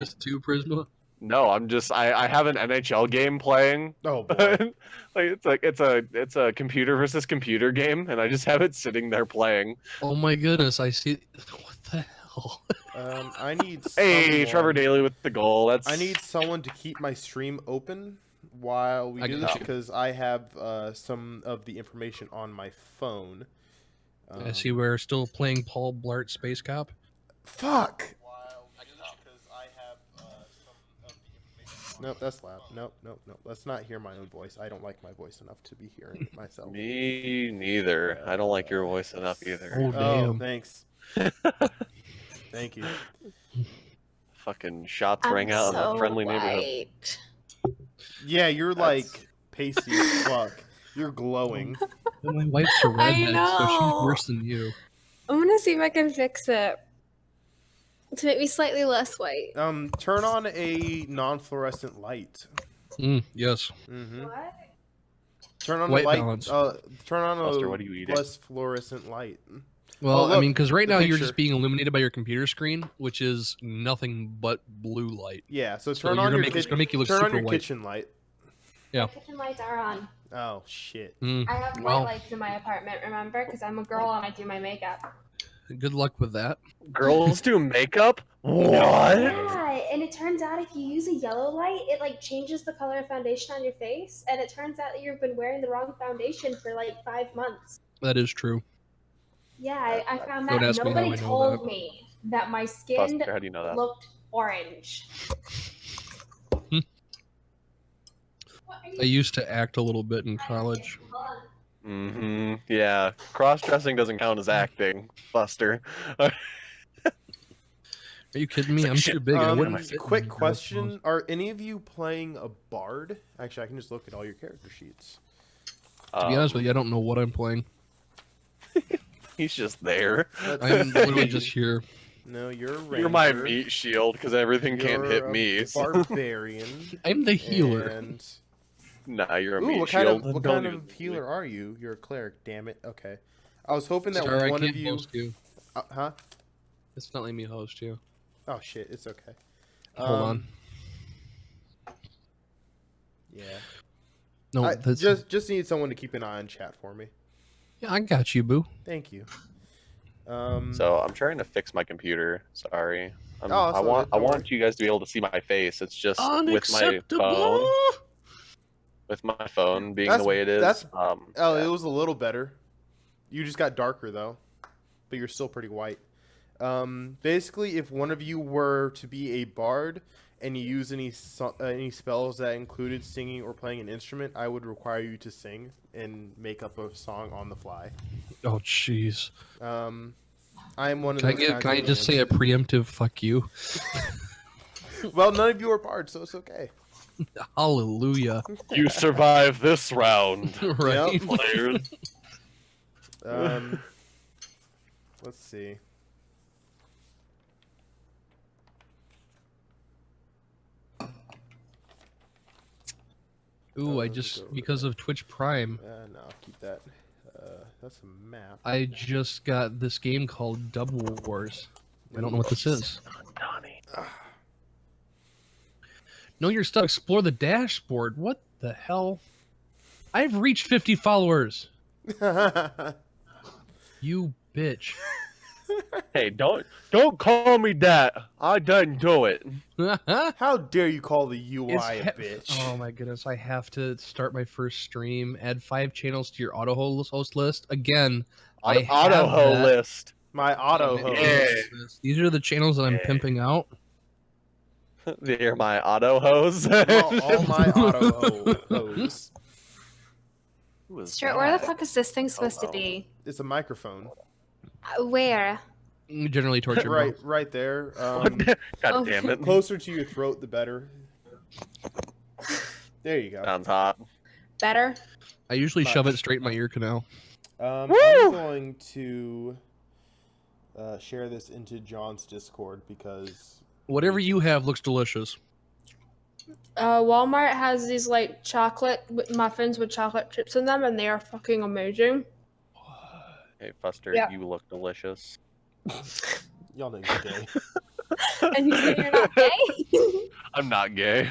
PS2 Prisma? No, I have an NHL game playing. Oh boy. it's a computer versus computer game, and I just have it sitting there playing. Oh my goodness, I see. What the hell? I need Hey, Trevor someone. Daly with the goal. I need someone to keep my stream open while we do this because I have some of the information on my phone. I see we're still playing Paul Blart Space Cop. Fuck! Nope, that's loud. Nope. Let's not hear my own voice. I don't like my voice enough to be hearing it myself. Me neither. I don't like your voice enough either. Oh, damn. Oh, thanks. Thank you. Fucking shots rang out in that friendly neighborhood. Yeah, you're like pasty as fuck. You're glowing. Well, my wife's a redhead, so she's worse than you. I'm gonna see if I can fix it to make me slightly less white. Turn on a non-fluorescent light. Yes. Mm-hmm. What? Turn on White a light. balance. Turn on Buster, a what are you eating? less fluorescent light. Well, Oh, look, I mean, because right now you're picture. just being illuminated by your computer screen, which is nothing but blue light. Yeah, so So turn you're on gonna your it's gonna make you look turn on super your white. kitchen light. Yeah. My kitchen lights are on. Oh shit. I have white Well, lights in my apartment, remember? Because I'm a girl and I do my makeup. good luck with that. Girls do makeup? What? Yeah, and it turns out if you use a yellow light, it like changes the color of foundation on your face, and it turns out that you've been wearing the wrong foundation for like 5 months. That is true. Yeah, I found Don't that. ask me how Nobody I know told that. me that my skin Buster, how do you know that? looked orange. I used to act a little bit in college. Mm-hmm. Yeah. Cross-dressing doesn't count as acting, Buster. Are you kidding me? I'm too big. I wouldn't fit in Quick girls' question: are any of you playing a bard? Actually, I can just look at all your character sheets. clothes. To be honest with you, I don't know what I'm playing. He's just there. I'm literally just here. No, you're a ranger. You're my meat shield because everything can't You're hit a me. Barbarian. I'm the healer. And... Nah, you're a Ooh, meat what shield. kind Don't of even- healer are you? You're a cleric. Damn it. Okay. I was hoping that Star, I one can't of you. host you. Huh? It's not letting me host you. Oh shit! It's okay. Hold on. Yeah. No, I that's just need someone to keep an eye on chat for me. yeah, I got you, boo. Thank you. So I'm trying to fix my computer. Sorry. Oh, I that's all want right, don't want you guys to be able to see my face. It's just with my Unacceptable. phone. With my phone being the way it is. That's yeah. It was a little better. You just got darker though, but you're still pretty white. Basically, if one of you were to be a bard and you use any spells that included singing or playing an instrument, I would require you to sing and make up a song on the fly. Oh, jeez. I am one of Can I those. get? Can I just say a preemptive fuck you? Well, none of you are bards, so it's okay. Hallelujah. You survive this round, Right. players. Let's see. Ooh, I just because of Twitch Prime, No, keep that. That's a map. I just got this game called Double Wars. I don't know what this is. No, you're stuck. Explore the dashboard. What the hell? I've reached 50 followers. You bitch. Hey, don't call me that. I didn't do it. How dare you call the UI a bitch? Oh my goodness, I have to start my first stream. Add 5 channels to your auto host list. Again, I Auto have ho that. list. My auto host. Yeah. These are the channels that I'm pimping out. They're my auto hose. all my auto hose. Stuart, where the fuck is this thing supposed to be? It's a microphone. Where? Generally towards your mouth. Right there. God damn it. Closer to your throat, the better. There you go. Sounds hot. Better? I usually shove it straight in my ear canal. I'm going to share this into John's Discord because Whatever you have looks delicious. Walmart has these like chocolate muffins with chocolate chips in them, and they are fucking amazing. Hey, Fuster, Yeah. you look delicious. y'all know you're gay. And you say you're not gay? I'm not gay.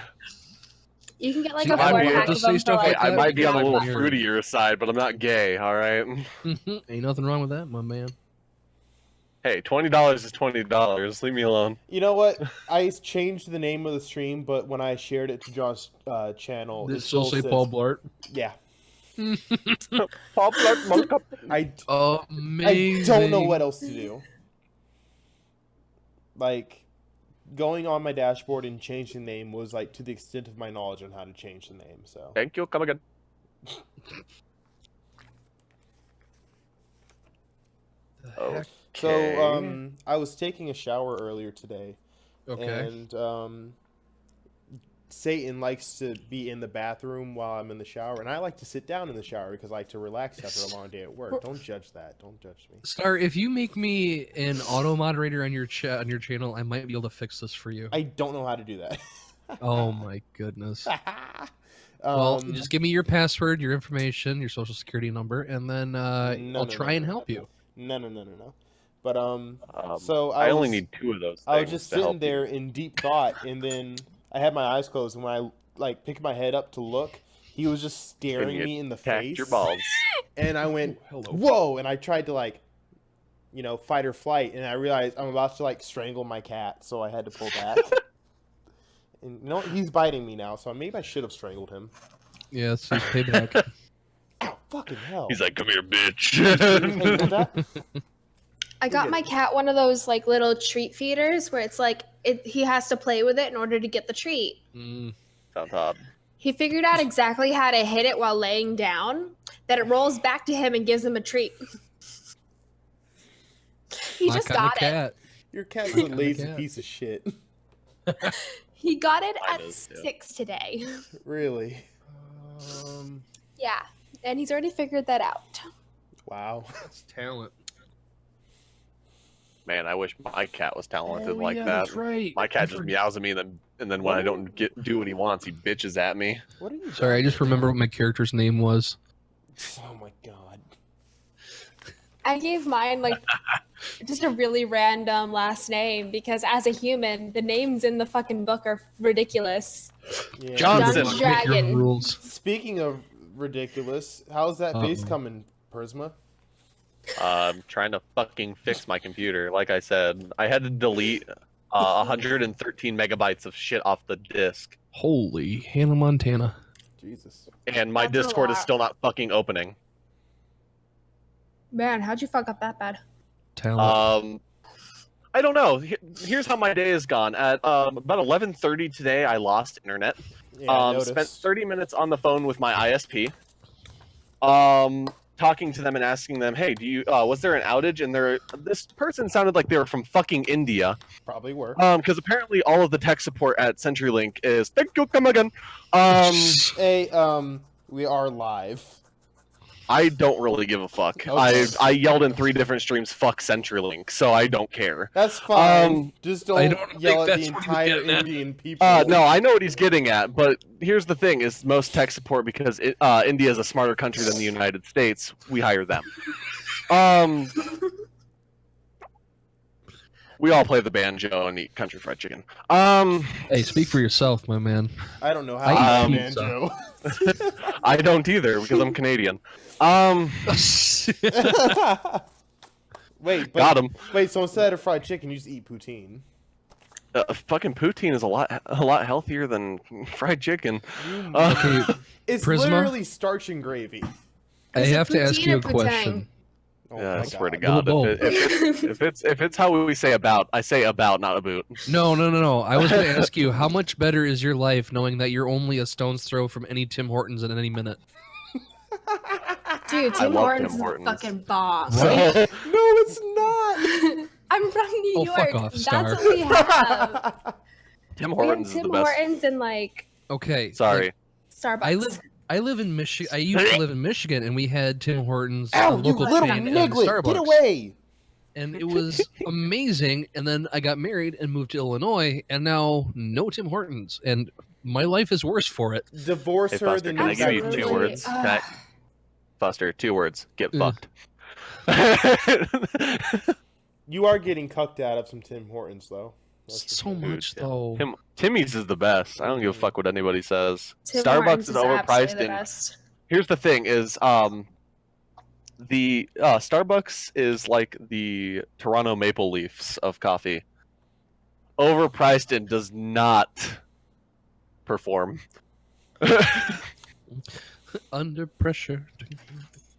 You can get like See, a I four might be pack able of to say them for stuff like. like I that. might be on the little Yeah. fruitier side, but I'm not gay. All right. Ain't nothing wrong with that, my man. Hey, $20 is $20. Leave me alone. You know what? I changed the name of the stream, but when I shared it to John's channel, Did it it still say says, Paul Blart? Yeah. Pop Blart Monk Up. I Amazing. don't know what else to do. Like, going on my dashboard and changing the name was like to the extent of my knowledge on how to change the name. So Thank you. Come again. The heck? So I was taking a shower earlier today, Okay. and Satan likes to be in the bathroom while I'm in the shower, and I like to sit down in the shower because I like to relax after a long day at work. Don't judge that. Don't judge me. Star, if you make me an auto moderator on your on your channel, I might be able to fix this for you. I don't know how to do that. Oh my goodness. Well, just give me your password, your information, your social security number, and then I'll try and help you. No. But so I only was- need 2 of those. I was just to help sitting there in deep thought, and then I had my eyes closed, and when I like picked my head up to look, he was just staring you me in the Attack face. your balls. And I went, Hello. "Whoa!" And I tried to like, fight or flight, and I realized I'm about to like strangle my cat, so I had to pull back. And he's biting me now, so maybe I should have strangled him. Yeah, it's just payback. Ow! Fucking hell! He's like, "Come here, Hey, bitch." you want that? I got my cat one of those like little treat feeders where it's like he has to play with it in order to get the treat. Sounds hot. He figured out exactly how to hit it while laying down, that it rolls back to him and gives him a treat. He My just kinda got it. cat. Your cat's a lazy cat. piece of shit. He got it Mine at is, too. 6 today. Really? Yeah, and he's already figured that out. Wow. That's talent. Man, I wish my cat was talented Oh, like yeah, that. That's right. My I cat just forgot- meows at me, and then when I don't do what he wants, he bitches at me. What are you? Sorry, I just remember what my character's name was. Oh my god. I gave mine like just a really random last name because as a human, the names in the fucking book are ridiculous. Yeah. Johnson. Dungeon Make your Dragon. rules. Speaking of ridiculous, how's that face Uh-oh. coming, Prisma? I'm trying to fucking fix my computer. Like I said, I had to delete 113 megabytes of shit off the disk, Holy Hannah Montana. Jesus. and my That's a Discord is lot. still not fucking opening. Man, how'd you fuck up that bad? Talent. I don't know. Here's how my day has gone. At about 11:30 today, I lost internet. Yeah, I Spent noticed. 30 minutes on the phone with my ISP. Talking to them and asking them, "Hey, was there an outage?" And this person sounded like they were from fucking India. Probably were. Because apparently all of the tech support at CenturyLink is "Thank you, come again." Hey, we are live. I don't really give a fuck. Okay. I yelled in 3 different streams, "Fuck CenturyLink," so I don't care. That's fine. Um, Just I don't don't yell think at the that's what he was entire getting at. Indian people. No, I know what he's getting at, but here's the thing: is most tech support because India is a smarter country than the United States. We hire them. We all play the banjo and eat country fried chicken. Hey, speak for yourself, my man. I don't know how I to eat play banjo. I don't either because I'm Canadian. Wait, Got but, him. wait. So instead of fried chicken, you just eat poutine. Fucking poutine is a lot healthier than fried chicken. Okay, It's Prisma? literally starch and gravy. I Is it have to ask poutine you or a question. Oh Yeah, my I swear to God. God, Little if it's how we say about, I say about, not about. No. I was going to ask you, how much better is your life knowing that you're only a stone's throw from any Tim Hortons at any minute? Dude, I Tim love Hortons Tim is a Hortons. fucking boss. Right? No, it's not. I'm from New Oh, York. fuck off, Star. That's what we have. Tim We have Hortons is Tim the best. Hortons and like Okay. Sorry. like, Starbucks. I live in Michigan. I used to live in Michigan, and we had Tim Hortons, a Ow, you local little chain, and niglet! Starbucks. Get away! And it was amazing. And then I got married and moved to Illinois, and now no Tim Hortons, and my life is worse for it. Divorce Hey, her, Foster, then can I move give back you to 2 Absolutely. words? Can I- Foster, 2 words. Get Ugh. fucked. You are getting cucked out of some Tim Hortons, though. So much though. Timmy's is the best. I don't give a fuck what anybody says. Tim Starbucks Hortons is absolutely overpriced. the And best. here's the thing: is the Starbucks is like the Toronto Maple Leafs of coffee. Overpriced and does not perform. Under pressure.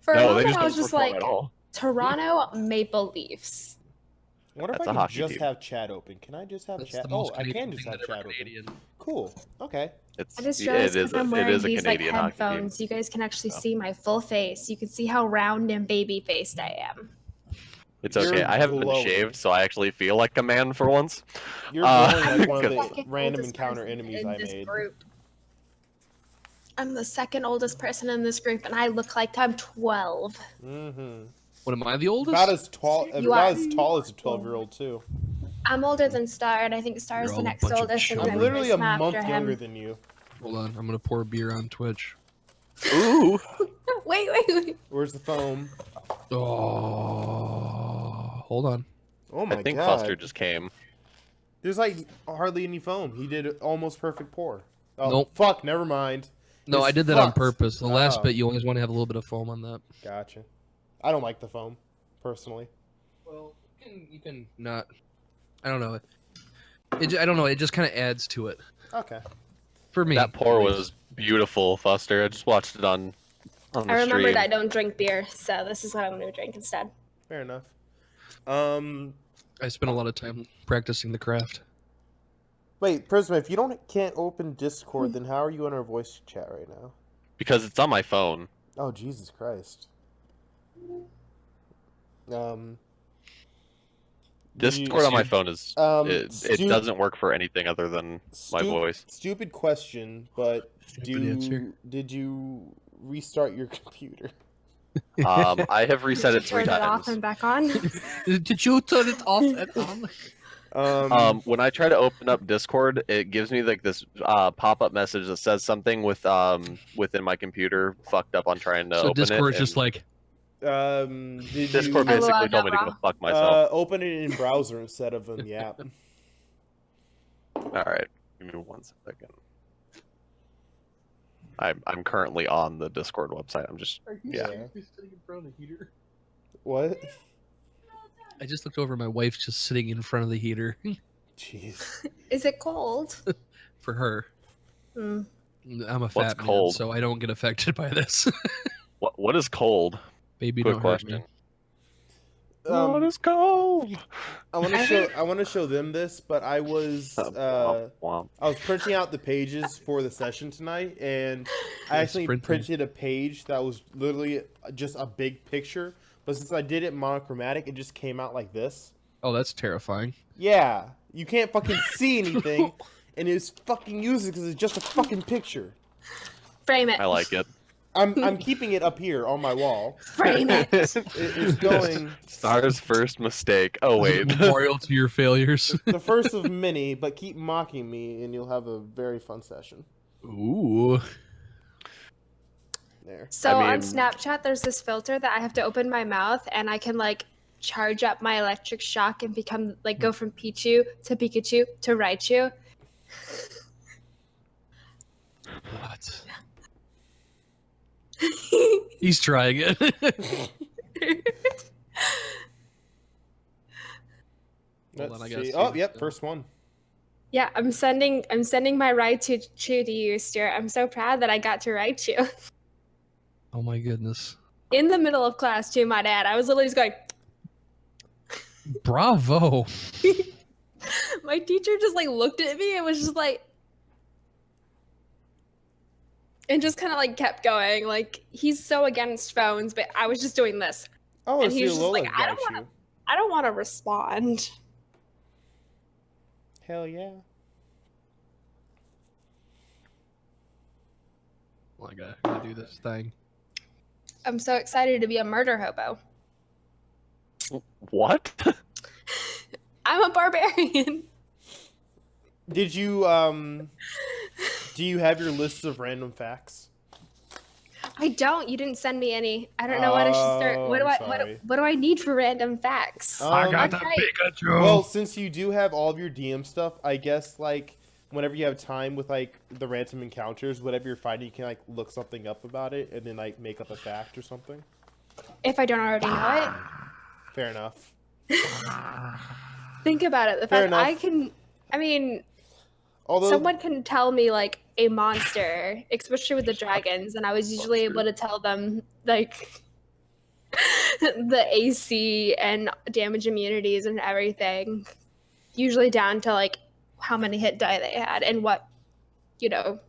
For a No, they moment, just I was don't just perform like, at all. Toronto Maple Leafs. I wonder if That's I a can hockey just team. have chat open. Can I just have That's chat? the Oh, most I can Canadian just thing have that ever chat open. Canadian. Cool. Okay. I just Yeah, realized it because I'm it wearing is a these like Canadian hockey team. headphones, you guys can actually So. see my full face. You can see how round and baby faced I am. It's You're okay. I haven't been glowing. shaved, so I actually feel like a man for once. You're glowing I'm like one of the second random oldest encounter person enemies in I this made. group. I'm the second oldest person in this group, and I look like I'm 12. Mm-hmm. What am I the oldest? About as tall as You are. a 12-year-old too. I'm older than Strahd. I think Strahd is You're the all a next bunch of oldest. And children. I'm then literally there's a some month after younger him. than you. Hold on, I'm gonna pour beer on Twitch. Ooh. Wait. Where's the foam? Oh, hold on. Oh my I think god. Fuster just came. There's like hardly any foam. He did almost perfect pour. Oh, Nope. fuck, never mind. No, It's I did that on fucked. purpose. The last Oh. bit, you always want to have a little bit of foam on that. Gotcha. I don't like the foam, personally. Well, you can not. I don't know. I don't know. It just kind of adds to it Okay. for me. That pour at least. was beautiful, Fuster. I just watched it on the I remembered stream. I don't drink beer, so this is what I'm going to drink instead. Fair enough. I spent a lot of time practicing the craft. Wait, Prisma, if you can't open Discord, then how are you in our voice chat right now? Because it's on my phone. Oh, Jesus Christ. Discord on my phone is it doesn't work for anything other than my voice. Stupid question, but Stupid answer. did you restart your computer? I have reset it 3 Turn it times. off and back on. Did you turn it off and on? When I try to open up Discord, it gives me like this pop-up message that says something with within my computer fucked up on trying to So open it. Discord's just like, Did Discord you basically told me to go fuck myself. open it in browser instead of in the app? All right, give me 1 second. I'm currently on the Discord website. I'm just Sitting in front of the heater? What? I just looked over. My wife's just sitting in front of the heater Jeez. Is it cold? for her. Hmm. I'm a fat man, cold? so I don't get affected by this. what is cold? Baby, Quick don't hurt me. question. What is cold? I want to show them this, but I was printing out the pages for the session tonight, and I actually printed a page that was literally just a big picture. But since I did it monochromatic, it just came out like this. Oh, that's terrifying. Yeah, you can't fucking see anything, and it's fucking useless because it's just a fucking picture. Frame it. I like it. I'm keeping it up here on my wall. Frame it. It's going. Star's first mistake. Oh wait. Memorial to your failures. The first of many, but keep mocking me, and you'll have a very fun session. Ooh. There. So I on mean- Snapchat, there's this filter that I have to open my mouth, and I can like charge up my electric shock and become like go from Pichu to Pikachu to Raichu. What? He's trying it. Hold on, I gotta see. see Oh, this yep, now. first one. Yeah, I'm sending my Raichu to you, Stuart. I'm so proud that I got to Raichu. Oh my goodness. In the middle of class, too, my dad. I was literally just going. Bravo. My teacher just like looked at me and was just like, and just kind of like kept going. Like he's so against phones, but I was just doing this, Oh, and see, he's just Lola like, I don't want to respond. Hell yeah. Well, I gotta do this thing. I'm so excited to be a murder hobo. What? I'm a barbarian. Did you do you have your list of random facts? I don't. You didn't send me any. I don't know what I should start. What do I need for random facts? I got the Pikachu. Well, since you do have all of your DM stuff, I guess like whenever you have time with like the random encounters, whatever you're fighting, you can like look something up about it and then like make up a fact or something. If I don't already know it. Fair enough. Think about it. The fact someone can tell me like a monster, especially with the dragons, and I was usually able to tell them like the AC and damage immunities and everything, usually down to like how many hit die they had and what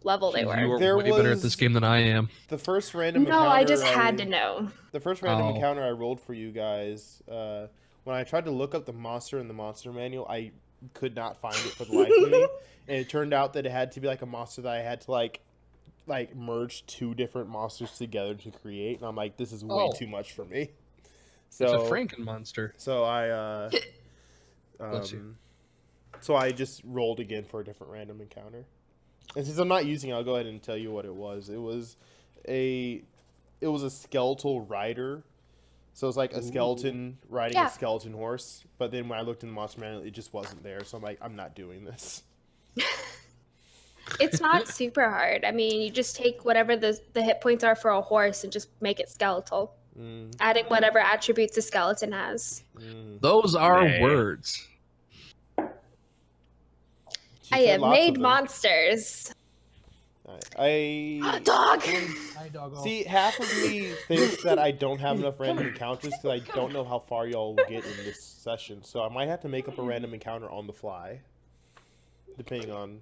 level they were. You were way better at this game than I am. The first random encounter I just had to know. The first random encounter I rolled for you guys, when I tried to look up the monster in the monster manual, I could not find it for the life of me. And it turned out that it had to be like a monster that I had to like merge 2 different monsters together to create. And I'm like, this is way too much for me. So it's a Franken monster. So I just rolled again for a different random encounter. And since I'm not using it, I'll go ahead and tell you what it was. It was a skeletal rider. So it's like a skeleton riding a skeleton horse. But then when I looked in the monster manual, it just wasn't there. So I'm like, I'm not doing this. It's not super hard. I mean, you just take whatever the hit points are for a horse and just make it skeletal. Adding whatever attributes a skeleton has. Those are words. I have made monsters. Dog! Hi, doggo. See, half of me thinks that I don't have enough random encounters because I don't know how far y'all will get in this session. So I might have to make up a random encounter on the fly. Depending on...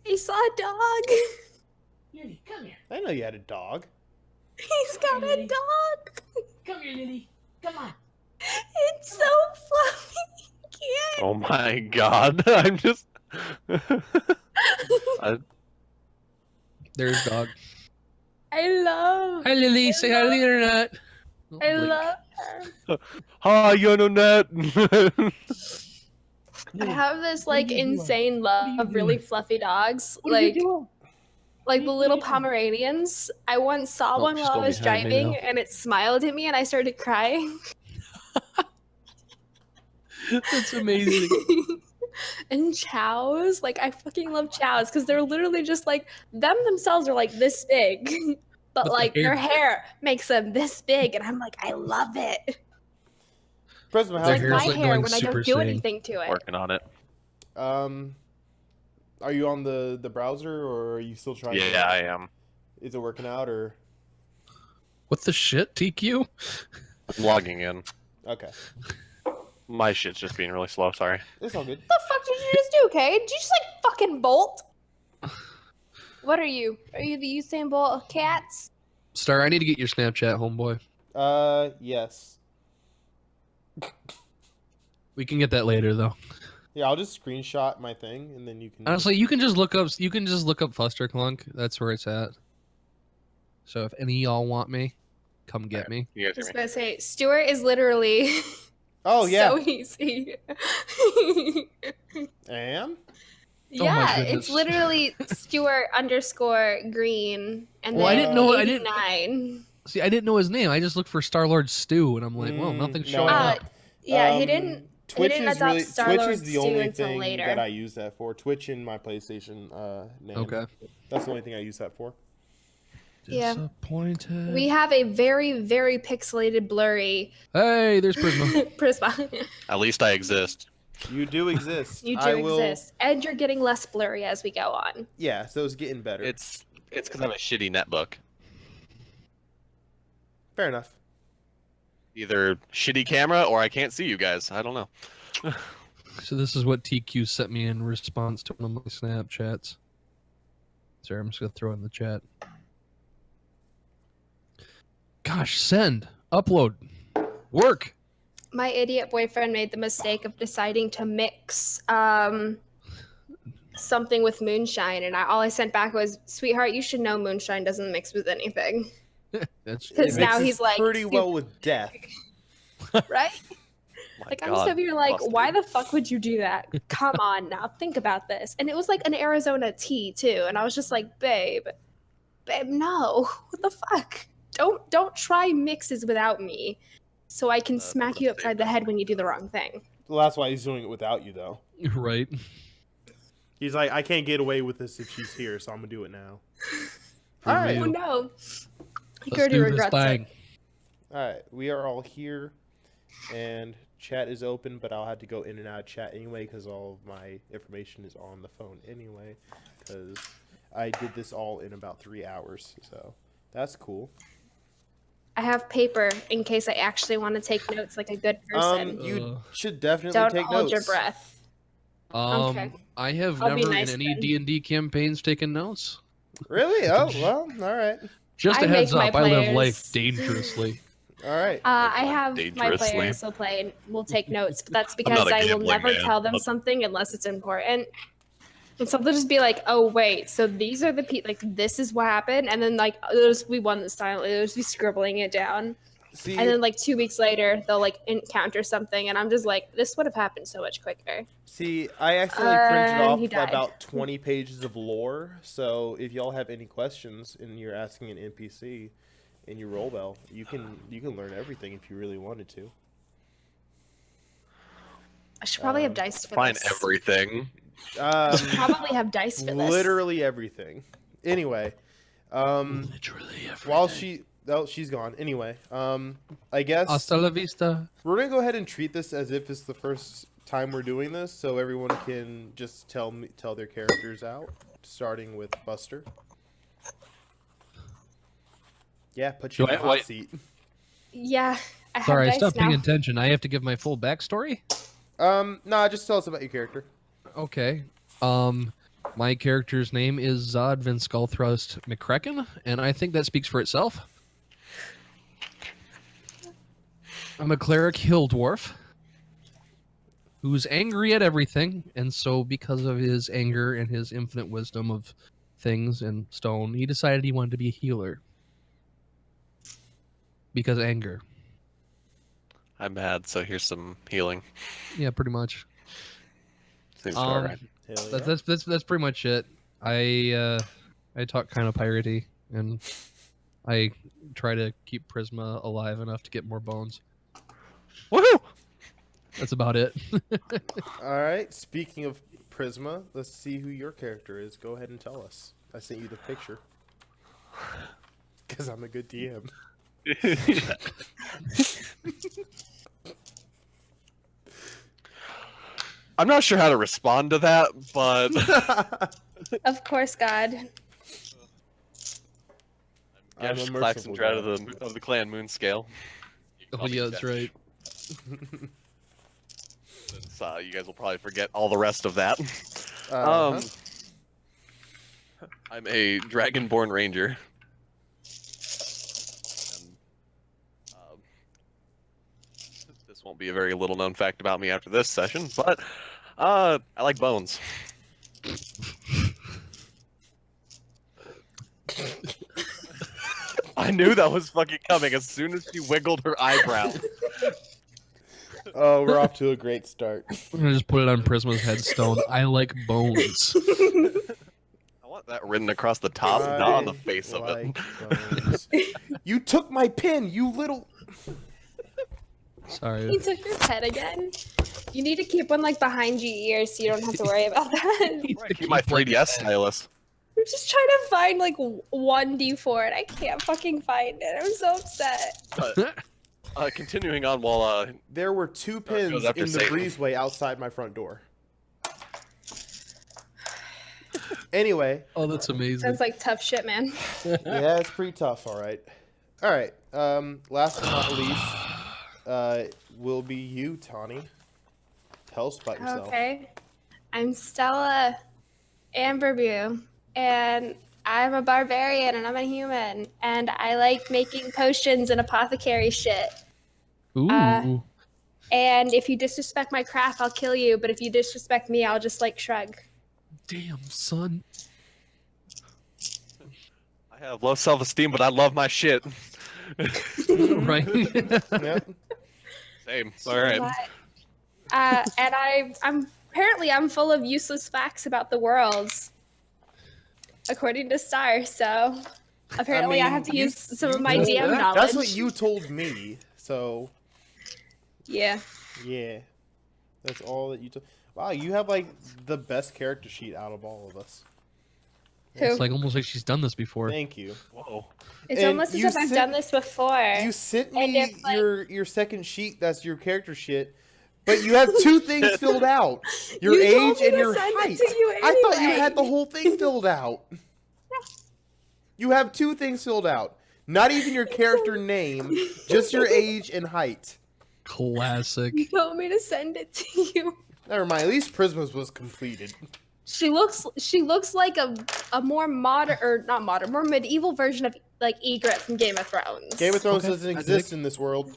I saw a dog. Lily, come here. I know you had a dog. He's got a dog. Come here, Lily. Come on. It's so fluffy. Cute. Oh my god. I'm just... There's dog. I love... Hi, Lily. Say hi to the internet. I love her. Hi, internet. I have this like insane love of really fluffy dogs, like the little Pomeranians. I once saw one while I was driving, and it smiled at me, and I started crying. That's amazing. And chows, like I fucking love chows because they're literally just like themselves are like this big, but like their hair makes them this big, and I'm like, I love it. It's like my hair when I don't do anything to it. Working on it. Are you on the browser or are you still trying? Yeah, I am. Is it working out or? What the shit, TQ? I'm logging in. Okay. My shit's just being really slow. Sorry. It's all good. What the fuck did you just do, Kay? Did you just like fucking bolt? What are you? Are you the Usain Bolt of cats? Star, I need to get your Snapchat, homeboy. Yes. We can get that later, though. Yeah, I'll just screenshot my thing, and then you can. Honestly, you can just look up. You can just look up Fusterclunk. That's where it's at. So if any of y'all want me, come get me. You guys I was hear me? gonna say Stuart is literally. Oh yeah. So easy. And? Yeah, it's literally Stuart_green and then I didn't know. 89. See, I didn't know his name. I just looked for Star-Lord Stew, and I'm like, well, nothing's showing up. Yeah, he didn't. Twitch he didn't is really adopt Star-Lord Twitch is the Stew only until thing later. that I use that for. Twitch in my PlayStation name. Okay. That's the only thing I use that for. Yeah. Disappointed. We have a very, very pixelated, blurry Hey, there's Prisma. Prisma. At least I exist. You do exist. You do exist, and you're getting less blurry as we go on. Yeah, so it's getting better. It's because I'm a shitty netbook. Fair enough. Either shitty camera or I can't see you guys. I don't know. So this is what TQ sent me in response to one of my Snapchats. Sorry, I'm just gonna throw it in the chat. Gosh, send, upload, work. My idiot boyfriend made the mistake of deciding to mix something with moonshine, and all I sent back was, "Sweetheart, you should know moonshine doesn't mix with anything." Because now he's like pretty well with death, right? Like I'm just over here like, why the fuck would you do that? Come on now, think about this. And it was like an Arizona tea too, and I was just like, babe, babe, no. What the fuck? Don't try mixes without me, so I can smack you upside the head when you do the wrong thing. Well, that's why he's doing it without you, though. Right. He's like, I can't get away with this if she's here, so I'm gonna do it now. For All right. real. Oh no. He Let's already do this regrets thing. it. All right, we are all here, and chat is open, but I'll have to go in and out of chat anyway because all of my information is on the phone anyway, because I did this all in about 3 hours, so that's cool. I have paper in case I actually want to take notes like a good person. You should definitely Don't take hold notes. your breath. Okay. I have I'll be never nice in any then. D&D campaigns taken notes. Really? Oh, well, all right. Just I a heads make up, my I live players- life dangerously. All right. I have my Dangerously. players will play and will take notes, but that's not because a I will gambling never man, tell them but- something unless it's important. And so they'll just be like, "Oh wait, so these are the people. Like this is what happened," and then like they'll just be one silently. They'll just be scribbling it down, See, and then like 2 weeks later they'll like encounter something, and I'm just like, "This would have happened so much quicker." I accidentally printed he off died. about 20 pages of lore, so if y'all have any questions and you're asking an NPC in your roll bell, you can learn everything if you really wanted to. I should probably have dice for Find this. everything. Probably have dice for this. Literally everything. Anyway, Literally everything. while she's gone. Anyway, I guess Hasta la vista. we're gonna go ahead and treat this as if it's the first time we're doing this, so everyone can just tell their characters out, starting with Buster. Yeah, put you in the hot Wait. seat. Yeah, I have Sorry, I dice stopped now. paying attention. I have to give my full backstory? Nah, just tell us about your character. Okay. My character's name is Zod Van Skullthrust McCracken, and I think that speaks for itself. I'm a cleric hill dwarf who's angry at everything, and so because of his anger and his infinite wisdom of things and stone, he decided he wanted to be a healer. Because anger. I'm mad, so here's some healing. Yeah, pretty much. Seems about right. Hell yeah. That's pretty much it. I talk kind of piratey, and I try to keep Prisma alive enough to get more bones. Woohoo! That's about it. All right. Speaking of Prisma, let's see who your character is. Go ahead and tell us. I sent you the picture. Because I'm a good DM. I'm not sure how to respond to that, but Of course, God. I'm a Yes, merciful Claxton Dread god. of the Clan Moon Scale. Oh yeah, that's right. You guys will probably forget all the rest of that. Uh-huh. I'm a Dragonborn Ranger. And, this won't be a very little known fact about me after this session, but I like bones. I knew that was fucking coming as soon as she wiggled her eyebrow. Oh, we're off to a great start. I'm gonna just put it on Prisma's headstone. I like bones. I want that written across the top, not on the face of it. Bones. You took my pin, you little. He Sorry. took your pet again. You need to keep one like behind your ears so you don't have to worry about that. Keep my 3DS stylus. I'm just trying to find like 1d4 and I can't fucking find it. I'm so upset. But, continuing on while There were 2 pins goes after in the Satan. breezeway outside my front door. Anyway, Oh, that's amazing. Sounds like tough shit, man. yeah, it's pretty tough. All right. Last but not least, will be you, Tawny. Tell us about yourself. Okay. I'm Stella Amberview, and I'm a barbarian, and I'm a human, and I like making potions and apothecary shit. Ooh. And if you disrespect my craft, I'll kill you, but if you disrespect me, I'll just like shrug. Damn, son. I have low self-esteem, but I love my shit. Right? Yep. Same. All right. And I'm full of useless facts about the world, according to Star. So Apparently, I mean, have to you- use some of you my told- DM knowledge. That's what you told me. So Yeah. yeah, that's all that you told. Wow, you have like the best character sheet out of all of us. Who? It's like almost like she's done this before. Thank you. Whoa. It's And almost as you if I've sent- done this before. You sent And me if, like- your second sheet. That's your character shit. But you have two things filled out: your You told age me and to your send it height. to you I thought you anyway. had the whole thing filled out. You have two things filled out. Not even your character name, just your age and height. Classic. You told me to send it to you. Never mind. At least Prisma's was completed. She looks like a more modern, or not modern, more medieval version of like Ygritte from Game of Thrones. Game of Thrones Okay, doesn't I exist dig. in this world.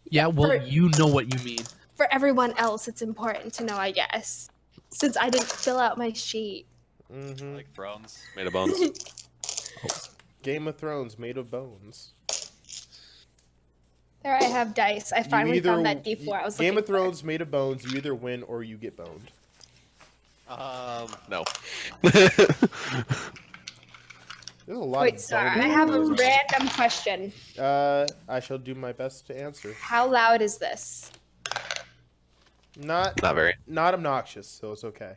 Yeah, well, For- you know what you mean. For everyone else, it's important to know, I guess, since I didn't fill out my sheet. Hmm Like Thrones made of bones. Game of Thrones made of bones. There, I have dice. I finally found that D4. I was Game looking of Thrones made of bones. You either win or you get boned. No. There's a For. lot Wait, of sorry. bones. I have a random question. I shall do my best to answer. How loud is this? Not Not very. not obnoxious, so it's okay.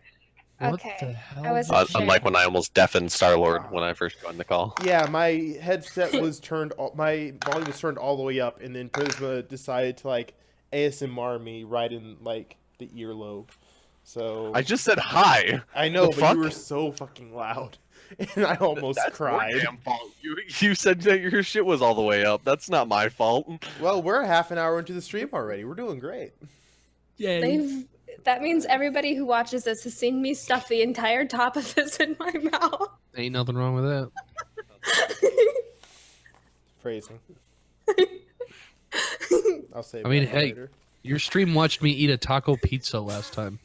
What Okay. the hell? I wasn't sure. Unlike when I almost deafened Star-Lord when I first joined the call. Yeah, my headset was turned. My volume was turned all the way up, and then Prisma decided to like ASMR me right in like the earlobe. So I just said hi. I know, the but fuck? you were so fucking loud, and I almost That's cried. your damn fault. You said that your shit was all the way up. That's not my fault. Well, we're half an hour into the stream already. We're doing great. Yay. That means everybody who watches this has seen me stuff the entire top of this in my mouth. Ain't nothing wrong with that. Phrasing. I'll say. I mean, that hey. later. Your stream watched me eat a taco pizza last time.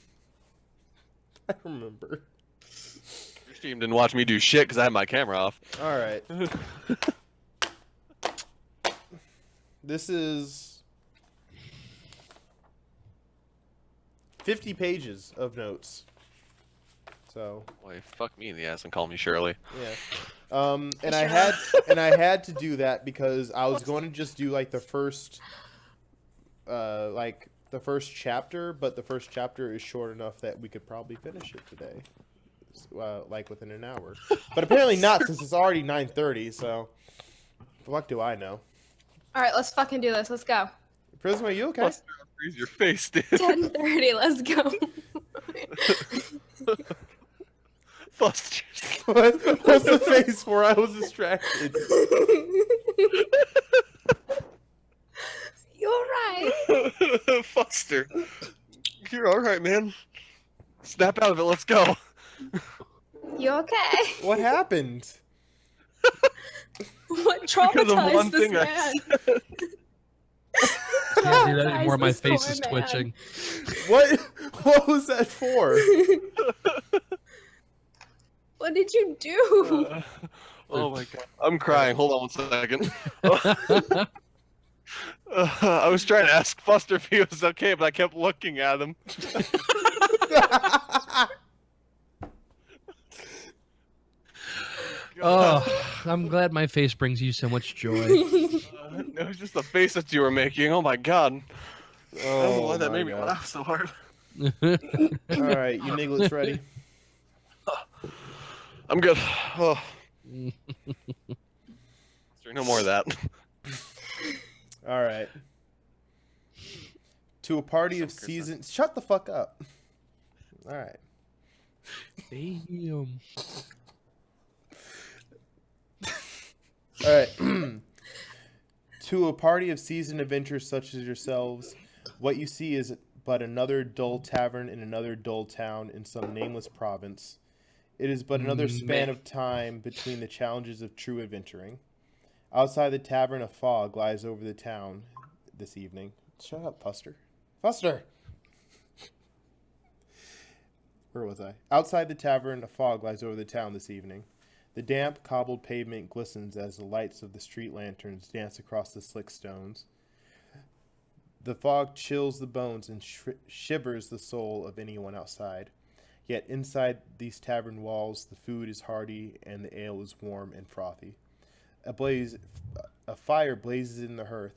I remember. Your stream didn't watch me do shit because I had my camera off. All right. This is 50 pages of notes. So, Boy, fuck me in the ass and call me Shirley. yeah. And I had to do that because I was going to just do like the first chapter, but the first chapter is short enough that we could probably finish it today. Like within an hour. But apparently not, since it's already 9:30, so what do I know? All right, let's fucking do this. Let's go. Prisma, are you okay? Buster, I'll freeze your face, dude. 10:30. Let's go. Buster. What's the face for? I was distracted. You're right. Buster. You're alright, man. Snap out of it, let's go. You okay? What happened? What Because of traumatized one this thing I man? Can't do that anymore. My Traumatized this face is poor man. twitching. What was that for? What did you do? Oh my god. I'm crying. Hold on 1 second. I was trying to ask Buster if he was okay, but I kept looking at him. Oh, I'm glad my face brings you so much joy. It was just the face that you were making. Oh my god. I don't know why that my made me God. laugh so hard. All right, you nigglets ready? I'm good. Oh. No more of that. All right. To a party of seasoned. Shut the fuck up. All right. Damn. All right. To a party of seasoned adventurers such as yourselves, what you see is but another dull tavern in another dull town in some nameless province. It is but another span of time between the challenges of true adventuring. Outside the tavern, a fog lies over the town this evening. Shut up, Fuster. Fuster! Where was I? Outside the tavern, a fog lies over the town this evening. The damp, cobbled pavement glistens as the lights of the street lanterns dance across the slick stones. The fog chills the bones and shivers the soul of anyone outside. Yet inside these tavern walls, the food is hearty and the ale is warm and frothy. A fire blazes in the hearth,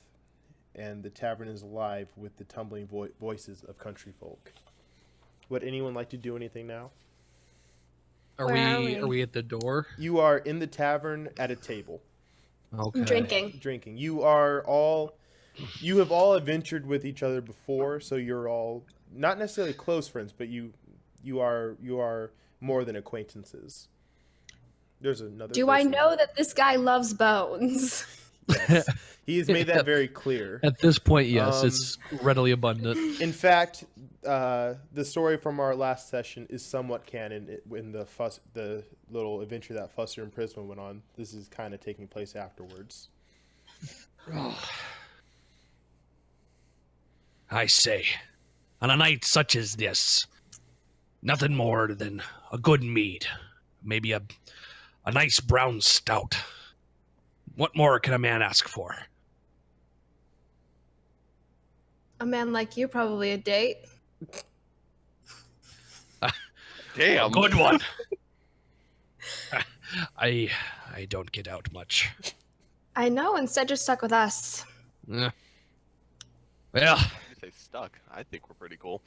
and the tavern is alive with the tumbling voices of country folk. Would anyone like to do anything now? Are Where we, are are we? we at the door? You are in the tavern at a table, Okay. Drinking. drinking. You have all adventured with each other before, so you're all not necessarily close friends, but you are more than acquaintances. There's another. Do I person. know that this guy loves bones? Yes. He has made that very clear. At this point, yes, Um, it's readily abundant. In fact, the story from our last session is somewhat canon in the little adventure that Fusser and Prisma went on. This is kind of taking place afterwards. I say, on a night such as this, nothing more than a good mead, maybe a nice brown stout. What more can a man ask for? A man like you, probably a date. Damn. Good one. I don't get out much. I know. Instead, just stuck with us. Eh, Well, You say stuck. I think we're pretty cool.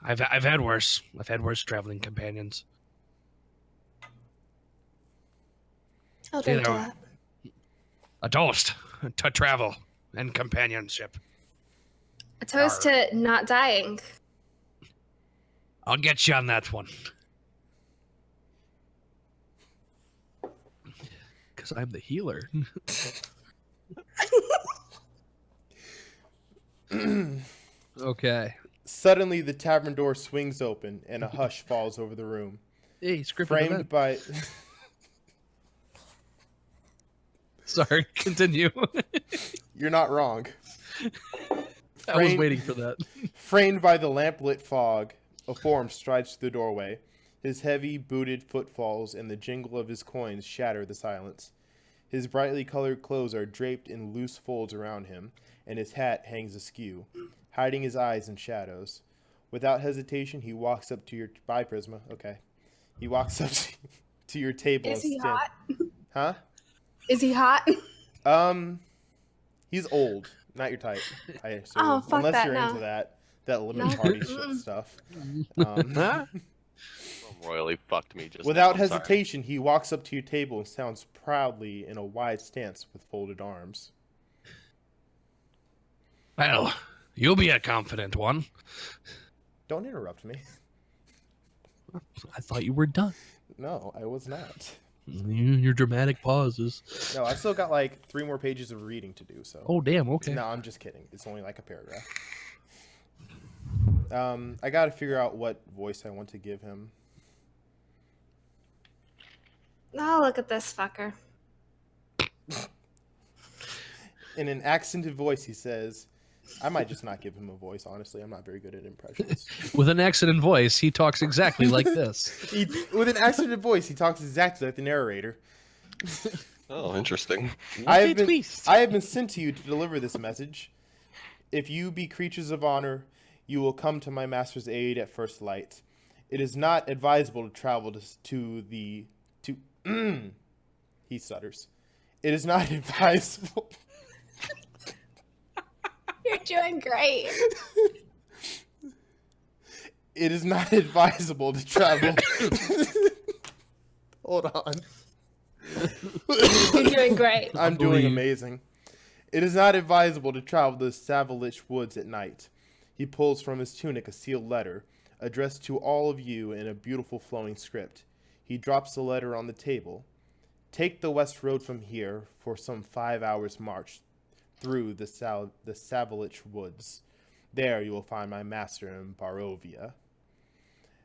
I've had worse. I've had worse traveling companions. I'll drink to know, that. A toast to travel and companionship. A toast to not dying. I'll get you on that one. because I'm the healer. Okay. Suddenly, the tavern door swings open, and a hush falls over the room. Hey, scripted Framed event. by Sorry, continue. you're not wrong. I was Framed- waiting for that. Framed by the lamplit fog, a form strides through the doorway. His heavy, booted footfalls and the jingle of his coins shatter the silence. His brightly colored clothes are draped in loose folds around him, and his hat hangs askew, hiding his eyes in shadows. Without hesitation, he walks up to your... Bye, Prisma. Okay. He walks up to your table. Is and he stand- hot? Huh? Is he hot? He's old. Not your type, I assume. Oh, fuck Unless that, you're no. into that limited No. party shit stuff. Royally fucked me just Without now, I'm sorry. hesitation, he walks up to your table and stands proudly in a wide stance with folded arms. Well, you'll be a confident one. Don't interrupt me. I thought you were done. No, I was not. Your dramatic pauses. No, I still got like 3 more pages of reading to do, so. Oh, damn. Okay. No, I'm just kidding. It's only like a paragraph. I gotta figure out what voice I want to give him. Oh, look at this fucker. In an accented voice, he says, I might just not give him a voice, honestly. I'm not very good at impressions. With an accident voice, he talks exactly like this. With an accented voice, he talks exactly like the narrator. Oh, interesting. I have been sent to you to deliver this message. If you be creatures of honor, you will come to my master's aid at first light. It is not advisable to travel he stutters. It is not advisable. You're doing great. It is not advisable to travel. Hold on. You're doing great. I'm doing believe. amazing. It is not advisable to travel the Savalich woods at night. He pulls from his tunic a sealed letter, addressed to all of you in a beautiful flowing script. He drops the letter on the table. Take the west road from here for some 5 hours' march through the Savalich woods. There you will find my master in Barovia.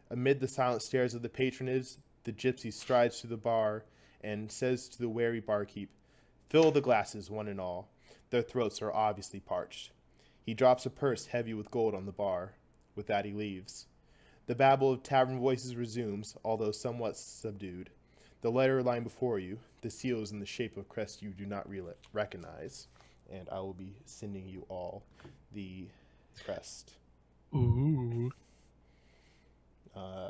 Amid the silent stares of the patronage, the gypsy strides to the bar and says to the wary barkeep, "Fill the glasses, one and all. Their throats are obviously parched." He drops a purse heavy with gold on the bar. With that he leaves. The babble of tavern voices resumes, although somewhat subdued. The letter lying before you, the seal is in the shape of crest you do not recognize. And I will be sending you all the crest. Ooh.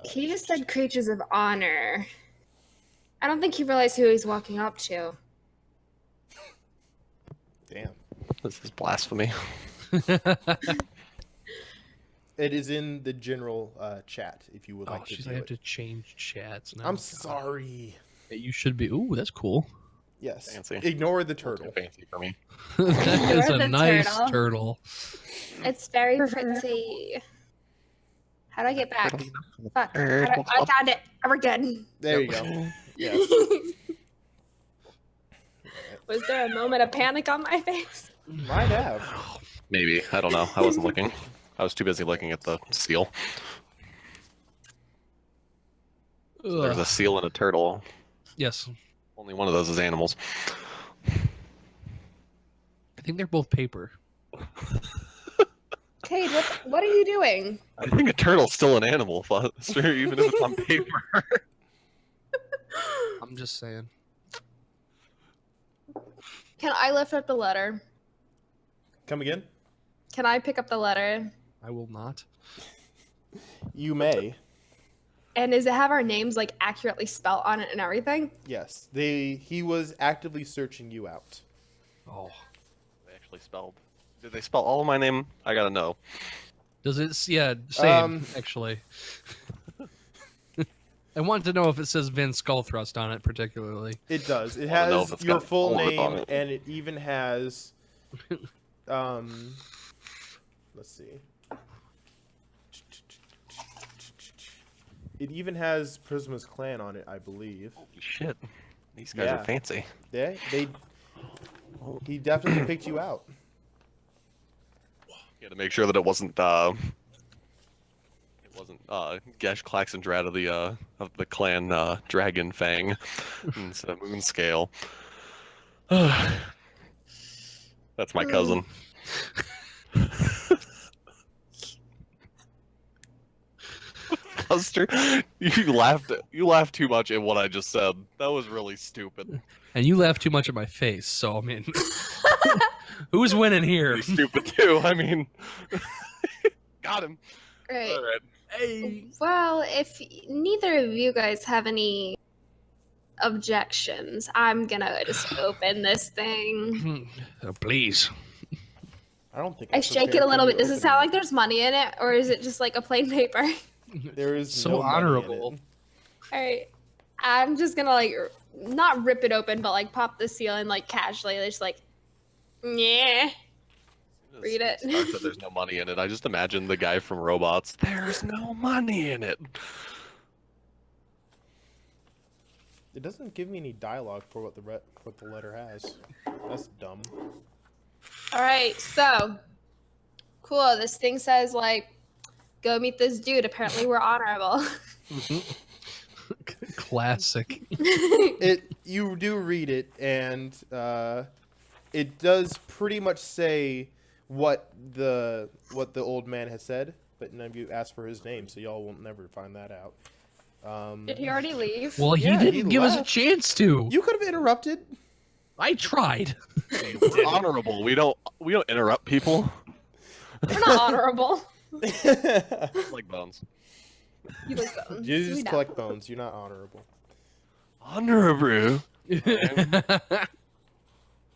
He just said creatures of honor. I don't think he realized who he's walking up to. Damn. This is blasphemy. It is in the general chat if you would like to she's do I have it. to change chats now. I'm sorry. Yeah, you should be. Ooh, that's cool. Yes. Fancy. Ignore the turtle. Too fancy for me. That is You're a the nice turtle. turtle. It's very pretty. How do I get back? Fuck. Turtle. I found it. We're good. There Yep. you go. Yes. Was there a moment of panic on my face? Might have. Maybe. I don't know. I wasn't looking. I was too busy looking at the seal. So there's a Ugh. seal and a turtle. Yes. Only one of those is animals. I think they're both paper. Cade, what are you doing? I think a turtle's still an animal, Foster, even if it's on paper. I'm just saying. Can I lift up the letter? Come again? Can I pick up the letter? I will not. You may. And does it have our names like accurately spelled on it and everything? Yes. He was actively searching you out. Oh. They actually spelled. Did they spell all of my name? I gotta know. Does it? Yeah, same, Um, actually. I wanted to know if it says Vince Skullthrust on it, particularly. It does. It I wanna know has if it's your got full Ulrich on name, it. and it even has, let's see. It even has Prisma's clan on it, I believe. Holy shit. These guys Yeah. are fancy. He definitely picked you out. You had to make sure that it wasn't Gesh Klaxondrad of the clan Dragon Fang instead of Moonscale. That's my cousin. Buster, you laughed too much at what I just said. That was really stupid. And you laughed too much at my face, so I mean, who's winning here? Really stupid too. I mean, got him. Right. All right. Hey. Well, if neither of you guys have any objections, I'm gonna just open this thing. Oh, please. I don't think I that's shake fair it a for little you bit. Does it opening sound like there's money in it, or is it just like a plain paper? There is So no money in honorable. it. All right, I'm just gonna like not rip it open, but like pop the seal and like casually, just like, yeah. Read it. Starts that there's no money in it. I just imagine the guy from Robots. There's no money in it. It doesn't give me any dialogue for what the letter has. That's dumb. All right, so cool. This thing says like, go meet this dude. Apparently, we're honorable. Classic. You do read it, and it does pretty much say what the old man has said, but none of you asked for his name, so y'all will never find that out. Did he already leave? Well, Yeah, he he didn't give us a left. chance to. You could have interrupted. I tried. We're honorable. We don't interrupt people. We're not honorable. Like Bones. You like bones. You We just know. collect bones. You're not honorable. Honorable.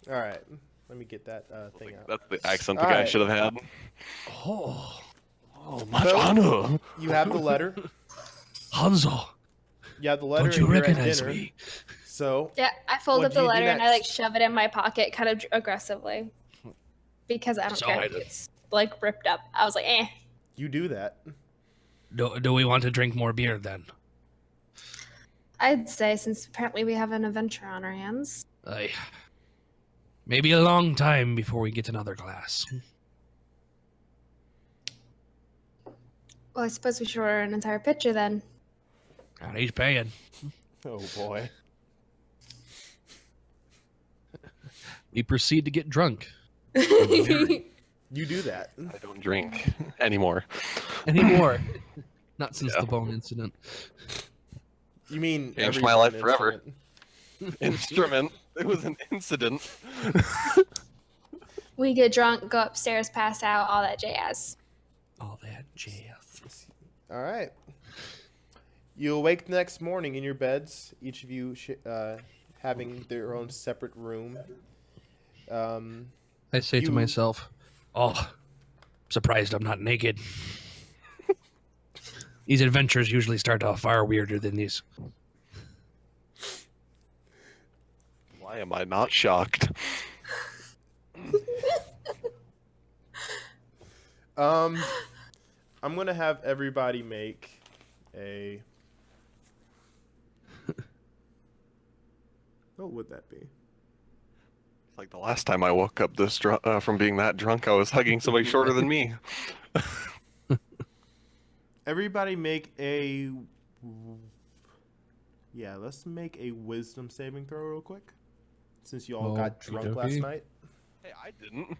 All right, let me get that thing out. That's the accent the guy Alright. should have had. Oh, Much So- honor. You have the letter. Hanzo, You have the letter. don't you and you're at recognize dinner. me? So Yeah, I fold What up do the you do letter and I like next? shove it in my pocket, kind of aggressively, because I don't care if Solid. it's like ripped up. I was like, eh. you do that. Do we want to drink more beer then? I'd say since apparently we have an adventure on our hands. Aye. Maybe a long time before we get another glass. Well, I suppose we should order an entire pitcher then. And he's paying. Oh boy. We proceed to get drunk. You do that. I don't drink anymore. Anymore. Not since Yeah. the bone incident. You mean Changed every my life one forever. instrument. Instrument. It was an incident. We get drunk, go upstairs, pass out, all that jazz. All that jazz. All right. You awake the next morning in your beds, each of you having their own separate room. I say to You- myself, oh, surprised I'm not naked. These adventures usually start off far weirder than these. Why am I not shocked? I'm gonna have everybody make a. What would that be? Like the last time I woke up this from being that drunk, I was hugging somebody shorter than me. Everybody make a. Yeah, let's make a wisdom saving throw real quick. Since you all got drunk last Okey-dokey. night. Hey, I didn't.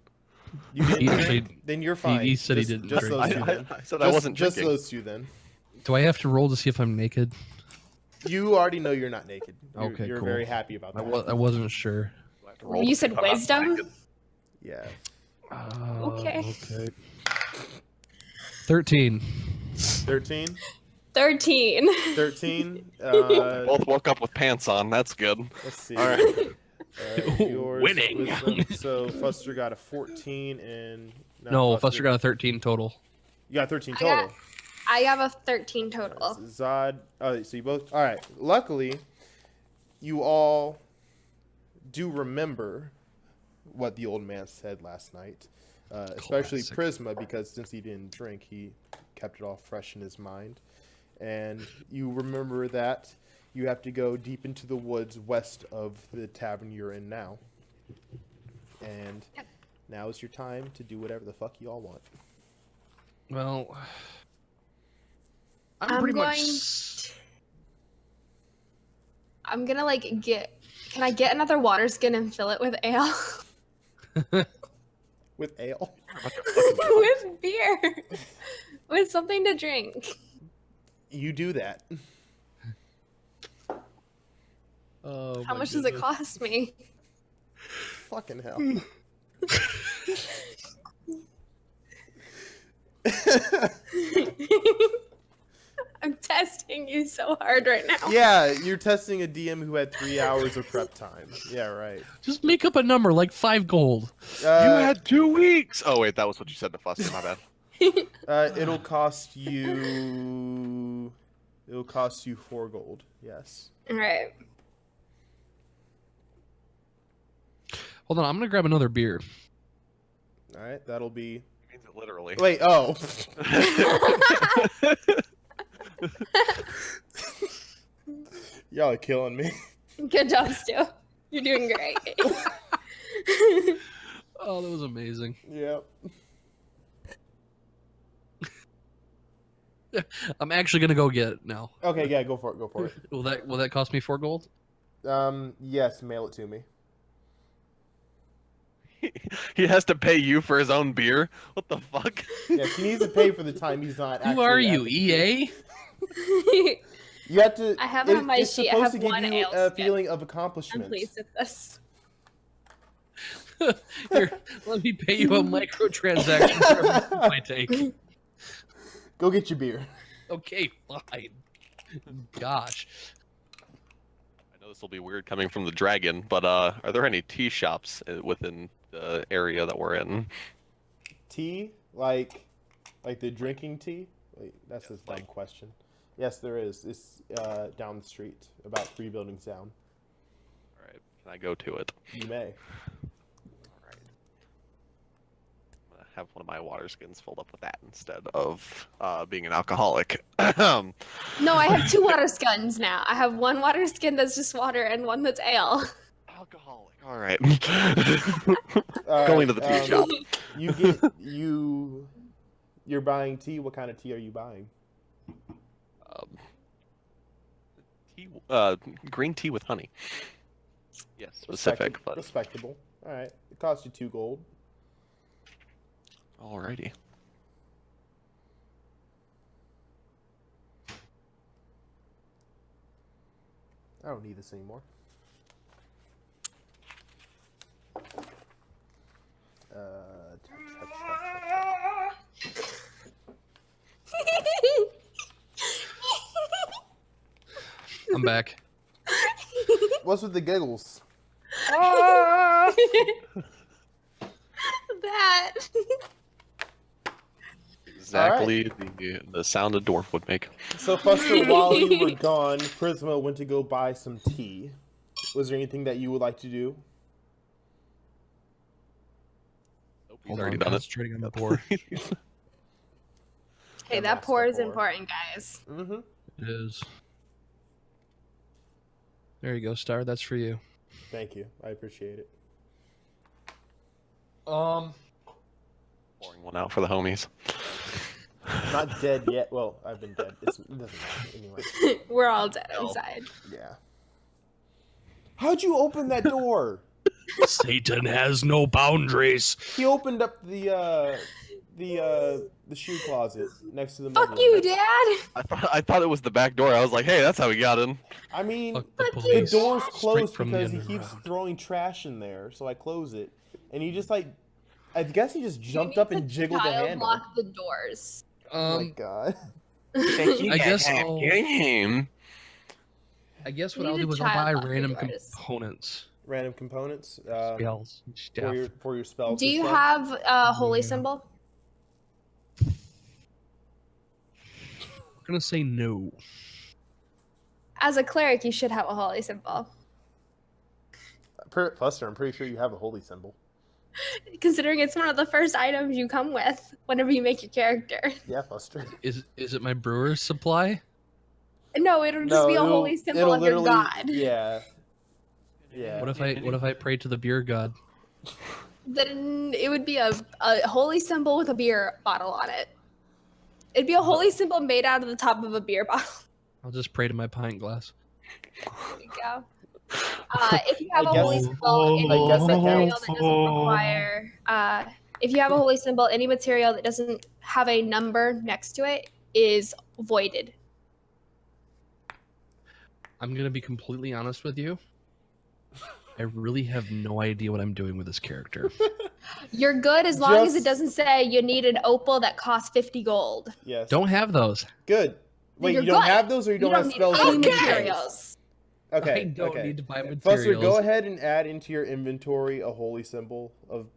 You didn't He drink? actually- Then you're fine. he said he Just- didn't Just drink. those two I then. said I wasn't Just drinking. those two then. Do I have to roll to see if I'm naked? You already know you're not naked. You're Okay, cool. very happy about I, that. I wasn't sure. Do I have to roll You to said see if I'm not wisdom? naked? Yeah. Okay. Okay. 13. 13. 13. 13. Both woke up with pants on. That's good. Let's see. All right. Yours, Winning. wisdom. So Fuster got a 14 and No, Fuster got a 13 total. You got 13 I total. I have a 13 total. Zod. Oh, so you both. All right. Luckily, you all do remember what the old man said last night, especially Classic. Prisma, because since he didn't drink, he kept it all fresh in his mind. And you remember that you have to go deep into the woods west of the tavern you're in now. And now is your time to do whatever the fuck you all want. Well, I'm pretty going. much. I'm gonna like get. Can I get another water skin and fill it with ale? With ale. With beer. With something to drink. You do that. Oh, How my much does it goodness. cost me? Fucking hell. I'm testing you so hard right now. Yeah, you're testing a DM who had 3 hours of prep time. Yeah, right. Just make up a number like 5 gold. You had 2 weeks. Oh wait, that was what you said to Fuster. My bad. It'll cost you. It'll cost you 4 gold. Yes. Alright. Hold on, I'm gonna grab another beer. All right, that'll be. He means it literally. Wait. Oh. Y'all are killing me. Good job, Stu. You're doing great. Oh, that was amazing. Yep. I'm actually gonna go get it now. Okay. Yeah. Go for it. Go for it. Will that cost me 4 gold? Yes. Mail it to me. He has to pay you for his own beer. What the fuck? Yes. He needs to pay for the time he's not. Who actually are at you, the- EA? You have to. I have it on my it's sheet. I supposed have to give one you ale a skin. feeling of I'm accomplishment. pleased with this. Here, let me pay you a microtransaction for every sip I take. Go get your beer. Okay, fine. Gosh. I know this will be weird coming from the dragon, but are there any tea shops within the area that we're in? Tea, like the drinking tea. Wait, that's a dumb like- question. Yes, there is. It's down the street, about 3 buildings down. All right, can I go to it? You may. All right. I'm gonna have one of my water skins filled up with that instead of being an alcoholic. No, I have 2 water skins now. I have 1 water skin that's just water and 1 that's ale. Alcoholic. All right. All Going right, to the tea shop. You get You're buying tea. What kind of tea are you buying? Tea, green tea with honey. Yes, specific, but Respectable. All right. It costs you 2 gold. alrighty. I don't need this anymore. I'm back. What's with the giggles? That. Exactly the sound a dwarf would make. So, Fuster, while you were gone, Prisma went to go buy some tea. Was there anything that you would like to do? He's Hold already on, done it. concentrating on the pour. Hey, Yeah, that that's pour the is pour. important, guys. Mm-hmm. It is. There you go, Star. That's for you. Thank you. I appreciate it. Pouring one out for the homies. Not dead yet. Well, I've been dead. It doesn't matter anyway. We're all dead inside. Yeah. How'd you open that door? Satan has no boundaries. He opened up the shoe closet next to the Fuck mudroom. you, Dad. I thought it was the back door. I was like, hey, that's how we got in. I mean, Fuck the Fuck you. the police. door's Straight closed from the because he keeps underground. throwing trash in there, so I close it. And he just like, I guess he just You jumped need up and to jiggled the child handle. lock the doors. Oh my god. I guess I'll, Game. I guess You what I'll need do to is I'll buy child lock random your doors. components, Random components spells, and stuff. for your spells. Do and you stuff? have a holy Yeah. symbol? I'm gonna say no. As a cleric, you should have a holy symbol. Fuster, I'm pretty sure you have a holy symbol. Considering it's one of the first items you come with whenever you make your character. Yeah, Fuster. Is it my brewer's supply? No, it'll just be a holy symbol of your god. Yeah. Yeah. What if I pray to the beer god? Then it would be a holy symbol with a beer bottle on it. It'd be a holy symbol made out of the top of a beer bottle. I'll just pray to my pint glass. There you go. If you have I a holy guess- symbol, any I guess that material counts. that doesn't require, if you have a holy symbol, any material that doesn't have a number next to it is voided. I'm gonna be completely honest with you. I really have no idea what I'm doing with this character. You're good as long as it Just- doesn't say you need an opal that costs 50 gold. Yes. Don't have those. Good. Wait, You're you don't good. have those, or you don't have need spells? any that need those? materials. Okay. I don't okay. need to buy Fuster, materials. go ahead and add into your inventory a holy symbol of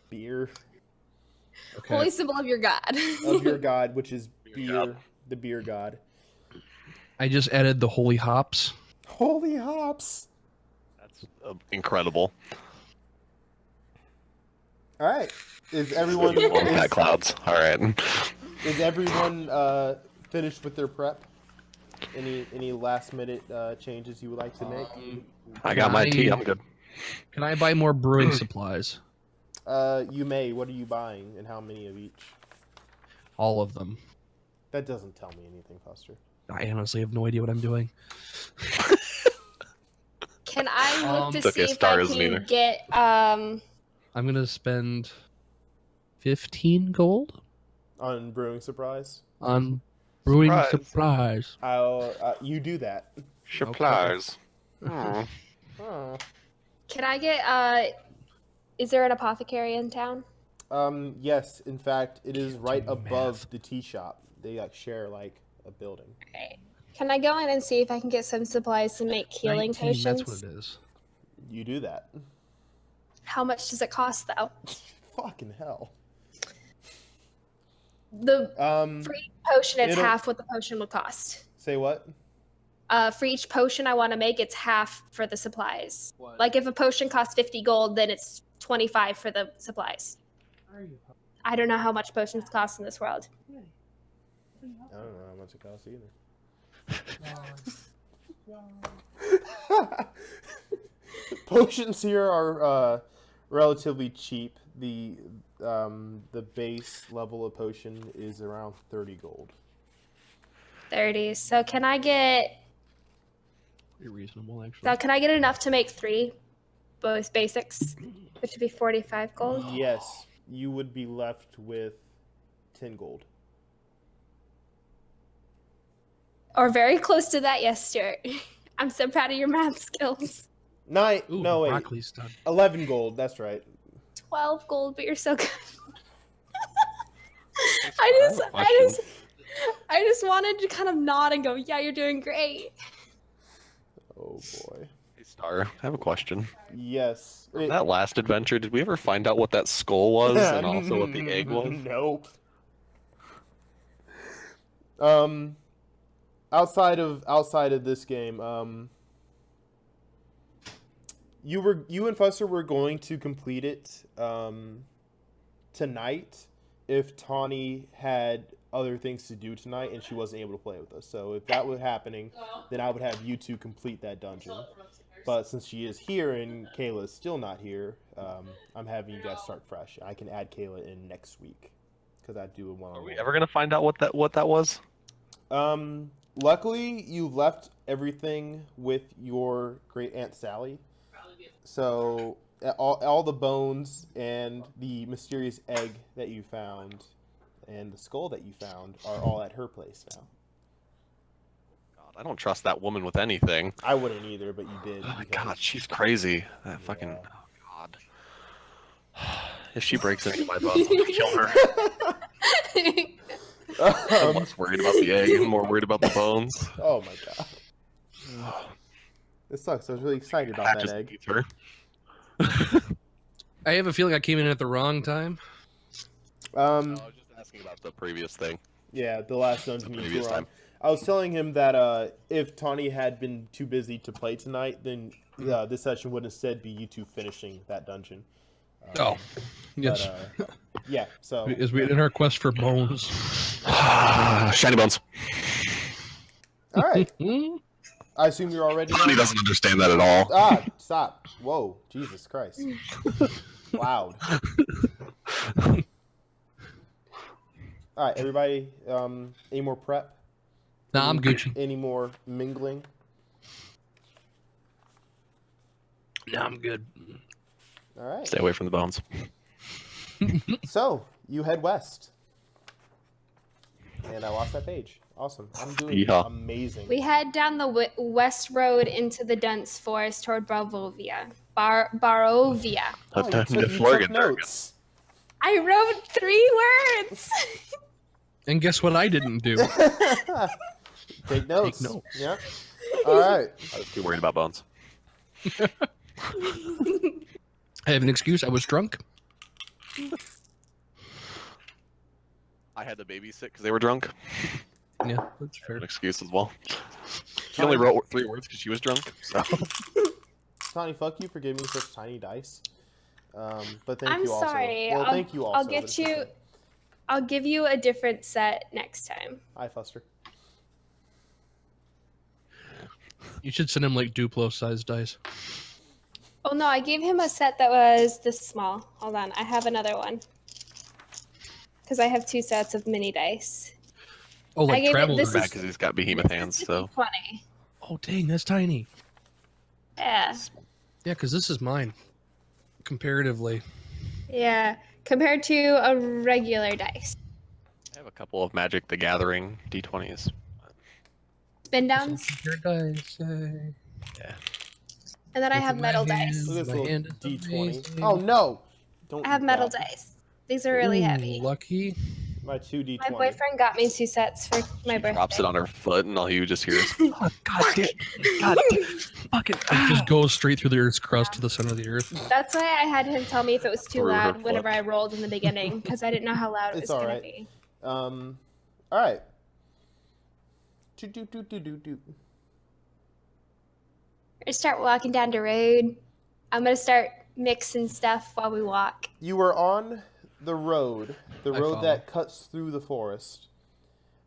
beer Okay. Holy symbol of your god. of your god, which is beer, god. the beer god. I just added the holy hops. Holy hops! That's incredible. All right. Is everyone One fat clouds. All right. is everyone finished with their prep? Any last minute changes you would like to make? I got my tea. I'm good. Can I buy more brewing supplies? You may. What are you buying, and how many of each? All of them. That doesn't tell me anything, Foster. I honestly have no idea what I'm doing. Can I look to Took see a if star I as neither. can get I'm gonna spend 15 gold On brewing surprise, on brewing Surprise. supplies. I'll you do that. Supplies. Oh. can I get is there an apothecary in town? Yes. In fact, it is right Do above math. the tea shop. They share like a building. Alright. Can I go in and see if I can get some supplies to make healing 19, potions? that's what it is. You do that. How much does it cost though? Fucking hell. The for each potion it's it'll- half what the potion would cost. Say what? For each potion I want to make, it's half for the supplies. Like if a potion costs 50 gold, then it's 25 for the supplies. I don't know how much potions cost in this world. I don't know how much it costs either. Potions here are relatively cheap. The base level of potion is around 30 gold. 30. So can I get Pretty reasonable, actually. so can I get enough to make 3 both basics, which would be 45 gold? Yes, you would be left with 10 gold. Or very close to that, yes, Stuart. I'm so proud of your math skills. Ooh, No, wait. broccoli's done. 11 gold, that's right. 12 gold, but you're so good. I just wanted to kind of nod and go, yeah, you're doing great. boy. Hey, Star, I have a question. Yes. From that last adventure, did we ever find out what that skull was and also what the egg was? Nope. Outside of this game, you and Fusser were going to complete it tonight if Tawny had other things to do tonight and she wasn't able to play with us. So if that was happening, then I would have you two complete that dungeon. But since she is here and Kayla is still not here, I'm having you guys start fresh. I can add Kayla in next week because I do a one-on-one. Are we ever gonna find out what that was? Luckily, you left everything with your great aunt Sally. So all the bones and the mysterious egg that you found and the skull that you found are all at her place now. God, I don't trust that woman with anything. I wouldn't either, but you did. Oh my because- God, she's crazy. That fucking. Yeah. Oh God. If she breaks any of my bones, I'm gonna kill her. I'm less worried about the egg and more worried about the bones. Oh my god. This sucks. I was really excited about That that just egg. eats her. I have a feeling I came in at the wrong time. I was just asking about the previous thing. Yeah, the last dungeon The you previous were on. time. I was telling him that if Tawny had been too busy to play tonight, then this session would instead be you two finishing that dungeon. Oh, yes. But, yeah, so... As we in our quest for bones. Shiny bones. Alright, Hmm? I assume you're already... He doesn't understand that at all. Ah, stop. Whoa, Jesus Christ. Loud. Alright, everybody, any more prep? Nah, I'm Gucci. Any more mingling? Nah, I'm good. Alright. Stay away from the bones. So, you head west. And I lost that page. Awesome. I'm doing Yeehaw. amazing. We head down the west road into the dense forest toward Barovia. Barovia. Oh, you took notes. I wrote 3 words. And guess what I didn't do? Take notes. Take notes. Yeah. All right. I was too worried about bones. I have an excuse. I was drunk. I had to babysit because they were drunk. Yeah, that's fair. An excuse as well. She only wrote 3 words because she was drunk. So. Tawny, fuck you for giving me such tiny dice. But thank I'm you also. sorry. Well, thank you also. I'll but get it's you. okay. I'll give you a different set next time. Hi, Fuster. You should send him like Duplo-sized dice. Oh no, I gave him a set that was this small. Hold on, I have another one. Because I have 2 sets of mini dice. Oh, I like gave it travel. this Back is- because he's got behemoth hands. So. 20. Oh, dang, that's tiny. Yeah. Yeah, because this is mine. Comparatively. Yeah. Compared to a regular dice. I have a couple of Magic the Gathering D20s. Spin downs. Your dice. And then I have metal dice. Look at this My little hand is D20. amazing. Oh, no. Don't I have eat metal that. dice. These are really Ooh, heavy. Lucky. My 2 D20. My boyfriend got me 2 sets for my birthday. Drops it on her foot, and all you just hear is, "Fuck, God damn, God damn, fucking." It just goes straight through the Earth's crust to the center of the Earth. That's why I had him tell me if it was too Through her loud whenever foot. I rolled in the beginning, because I didn't know how loud it It's was going alright. to be. All right. Do. I start walking down the road. I'm going to start mixing stuff while we walk. You were on the road I road follow. that cuts through the forest.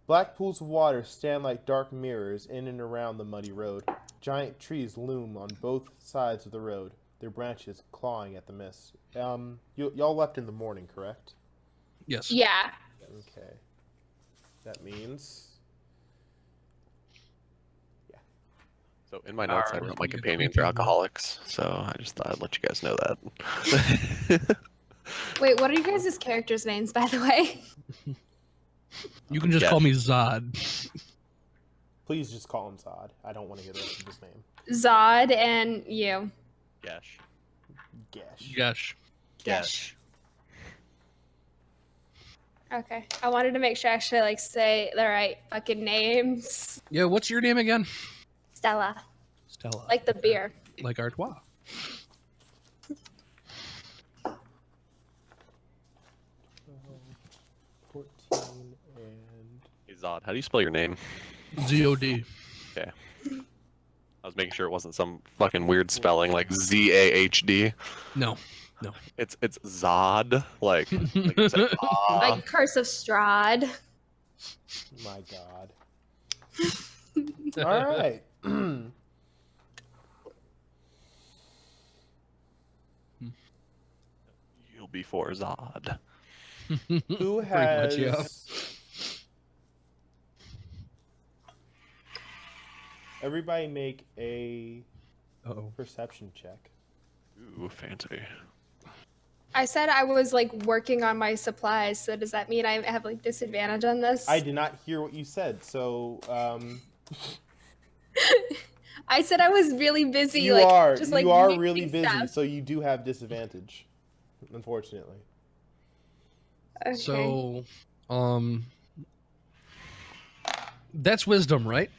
Black pools of water stand like dark mirrors in and around the muddy road. Giant trees loom on both sides of the road, their branches clawing at the mist. Y'all left in the morning, correct? Yes. Yeah. Okay. That means... So in my notes, I Alright, wrote my you get companions the are weekend. alcoholics. So I just thought I'd let you guys know that. Wait, what are you guys' characters' names, by the way? You can just Yeah. call me Zod. Please just call him Zod. I don't want to hear the rest of his name. Zod and you. Gash. Gash. Gosh. Gash. Okay. I wanted to make sure I actually say the right fucking names. Yeah, what's your name again? Stella. Stella. Like the beer. Like Artois. 14 and Hey, Zod, how do you spell your name? ZOD. I was making sure it wasn't some fucking weird spelling like Zahd. No. It's Zod, like you said, Like Curse of Strahd. my god. All right. you'll be for Zod. Who Pretty has? much, yeah. Everybody make a Uh-oh. perception check. Ooh, fancy. I said I was like working on my supplies, so does that mean I have like disadvantage on this? I did not hear what you said, so I said I was really busy. you like, are just, like, you are mixing really busy, stuff. so you do have disadvantage, unfortunately. Okay. So, that's wisdom, right?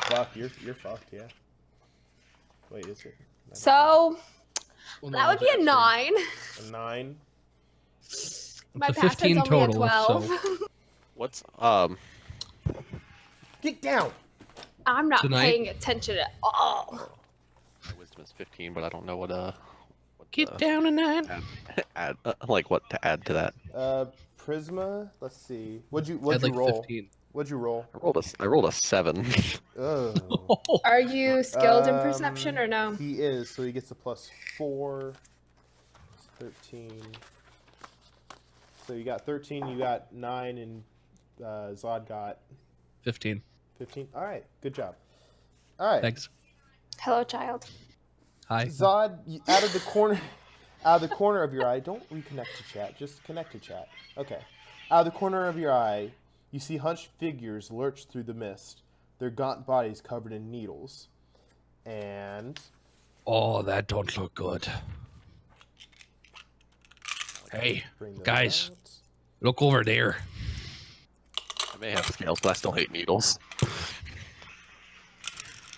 Fuck, you're fucked, yeah. Wait, is it? So Well, that would be a that's 9. A 9. My a pass 15 is only total, a 12. so- What's Get down. I'm not Tonight? paying attention at all. my wisdom is 15, but I don't know what Get down tonight. add like what to add to that. Prisma. Let's see. What'd you Had like roll? 15. What'd you roll? I rolled a 7. Oh. Are you skilled in perception or no? He is, so he gets a +4. 13. So you got 13, you got 9, and Zod got 15. 15. All right, good job. All right, Thanks. Hello, child. Hi. Zod, out of the corner of your eye, don't reconnect to chat, just connect to chat. Okay. Out of the corner of your eye, you see hunched figures lurch through the mist, their gaunt bodies covered in needles. And Oh, that don't look good. Hey, bring those guys. out. look over there. I may have scales, but I still hate needles.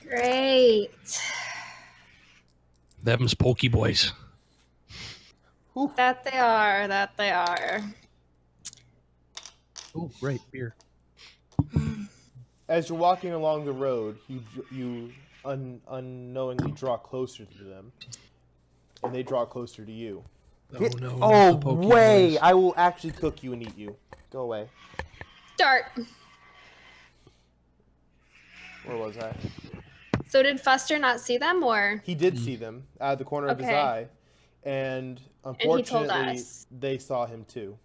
Great. Them's Pokey Boys. That they are. That they are. Oh, great beer. As you're walking along the road, you unknowingly draw closer to them, and they draw closer to you. Oh Get no. oh the Pokey way! Boys. I will actually cook you and eat you. Go away. Start. Where was I? So did Fuster not see them, or? He did see them out of the corner of his Okay. eye, and he told unfortunately, us. they saw him too.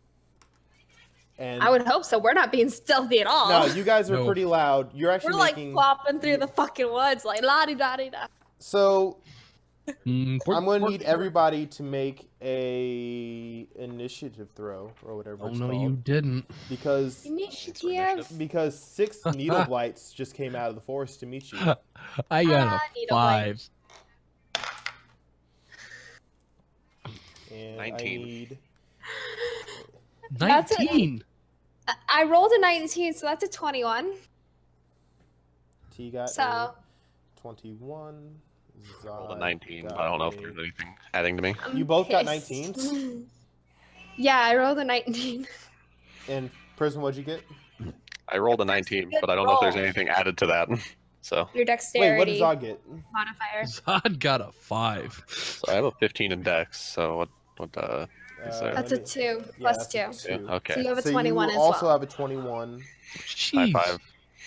And I would hope so. We're not being stealthy at all. no, you guys are No. pretty loud. You're actually We're like making flopping through the fucking woods, like la di da di da. so. Mm, I'm going to need everybody to make a initiative throw or whatever Oh it's no, called, you didn't. because Initiative. 6 needle blights just came out of the forest to meet you. I got Ah, a need a light. 5. And 19. I need That's a- 19. I rolled a 19, so that's a 21. T got So- a 21. I rolled a Zod 19, but got I don't know if a- there's anything adding to me. I'm You both got pissed. 19s? Yeah, I rolled a 19. And Prism, what'd you get? I rolled a That's a 19, good but I don't know if there's roll. anything added to that. So, Your Wait, dexterity what did Zod get? modifier. Zod got a 5. so I have a 15 in Dex. So what is there? That's a 2 plus 2. that's a Yeah, 2. okay. So you have a So 21 you as also well. have a 21, Jeez. High five.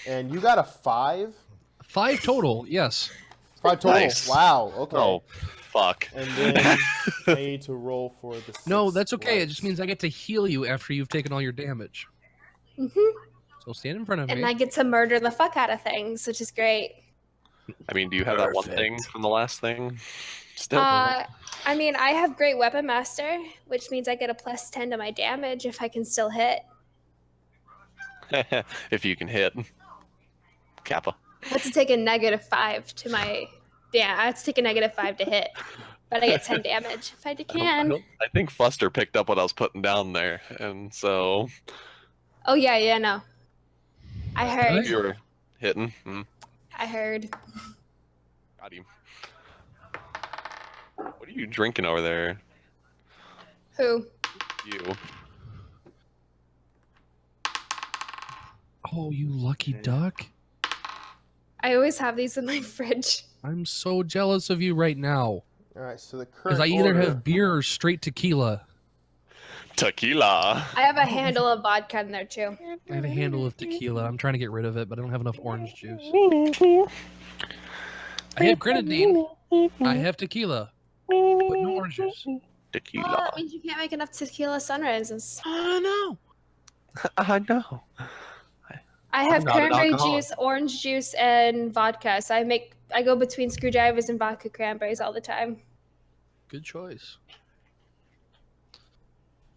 and you got a 5. 5 total, yes. 5 total. Nice. Wow. Okay. Oh, fuck. And then I need to roll for the. No, 6 that's okay. It blights. just means I get to heal you after you've taken all your damage. hmm So stand in front of And me. I get to murder the fuck out of things, which is great. I mean, do you have that one thing from the last thing? Still. I mean, I have Great Weapon Master, which means I get a plus 10 to my damage if I can still hit. if you can hit. Kappa. I have to take a -5 to my. Yeah, I have to take a -5 to hit. But I get 10 damage if I can. I think Fuster picked up what I was putting down there, and so Oh, yeah, no. I heard. you were hitting. I heard. Got him. What are you drinking over there? Who? You. Oh, you lucky duck. I always have these in my fridge. I'm so jealous of you right now. All right, so the current Because I either order. have beer or straight tequila. Tequila. I have a handle of vodka in there too. I have a handle of tequila. I'm trying to get rid of it, but I don't have enough orange juice. I have grenadine. I have tequila, but no orange juice. Well, Tequila. that means you can't make enough tequila sunrises. I know. I know. I have not an cranberry alcoholic. juice, orange juice, and vodka. So I go between screwdrivers and vodka cranberries all the time. Good choice.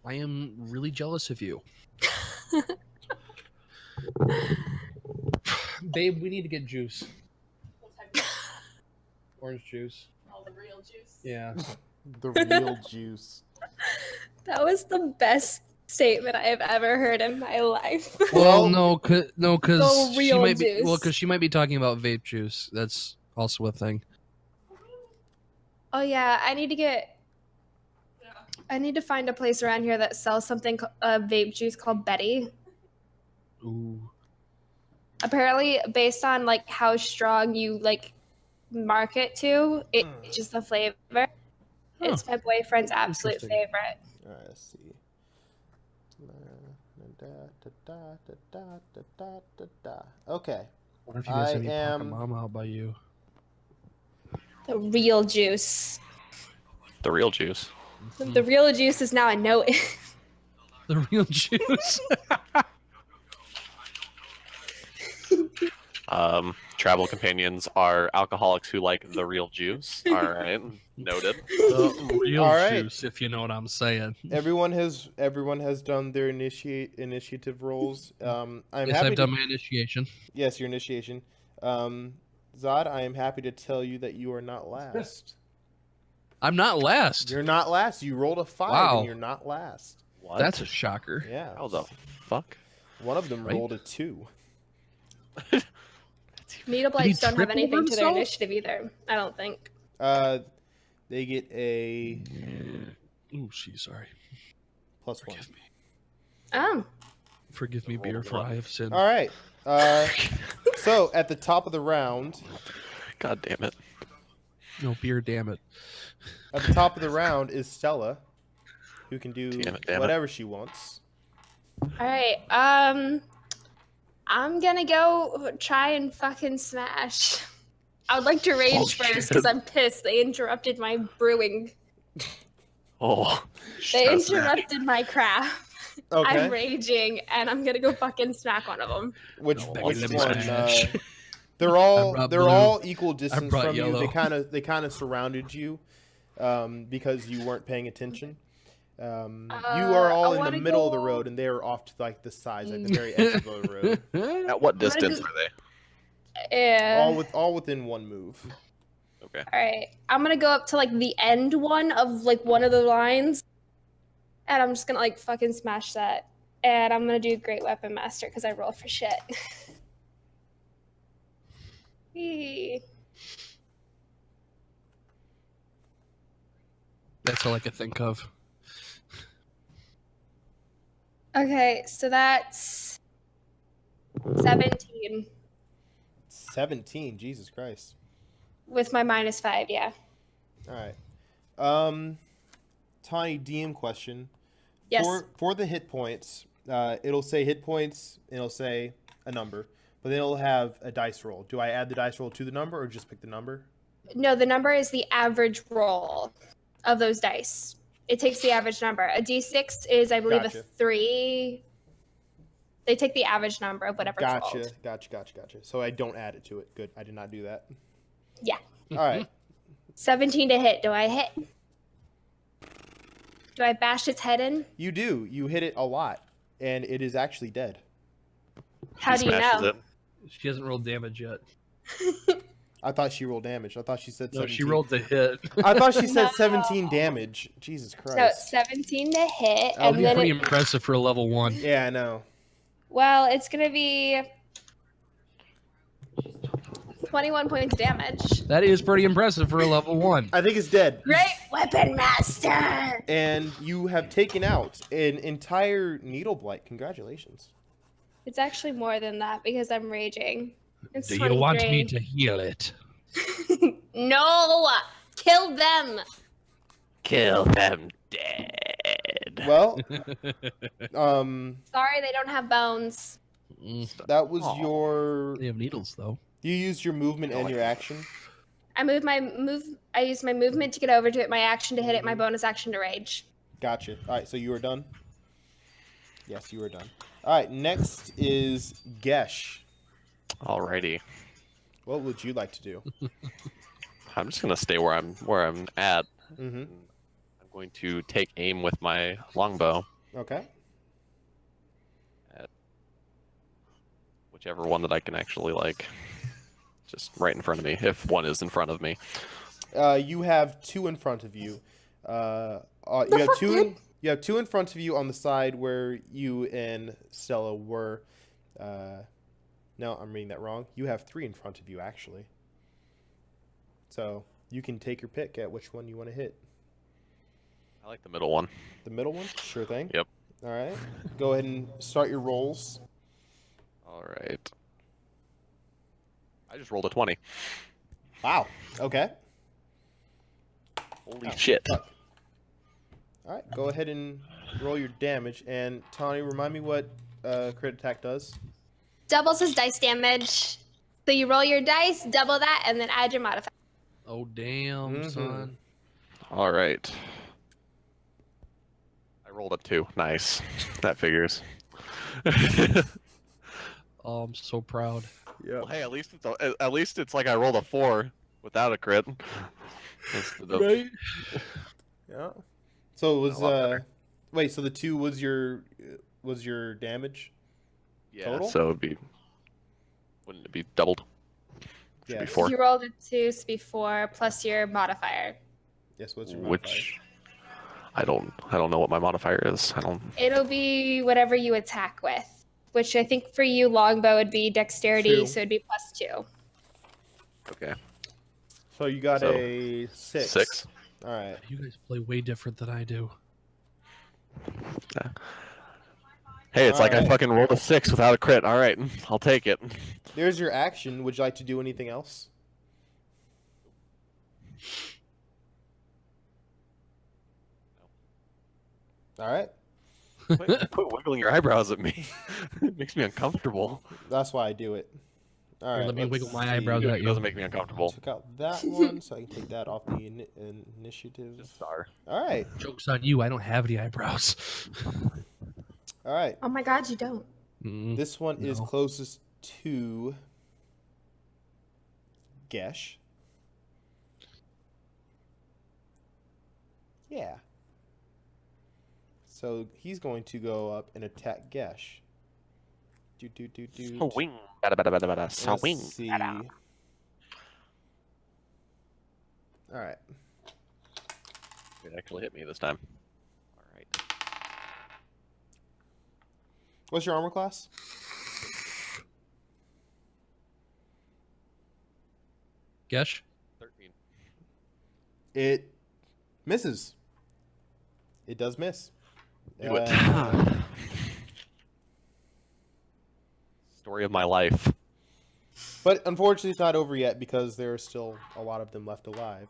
I am really jealous of you. Babe, we need to get juice. Orange juice. All the real juice. Yeah. The real juice. That was the best statement I have ever heard in my life. Well, no, because Go she real might be. juice. Well, because she might be talking about vape juice. That's also a thing. Oh yeah, I need to find a place around here that sells something vape juice called Betty. Ooh. Apparently, based on like how strong you like market to, it's just the flavor. It's my boyfriend's absolute Interesting. favorite. All right, let's see. Okay. What if you guys I have any am- Pocket Mama out by you? The real juice. The real juice. The real juice is now I know it. The real juice. Travel companions are alcoholics who like the real juice. All right, noted. The real All right. juice, if you know what I'm saying. Everyone has done their initiative roles. I'm Yes, happy I've done my initiation. Yes, your initiation. Zod, I am happy to tell you that you are not last. I'm not last. You're not last. You rolled a 5 Wow. and you're not last. What? That's a shocker. Yeah. How the fuck? One of them Right? rolled a 2. Needle Did he blights don't have triple anything to their himself? initiative either. I don't think. They get a Ooh, she's sorry. +1. Forgive me. Oh, Forgive me, beer, for I have sinned. All right. So at the top of the round, God damn it. No, beer, damn it. at the top of the round is Stella, who can do Damn it. whatever she wants. all right. I'm gonna go try and fucking smash. I would like to rage Oh, first shit. because I'm pissed. They interrupted my brewing. Oh. They stress that. interrupted my craft. Okay. I'm raging, and I'm gonna go fucking smack one of them. Which Becky, which let me one? smash. They're all brought they're blue. all equal distance brought from you. yellow. They kind of surrounded you, because you weren't paying attention. You are all I in the wanna middle of the go- road, and they are off to like the sides, like the very edge of the road, At what gonna distance go- are they? Yeah. all within one move. Okay. All right. I'm gonna go up to like the end one of like one of the lines, and I'm just gonna like fucking smash that. And I'm gonna do Great Weapon Master because I roll for shit. Eee. That's all I could think of. Okay, so that's 17 17. Jesus Christ. with my -5. Yeah. All right. Tiny DM question. Yes. For the hit points, it'll say hit points, and it'll say a number, but then it'll have a dice roll. Do I add the dice roll to the number, or just pick the number? No, the number is the average roll of those dice. It takes the average number. A D6 is, I believe, Gotcha. a 3. They take the average number of whatever's rolled. Gotcha. So I don't add it to it. Good. I did not do that. Yeah. All right. 17 to hit. Do I hit? Do I bash its head in? You do. You hit it a lot, and it is actually dead. How She do you smashes know? it. She hasn't rolled damage yet. I thought she rolled damage. I thought she said No, 17. she rolled the hit. I thought she said No. 17 damage. Jesus So Christ. 17 to hit, That'll and be then Pretty it, impressive for a level 1. Yeah, I know. well, it's gonna be 21 points damage. That is pretty impressive for a level 1. I think it's dead. Great weapon master. And you have taken out an entire needle blight. Congratulations. It's actually more than that because I'm raging. It's Do you want me 23. to heal it? No! Kill them! Kill them dead. Well, Sorry, they don't have bones. that was Aw. your. They have needles though. You used your movement and your action. I used my movement to get over to it, my action to hit it, my bonus action to rage. Gotcha. All right, so you are done. Yes, you are done. All right, next is Gesh. Alrighty. What would you like to do? I'm just gonna stay where I'm at. Mm-hmm. I'm going to take aim with my longbow, Okay. whichever one that I can actually like, just right in front of me. If one is in front of me. You have two in front of you. You have two. You have two in front of you on the side where you and Stella were. No, I'm reading that wrong. You have three in front of you actually. So you can take your pick at which one you want to hit. I like the middle one. The middle one, sure thing. Yep. All right. Go ahead and start your rolls. All right. I just rolled a 20. Wow. Okay. Holy shit. Fuck. All right. Go ahead and roll your damage. And Tawny, remind me what crit attack does. Doubles his dice damage. So you roll your dice, double that, and then add your modifier. Oh damn, Mhm. son. All right. I rolled a 2. Nice. That figures. Oh, I'm so proud. Yeah. Well, hey, at least it's like I rolled a 4 without a crit. Instead of- Yeah. So it was A lot better. wait, so the 2 was your damage? Yeah, Total? so wouldn't it be doubled? Should be Yes. 4. You rolled a 2, so be 4 plus your modifier. Yes, what's your modifier? Which I don't know what my modifier is. I don't. It'll be whatever you attack with, which I think for you, longbow would be dexterity, True. so it'd be +2. Okay. So you got So, a 6. 6. All right. You guys play way different than I do. Hey, it's like I Alright. fucking rolled a 6 without a crit. All right, I'll take it. There's your action. Would you like to do anything else? All right. Quit wiggling your eyebrows at me. It makes me uncomfortable. That's why I do it. All Here, right. let me let's wiggle my see. eyebrows at It you. doesn't make me uncomfortable. Took out that one, so I can take that off the initiative. Just star. All right. Joke's on you. I don't have any eyebrows. All right. Oh my god, you don't. Mm. This one is No. closest to Gesh. Yeah. So he's going to go up and attack Gesh. Swing. Bada, bada, bada, bada. Let's Swing. see. Bada. All right. It actually hit me this time. All right. What's your armor class? Gesh? 13. It misses. It does miss. Do it. Story of my life. But unfortunately, it's not over yet because there are still a lot of them left alive.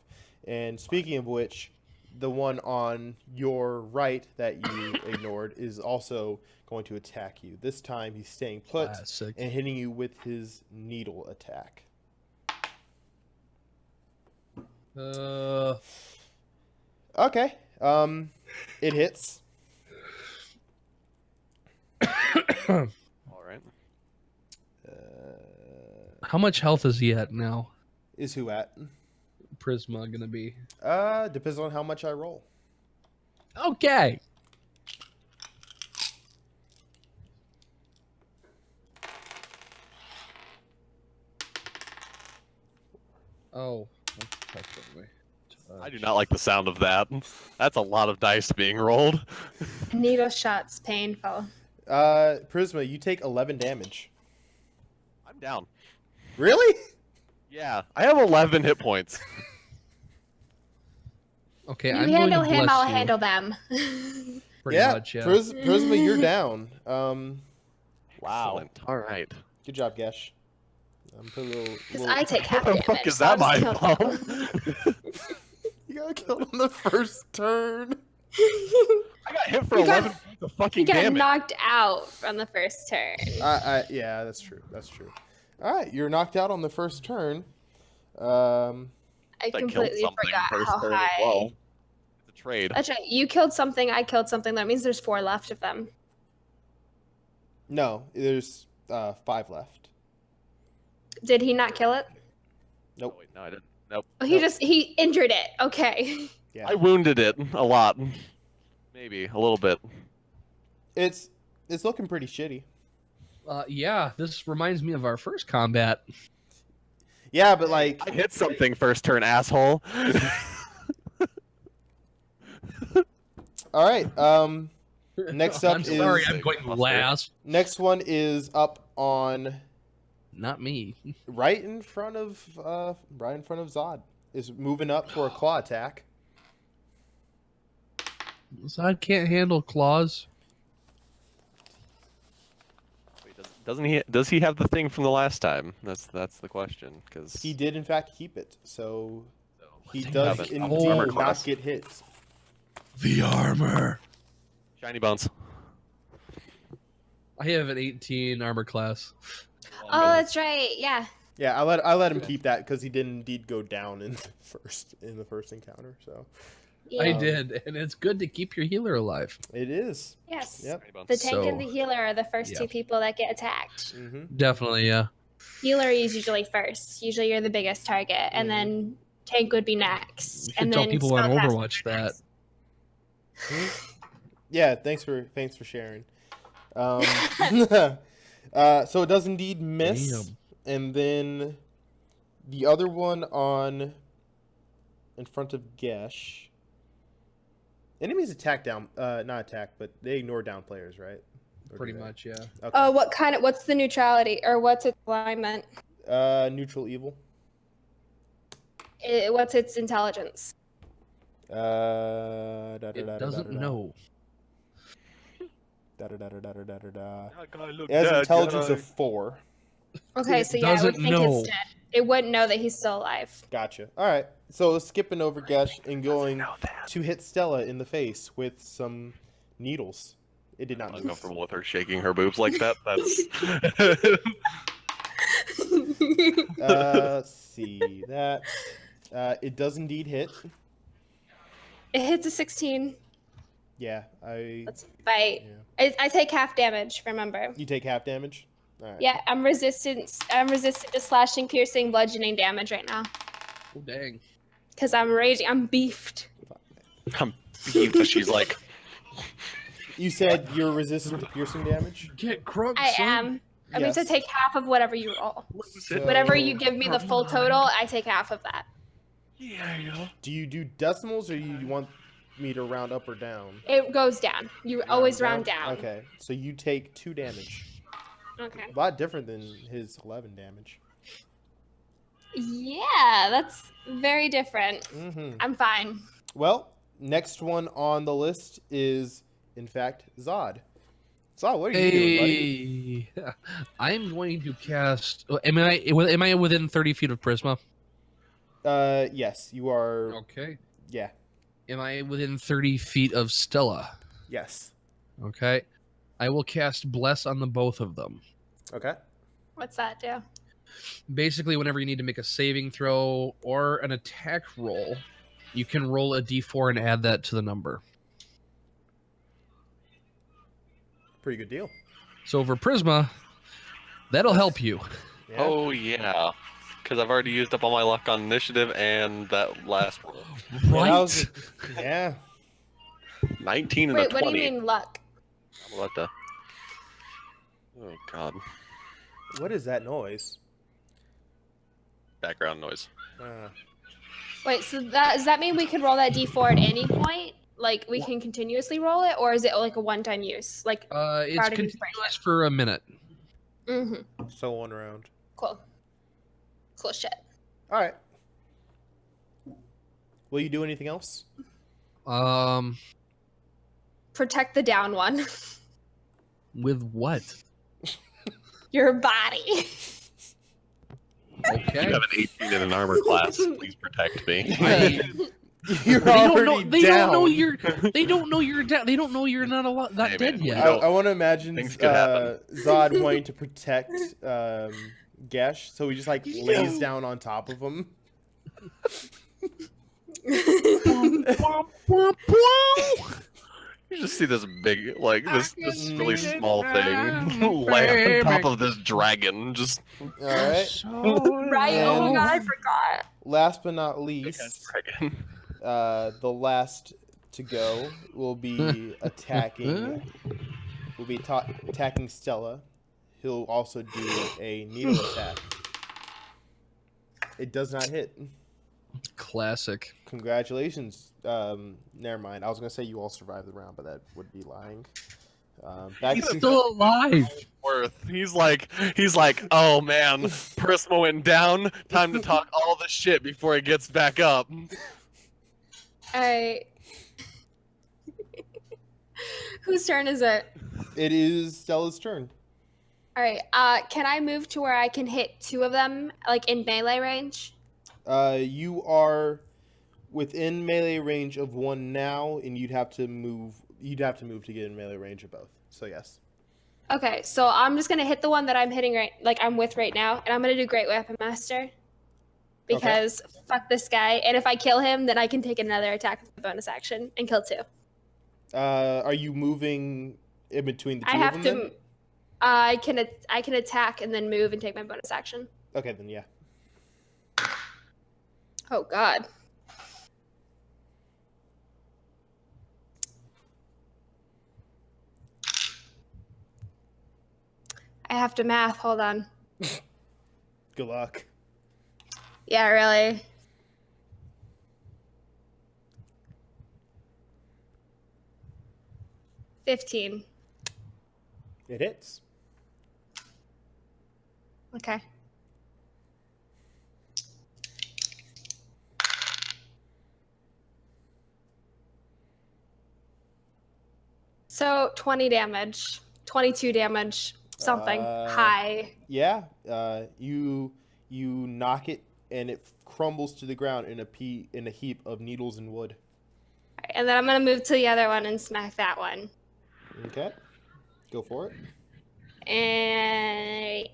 And speaking of which, the one on your right that you ignored is also going to attack you. This time, he's staying put Classic. and hitting you with his needle attack. Okay. It hits. All right. How much health is he at now? Is who at? Prisma gonna be. Depends on how much I roll. Okay. Oh. that's technically- I do not like the sound of that. That's a lot of dice being rolled. Needle shots, painful. Prisma, you take 11 damage. I'm down. Really? Yeah, I have 11 hit points. Okay, You I'm handle going to him, bless I'll you, handle them. pretty yeah, much, yeah. Prisma, you're down. Wow. Excellent. All right. Good job, Gesh. Put a little. Because I take half What the damage. fuck is so I'll that just my kill fault? them. You got killed on the first turn. I got hit for You got- 11 points of He fucking got damage. knocked out on the first turn. Yeah, that's true. That's true. All right, you're knocked out on the first turn. I killed completely something forgot first how turn as high. well. It's a trade. That's right. You killed something. I killed something. That means there's 4 left of them. No, there's 5 left. Did he not kill it? Nope. Oh, wait, no, I didn't. Nope. Oh, he injured it. Okay. Yeah. I wounded it a lot. Maybe a little bit. It's looking pretty shitty. Yeah, this reminds me of our first combat. Yeah, but like, I hit something first turn, asshole. all right. Next up I'm sorry, is I'm going Buster. last. next one is up on Not me. right in front of Zod. Is moving up for a claw attack. Zod can't handle claws. Wait, doesn't he? Does he have the thing from the last time? That's the question. Because He did in fact keep it, so he thing does have it? indeed Armor not class. get hit. The armor. shiny bones. I have an 18 armor class. Oh, that's right. Yeah. Yeah, I let him keep that because he did indeed go down in the first encounter. So I Yeah. did, and it's good to keep your healer alive. it is. Yes. Yep. Shiny bones. The tank and So- the healer are the first yeah. 2 people that get attacked. Mm-hmm. Definitely, yeah. Healer is usually first. Usually you're the biggest target, and then tank would be next. You should and tell then people on spellcaster Overwatch that. next. Yeah, thanks for sharing. So it does indeed miss, Damn. and then the other one on in front of Gesh. Enemies attack down, not attack, but they ignore down players, right? Or do Pretty they? much, yeah. Okay. What's the neutrality, or what's its alignment? Neutral evil. What's its intelligence? It doesn't know. It That guy looked has dead, intelligence guy. of 4. Okay, It so yeah, I would doesn't think know. it's dead. It wouldn't know that he's still alive. Gotcha. All right. So skipping over Gesh and going to hit Stella in the face with some needles. It did not I'm move. uncomfortable with her shaking her boobs like that. That's Let's see that. It does indeed hit. It hits a 16. Yeah, I. Let's fight. Yeah. I take half damage. Remember. You take half damage. All right. Yeah, I'm resistant to slashing, piercing, bludgeoning damage right now. Oh, dang. Cause I'm raging. I'm beefed. I'm beefed. She's like, You said you're resistant to piercing damage. Get crunk, I son. am. I mean to Yes. take half of whatever you roll. So, Whatever you give me the full total, I take half of that. yeah. Do you do decimals or you want me to round up or down? It goes down. You always round down. Okay, so you take 2 damage. Okay. A lot different than his 11 damage. Yeah, that's very different. Mm-hmm. I'm fine. Well, next one on the list is, in fact, Zod. Zod, what are you doing, buddy? Hey, I'm going to cast. Am I within 30 feet of Prisma? Yes, you are. Okay. Yeah, Am I within 30 feet of Stella? yes. Okay. I will cast Bless on the both of them. Okay. What's that do? Basically, whenever you need to make a saving throw or an attack roll, you can roll a d4 and add that to the number. Pretty good deal. So for Prisma, that'll help you. Yeah. Oh yeah. Because I've already used up all my luck on initiative and that last roll. Yeah, that Right. was- yeah. 19 and Wait, a what 20. do you mean luck? I'm about to... Oh god. What is that noise? Background noise. Wait, so does that mean we could roll that d4 at any point? Like we can continuously roll it, or is it like a one-time use? Like, It's Proud of you, continuous for a minute. mm-hmm. So one round. Cool. Cool shit. All right. Will you do anything else? Protect the down one. With what? Your body. Okay. You have an 18 in an armor class. Please protect me. You're They don't already know. They down. don't know you're. They don't know you're down. They don't know you're not not Hey, dead man, yet. you know- I want to imagine Things could happen. Zod wanting to protect Gesh, so he just like lays down on top of him. You just see this big, like this really small thing lay on top of this dragon. Just All right. Right? Oh my god, I forgot. Last but not big ass least, dragon. the last to go will be attacking. Attacking Stella. He'll also do a needle attack. It does not hit. Classic. Congratulations. Never mind. I was gonna say you all survived the round, but that would be lying. Back He's to still alive. Worth. He's like, oh man, Prisma went down. Time to talk all the shit before he gets back up. Alright. Whose turn is it? It is Stella's turn. Alright, can I move to where I can hit 2 of them, like in melee range? You are within melee range of one now, and you'd have to move. You'd have to move to get in melee range of both. So yes. Okay, so I'm just gonna hit the one that I'm hitting I'm with right now, and I'm gonna do Great Weapon Master. Because fuck this guy, and if I kill him, then I can take another attack with the bonus action and kill 2. Are you moving in between the two I have of them? to. I can attack and then move and take my bonus action. Then? Okay, then yeah. Oh god. I have to math. Hold on. Good luck. Yeah, really. $15. It hits. Okay. So 20 damage, 22 damage, something high. Yeah. You knock it, and it crumbles to the ground in a heap of needles and wood. And then I'm gonna move to the other one and smack that one. Okay. Go for it. And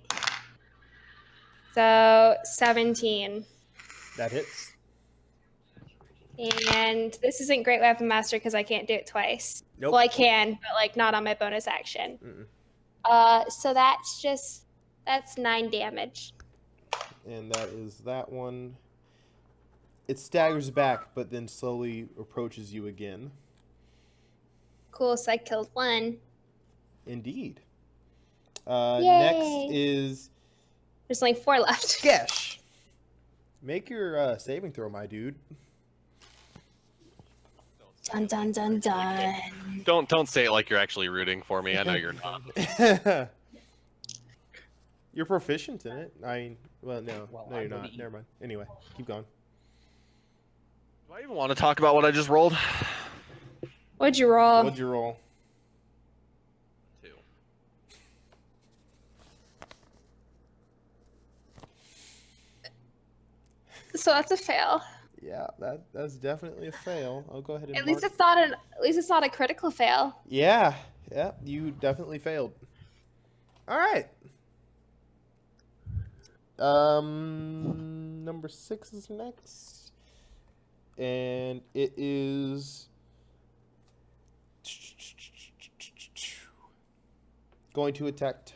so 17. That hits. And this isn't Great Weapon Master because I can't do it twice. Nope. Well, I can, but like not on my bonus action. Mm-mm. So that's 9 damage. And that is that one. It staggers back, but then slowly approaches you again. Cool, so I killed 1. Indeed. Yay. Next is There's only 4 left. Gesh. Make your saving throw, my dude. Dun dun dun dun. Don't say it like you're actually rooting for me. I know you're not. You're proficient in it. No, Well, no, I you're not. believe. Never mind. Anyway, keep going. Do I even want to talk about what I just rolled? What'd you roll? What'd you roll? 2. So that's a fail. Yeah, that's definitely a fail. I'll go ahead and At least mark- it's not a critical fail. Yeah, you definitely failed. All right. Number 6 is next, and it is going to attack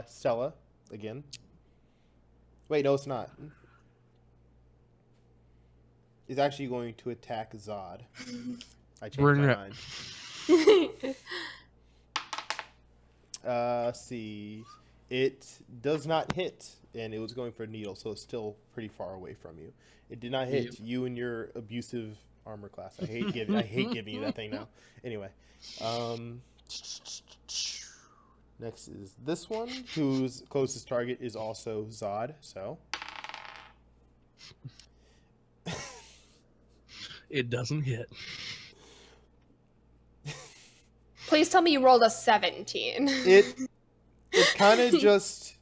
Stella again. Wait, no, it's not. It's actually going to attack Zod. I changed Bring my it. mind. Let's see. It does not hit, and it was going for a needle, so it's still pretty far away from you. It did not hit you and your abusive armor class. I hate giving you that thing now. Anyway, next is this one, whose closest target is also Zod. So It doesn't hit. Please tell me you rolled a 17. It kind of just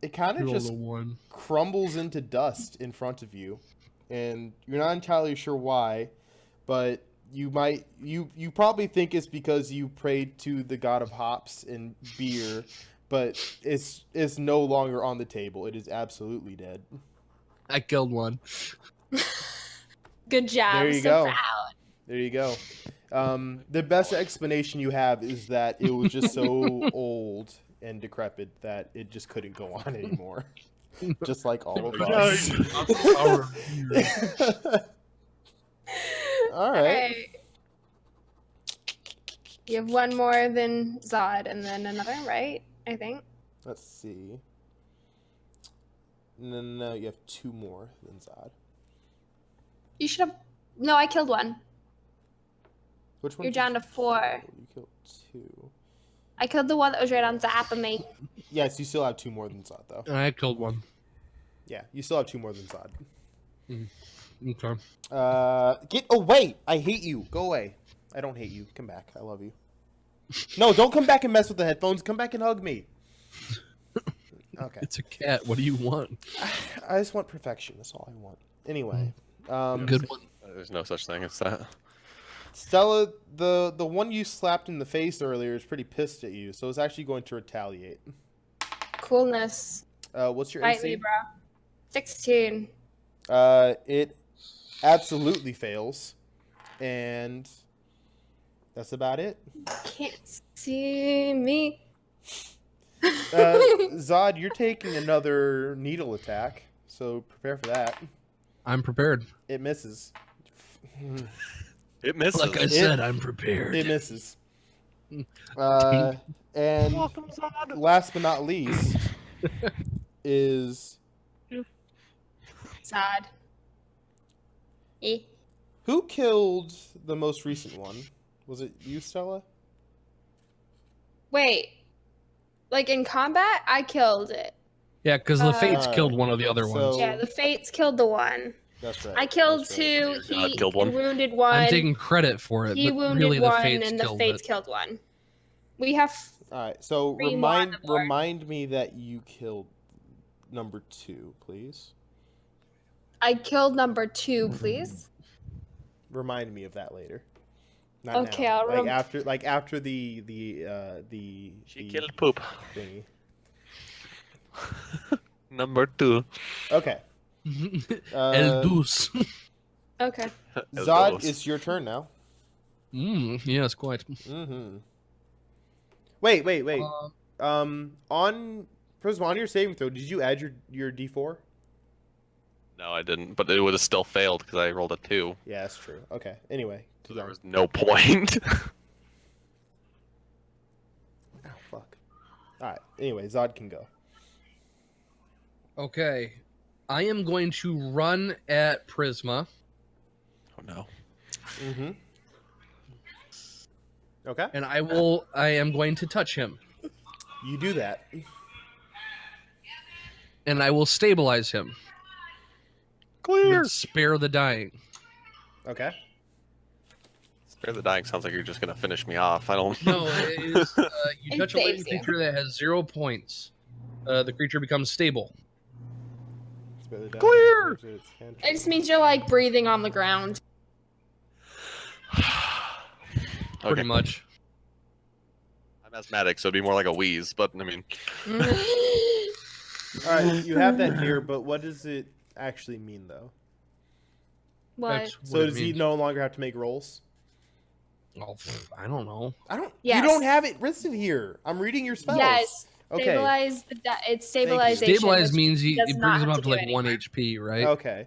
Roll a 1. crumbles into dust in front of you, and you're not entirely sure why, but you probably think it's because you prayed to the god of hops and beer, but it's no longer on the table. It is absolutely dead. I killed one. Good job. There you so go. proud. There you go. The best explanation you have is that it was just so old and decrepit that it just couldn't go on anymore. Just like all of us. All right. You have one more than Zod, and then another, right? I think. Let's see. And then you have 2 more than Zod. You should have. No, I killed one. Which one? You're did down you to 4. kill? You killed 2. I killed the one that was right on top of me. Yes, you still have 2 more than Zod, though. I killed one. Yeah, you still have 2 more than Zod. Okay. Get away! I hate you. Go away. I don't hate you. Come back. I love you. No, don't come back and mess with the headphones. Come back and hug me. Okay. It's a cat. What do you want? I just want perfection. That's all I want. Anyway. Good one. There's no such thing as that. Stella, the one you slapped in the face earlier is pretty pissed at you, so it's actually going to retaliate. Coolness. What's your Fight AC? me, bro. 16. It absolutely fails, and that's about it. Can't see me. Zod, you're taking another needle attack, so prepare for that. I'm prepared. It misses. It misses. Like I said, I'm prepared. It misses. And last but not least is Zod. who killed the most recent one? Was it you, Stella? Wait. Like in combat, I killed it. Yeah, because the Fates Alright, killed one of the other ones. so- Yeah, the Fates killed the one. That's right. I killed that's right. 2. Dear God, He killed one. wounded 1. I'm taking credit for it, He but wounded really the 1, Fates and the killed Fates it. killed 1. We have. All right. So 3 more on the board. remind me that you killed number 2, please. I killed number 2, please. Remind me of that later. Not Okay, now. I'll after the She the killed poop. thingy. Number 2. Okay. El Deuce. Okay. Zod, it's your turn now. Yes, quite. Mm-hmm. Wait. On Prism, on your saving throw, did you add your D4? No, I didn't, but it would have still failed because I rolled a 2. Yeah, that's true. Okay. Anyway. So there was no point. Oh fuck. All right. Anyway, Zod can go. Okay. I am going to run at Prisma. Oh no. Mm-hmm. Okay. And I am going to touch him. You do that. And I will stabilize him. Clear. With Spare the Dying. Okay. Spare the dying sounds like you're just gonna finish me off. I don't. No, it is, you It touch a living saves you. creature that has 0 points. The creature becomes stable. Clear! It just means you're like breathing on the ground. Pretty Okay. much. I'm asthmatic, so it'd be more like a wheeze. But I mean, All right, you have that here, but what does it actually mean, though? What? That's So what it does he means. no longer have to make rolls? Oh, I don't know. I don't. Yes. You don't have it listed here. I'm reading your spells. Yes. Okay. Stabilize it's Thank you. stabilization. Stabilize which means does it not brings him have up to to do like 1 anymore. HP, right? Okay.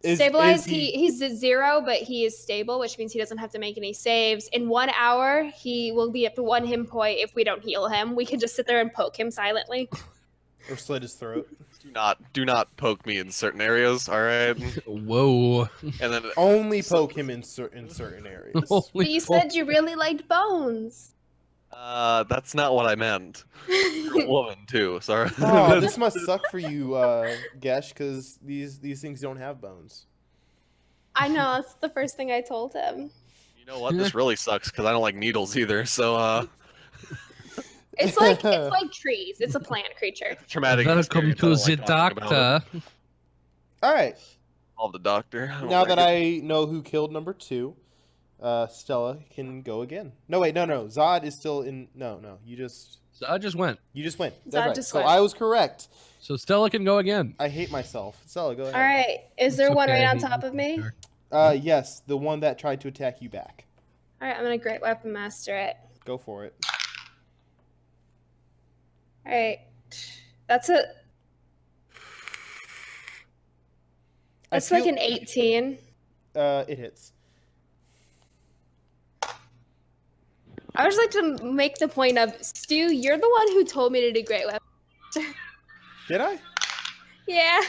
Stabilize. Is He's at 0, but he is stable, which means he doesn't have to make any saves. In 1 hour, he will be up to 1 hit point. If we don't heal him, we can just sit there and poke him silently. or slit his throat? do not poke me in certain areas. All right. Whoa. And then Only poke him in certain areas. Holy But you fuck. said you really liked bones. That's not what I meant. You're a woman too. Sorry. Oh, this must suck for you, Gesh, because these things don't have bones. I know, that's the first thing I told him. You know what? This really sucks because I don't like needles either. So It's like trees. It's a plant creature. traumatic. Welcome experience. I to don't the like talking about it. doctor. All right. Call the doctor. I don't Now like that it. I know who killed number 2, Stella can go again. No, wait, no. Zod is still in. No, you just So I just went. went. Zod That's right. just So went. I was correct. So Stella can go again. I hate myself. Stella, go ahead. All right. Is there It's one okay, right on he- top of me? Yes, the one that tried to attack you back. All right, I'm gonna Great Weapon Master it. Go for it. All right. That's a. That's like an 18. It hits. I would just like to make the point of Stu. You're the one who told me to do Great Weapon. Did I? Yeah.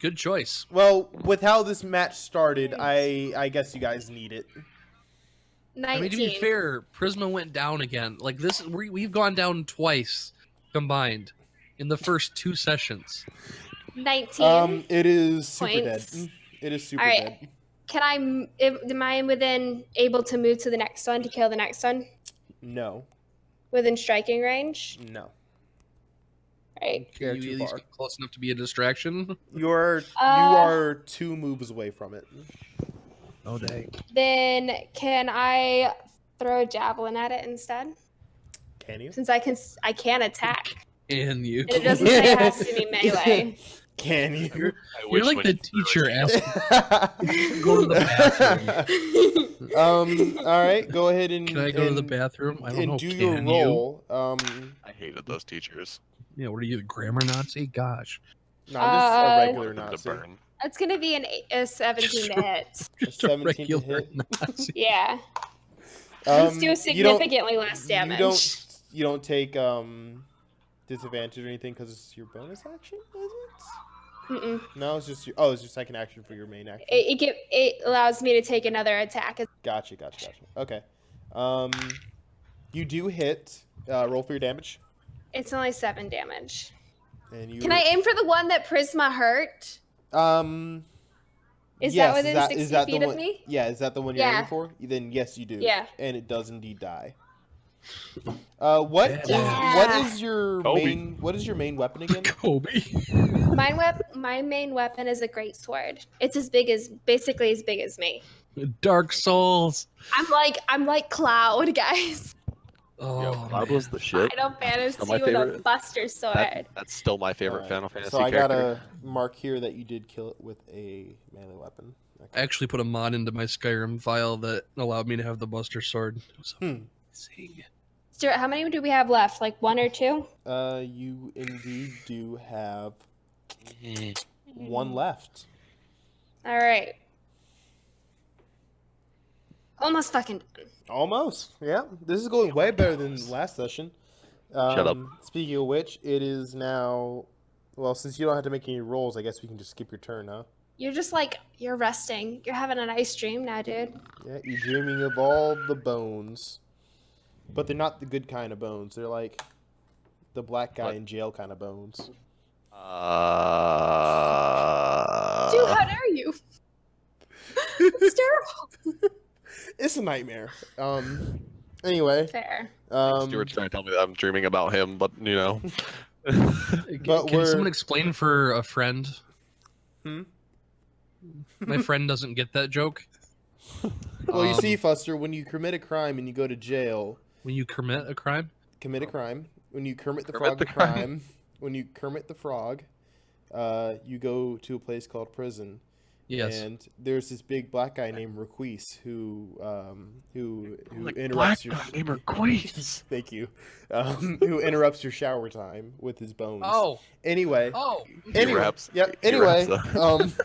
Good choice. Well, with how this match started, I guess you guys need it. 19. I mean, to be fair, Prisma went down again. Like this, we've gone down twice combined in the first 2 sessions. 19. It is super Points. dead. It is super All right. dead. Can am I within able to move to the next one to kill the next one? No. Within striking range? No. Right. You're Can too you at least far. get close enough to be a distraction? You are 2 moves away from it. Oh dang! Then can I throw a javelin at it instead? Can you? Since I can attack. And you. And it doesn't say it has to be melee. Can you? I You're wish like when the you teacher really- asking, go to the bathroom. All right, go ahead and Can I go to the bathroom? I don't and know. do Can your you? roll. I hated those teachers. Yeah, what are you, the grammar Nazi? Gosh. No, I'm just a regular Wanted them to Nazi. burn. It's gonna be a 17 to hit. Just a 17 to regular hit. Nazi. Yeah. Let's do you don't- significantly less damage. You don't take disadvantage or anything because it's your bonus action, is it? Mm-mm. No, it's just it's your second action for your main action. It allows me to take another attack. Gotcha. Okay. You do hit. Roll for your damage. It's only 7 damage. And you. Can I aim for the one that Prisma hurt? Is Yes, that within 60 is that feet the of one, me? Yeah, is that the one you're Yeah. aiming for? Then yes, you do. Yeah. And it does indeed die. What Yeah. is your Kobe. main weapon again? Kobe. My main weapon is a great sword. It's basically as big as me. Dark Souls. I'm like Cloud, guys. Oh, Cloud was the shit. Final Fantasy Still my with a favorite. Buster sword. That's still my favorite Alright, Final Fantasy So I character. got a mark here that you did kill it with a melee weapon. I Okay. actually put a mod into my Skyrim file that allowed me to have the Buster Sword. It was amazing. Stuart, how many do we have left? Like 1 or 2? You indeed do have 1 left. All right. Almost fucking done. Almost. Yeah. This is going way better than last session. Shut up. Speaking of which, it is now. Well, since you don't have to make any rolls, I guess we can just skip your turn, huh? You're just you're resting. You're having a nice dream now, dude. Yeah, you're dreaming of all the bones. But they're not the good kind of bones. They're like the black guy What? in jail kind of bones. Dude, how dare you? It's terrible. It's a nightmare. Anyway. Fair. Stuart's trying to tell me that I'm dreaming about him, but you know. But Can we're- someone explain for a friend? Hmm? My friend doesn't get that joke. Well, you see, Um, Fuster, when you commit a crime and you go to jail, When you commit a crime? commit a crime. When you Kermit the Kermit Frog the a crime, when you Kermit the Frog, you go to a place called prison. Yes. And there's this big black guy named Requise who Like interrupts your. black guy named Requise. Thank you. Who interrupts your shower time with his bones. Oh. Anyway. Oh. Anyway. raps- Yep. he Anyway. raps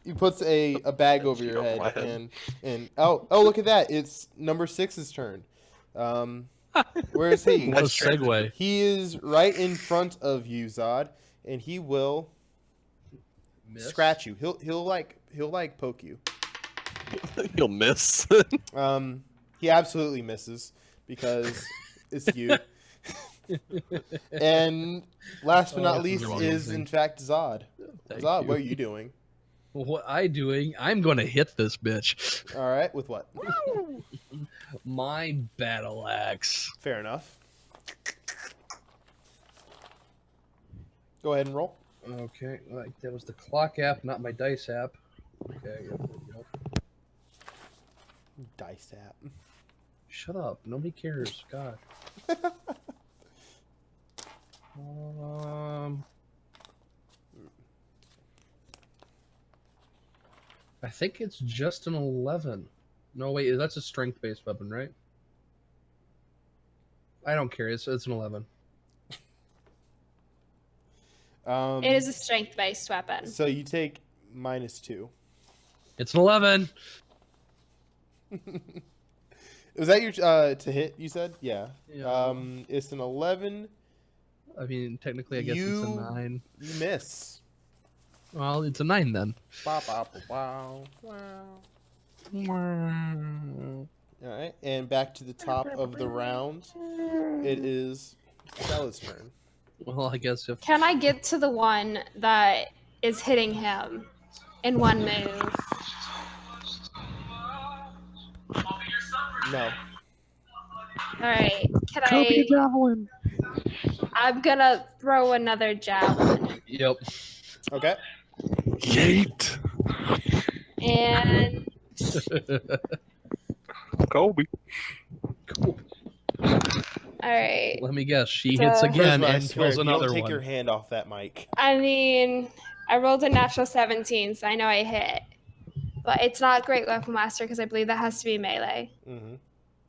He puts a bag over Shoot your over my head, head. and oh look at that! It's number 6's turn. Where is he? What a segue. He is right in front of you, Zod, and he will scratch you. He'll like poke you. You'll miss. He absolutely misses because It's you. And last but not this is least is, amazing. in fact, Zod. Thank Zod, you. what are you doing? What I doing? I'm gonna hit this bitch. All right, with what? My battle axe. Fair enough. Go ahead and roll. Okay, like that was the clock app, not my dice app. Okay, yep, there we go. Dice app. Shut up. Nobody cares. God. I think it's just an 11. No, wait, that's a strength-based weapon, right? I don't care. It's an 11. It is a strength-based weapon. So you take -2. It's an 11. Was that your to hit? You said, yeah. Yeah. It's an 11. I mean, technically, I guess it's a 9. You miss. Well, it's a 9 then. Bow, bow, bow, wow. All right, and back to the top of the round. It is Stella's turn. Well, I guess if Can I get to the one that is hitting him in one move? No. All right. Can I? javelin. I'm gonna throw another javelin, Yep. Okay. Yeet. and Kobe. Cool. all right. Let me guess. She hits So- again Charisma, I and swear, kills if you another don't take one. your hand off that mic. I mean, I rolled a natural 17, so I know I hit. But it's not Great Weapon Master because I believe that has to be melee.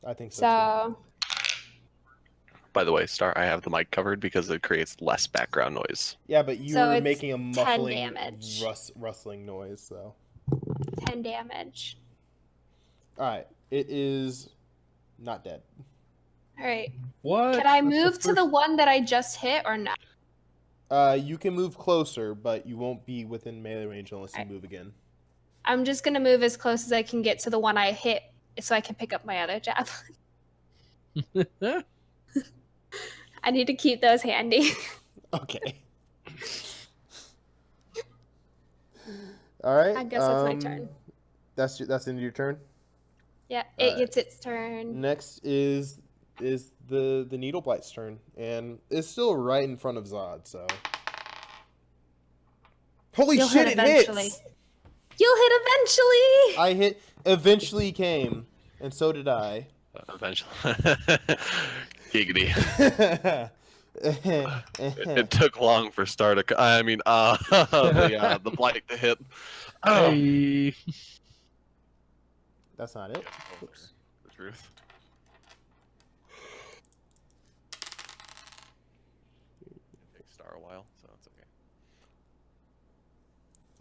I think so. So By the way, Star, I have the mic covered because it creates less background noise. Yeah, but you So were it's making a 10 muffling, damage. rustling noise. So. 10 damage. All right. It is not dead. All right. What? Can I That's move to the first- one that I just hit or not? You can move closer, but you won't be within melee range unless you move again. I'm just gonna move as close as I can get to the one I hit, so I can pick up my other javelin. I need to keep those handy. Okay. All right. I guess that's my turn. That's the end of your turn. Yeah, it Alright. gets its turn. Next is the Needle Blight's turn, and it's still right in front of Zod. So. Holy You'll shit! hit It eventually. hits. You'll hit eventually. I hit. Eventually came, and so did I. Eventually. Giggity. It took long for Star to. I mean, the blight to hit. Oh. Hey. That's not it. Oops. The truth. It takes Star a while, so it's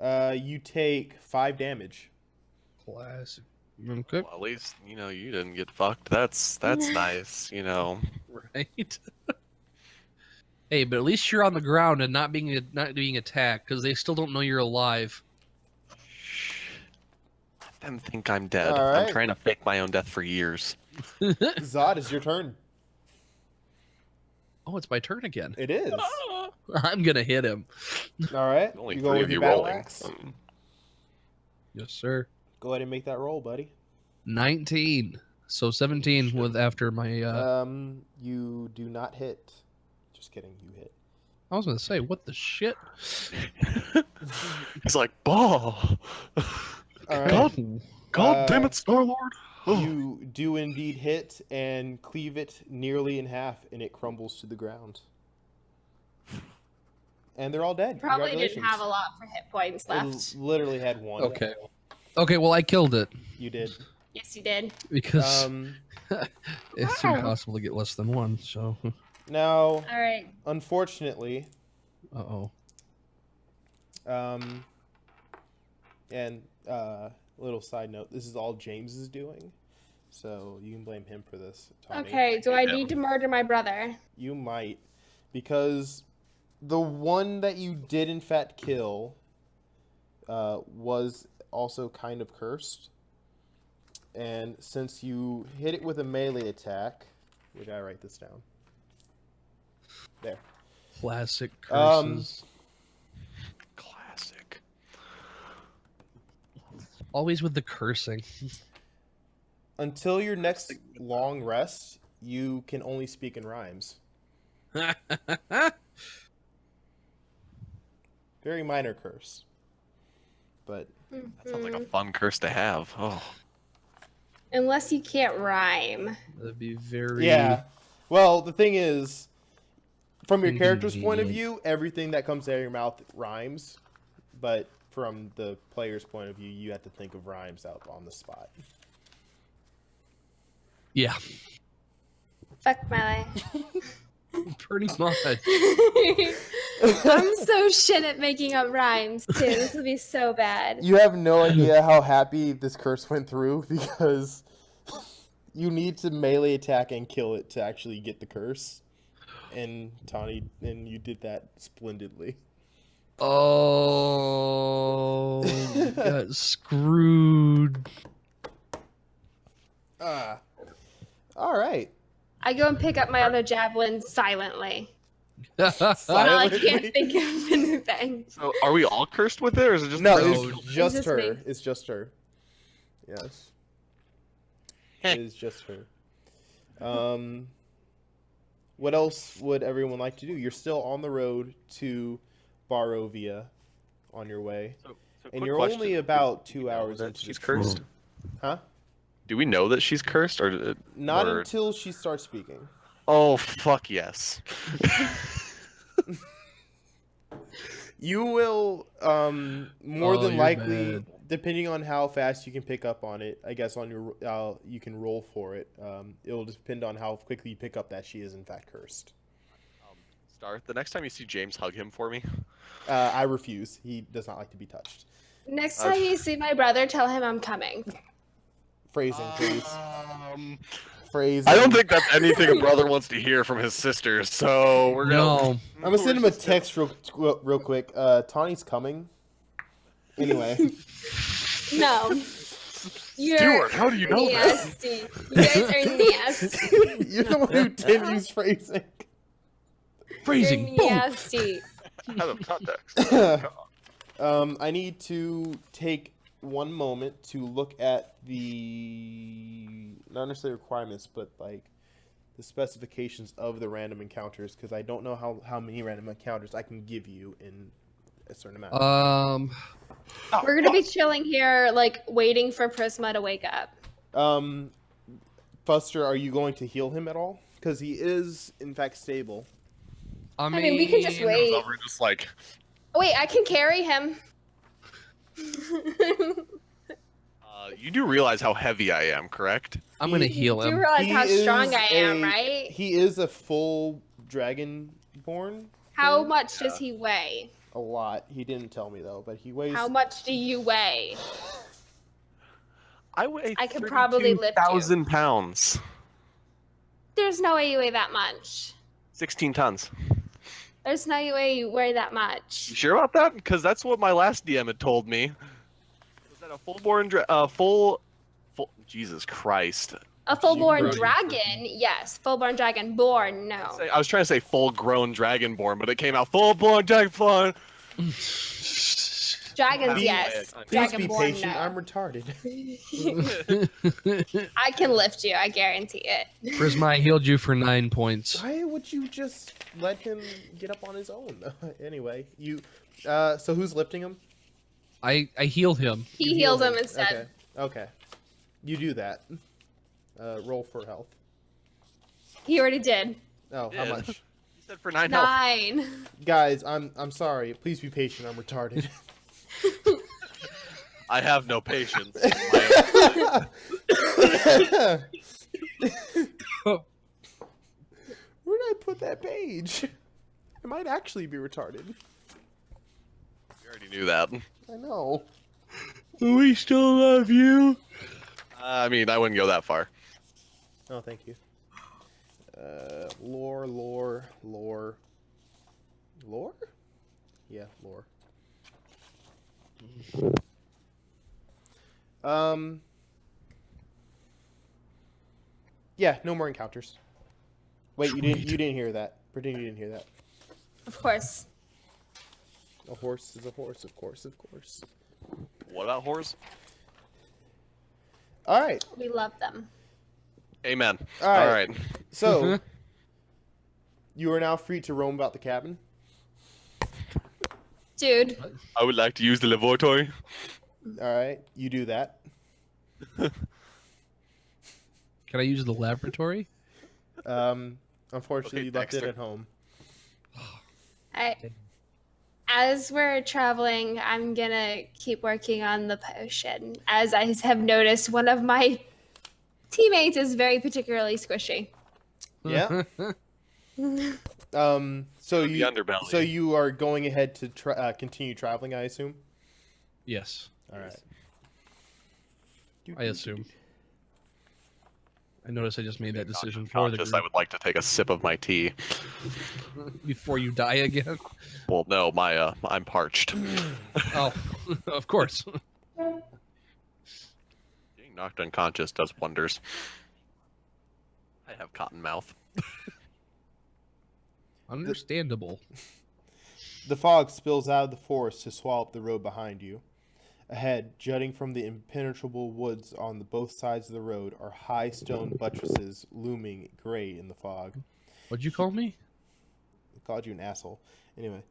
okay. You take 5 damage. Classic. Okay. Well, at least you didn't get fucked. That's nice. Right. Hey, but at least you're on the ground and not being attacked because they still don't know you're alive. Let them think I'm dead. All right. I'm trying to fake my own death for years. Zod, it's your turn. Oh, it's my turn again. It is. I'm gonna hit him. All right. Only You go 3 with of your you battle rolling. axe. Yes, sir. Go ahead and make that roll, buddy. 19. So 17 with after my. You do not hit. Just kidding. You hit. I was gonna say, what the shit? He's like, ball. All right. God damn it, Star Lord. You do indeed hit and cleave it nearly in half, and it crumbles to the ground. And they're all dead. Probably didn't Congratulations. have a lot for hit points left. It literally had 1. Okay. Okay. Well, I killed it You did. Yes, you did. because it's impossible to get less than 1. So. Now, All right. unfortunately, Uh-oh. and little side note, this is all James is doing, so you can blame him for this, Tommy. Okay. Do I need to murder my brother? You might, because the one that you did in fact kill was also kind of cursed, and since you hit it with a melee attack, Where did I write this down? There. Classic Um, curses. Classic. Always with the cursing. Until your next long rest, you can only speak in rhymes. Very minor curse. But That sounds like a fun curse to have. Oh. Unless you can't rhyme. That'd be very. yeah. Well, the thing is, from your character's point of Inconvenient. view, everything that comes out of your mouth rhymes. But from the player's point of view, you have to think of rhymes out on the spot. Yeah, Fuck my life. pretty much. I'm so shit at making up rhymes, too. This will be so bad. You have no idea how happy this curse went through because you need to melee attack and kill it to actually get the curse. And Tawny, and you did that splendidly. Oh, got screwed. All right. I go and pick up my other javelin silently. Well, I Silently. can't think of anything. So, are we all cursed with it, or is it just No, the- it's just just her. me. It's just her. Yes. Heh. It is just her. What else would everyone like to do? You're still on the road to Barovia on your way. So And quick you're question. only about Do 2 we know hours that into she's the trip. cursed. Huh? Do we know that she's cursed, or Not or- until she starts speaking. Oh fuck yes. You will, more Oh, than you're likely, bad. depending on how fast you can pick up on it, I guess on your, you can roll for it. It'll depend on how quickly you pick up that she is in fact cursed. Star, the next time you see James, hug him for me. I refuse. He does not like to be touched. Next time you see my brother, tell him I'm coming. Phrasing, please. Um, Phrasing. I don't think that's anything a brother wants to hear from his sisters, so we're gonna. No, I'm gonna send him a text real quick. Tawny's coming. Anyway. No. You're Stuart, how do you know that? nasty. You guys are nasty. You're the one who did use phrasing. phrasing. You're Boom. nasty. Out of context. I need to take one moment to look at the not necessarily requirements, but like the specifications of the random encounters, because I don't know how many random encounters I can give you in a certain amount. We're gonna be chilling here, like waiting for Prisma to wake up. Fuster, are you going to heal him at all? Because he is in fact stable. I mean, we can just Goes wait. over and just like, Wait, I can carry him. you do realize how heavy I am, correct? I'm gonna He- heal Do you him. realize He how strong is I am, a- right? He is a full dragonborn. How thing. much does he weigh? A lot. He didn't tell me though, but he weighs. How much do you weigh? I weigh I could probably lift you. 32,000 pounds. There's no way you weigh that much. 16 tons. There's no way you weigh that You much. sure about that? Because that's what my last DM had told me. Was that a full-born full Jesus Christ. A full-born Right. dragon, yes. Full-born dragon. Born, no. I was trying to say full-grown dragonborn, but it came out full-born dragonborn. Dragons, Please- yes. Please be Dragonborn, patient. no. I'm retarded. I can lift you. I guarantee it. Prisma, I healed you for 9 points. Why would you just let him get up on his own? Anyway, you. So who's lifting him? I healed him. He You healed heal him instead. Okay. You do that. Roll for health. He already did. Oh, how Did. much? You said for 9 health. 9. Guys, I'm sorry. Please be patient. I'm retarded. I have no patience. Where did I put that page? I might actually be retarded. You already knew that. I know. We still love you. I mean, I wouldn't go that far. Oh, thank you. Lore. Lore? Yeah, lore. Yeah, no more encounters. Wait, you didn't hear that. Pretend you didn't hear that. Of course. A horse is a horse, of course. What about whores? All right. We love them. Amen. All right. All right. So, you are now free to roam about the cabin. Dude, I would like to use the laboratory. All right, you do that. Can I use the laboratory? Unfortunately, Okay, you left it Dexter. at home. as we're traveling, I'm gonna keep working on the potion. As I have noticed, one of my teammates is very particularly squishy. Yeah. So The you underbelly. so you are going ahead to continue traveling, I assume. Yes, All right. I assume. I notice I just made that decision for the Conscious, group. I would like to take a sip of my tea. Before you die again. Well, no, I'm parched. Oh, of course. Being knocked unconscious does wonders. I have cotton mouth. Understandable. The fog spills out of the forest to swallow up the road behind you. Ahead, jutting from the impenetrable woods on both sides of the road, are high stone buttresses looming gray in the fog. What'd you call me? I called you an asshole. Anyway,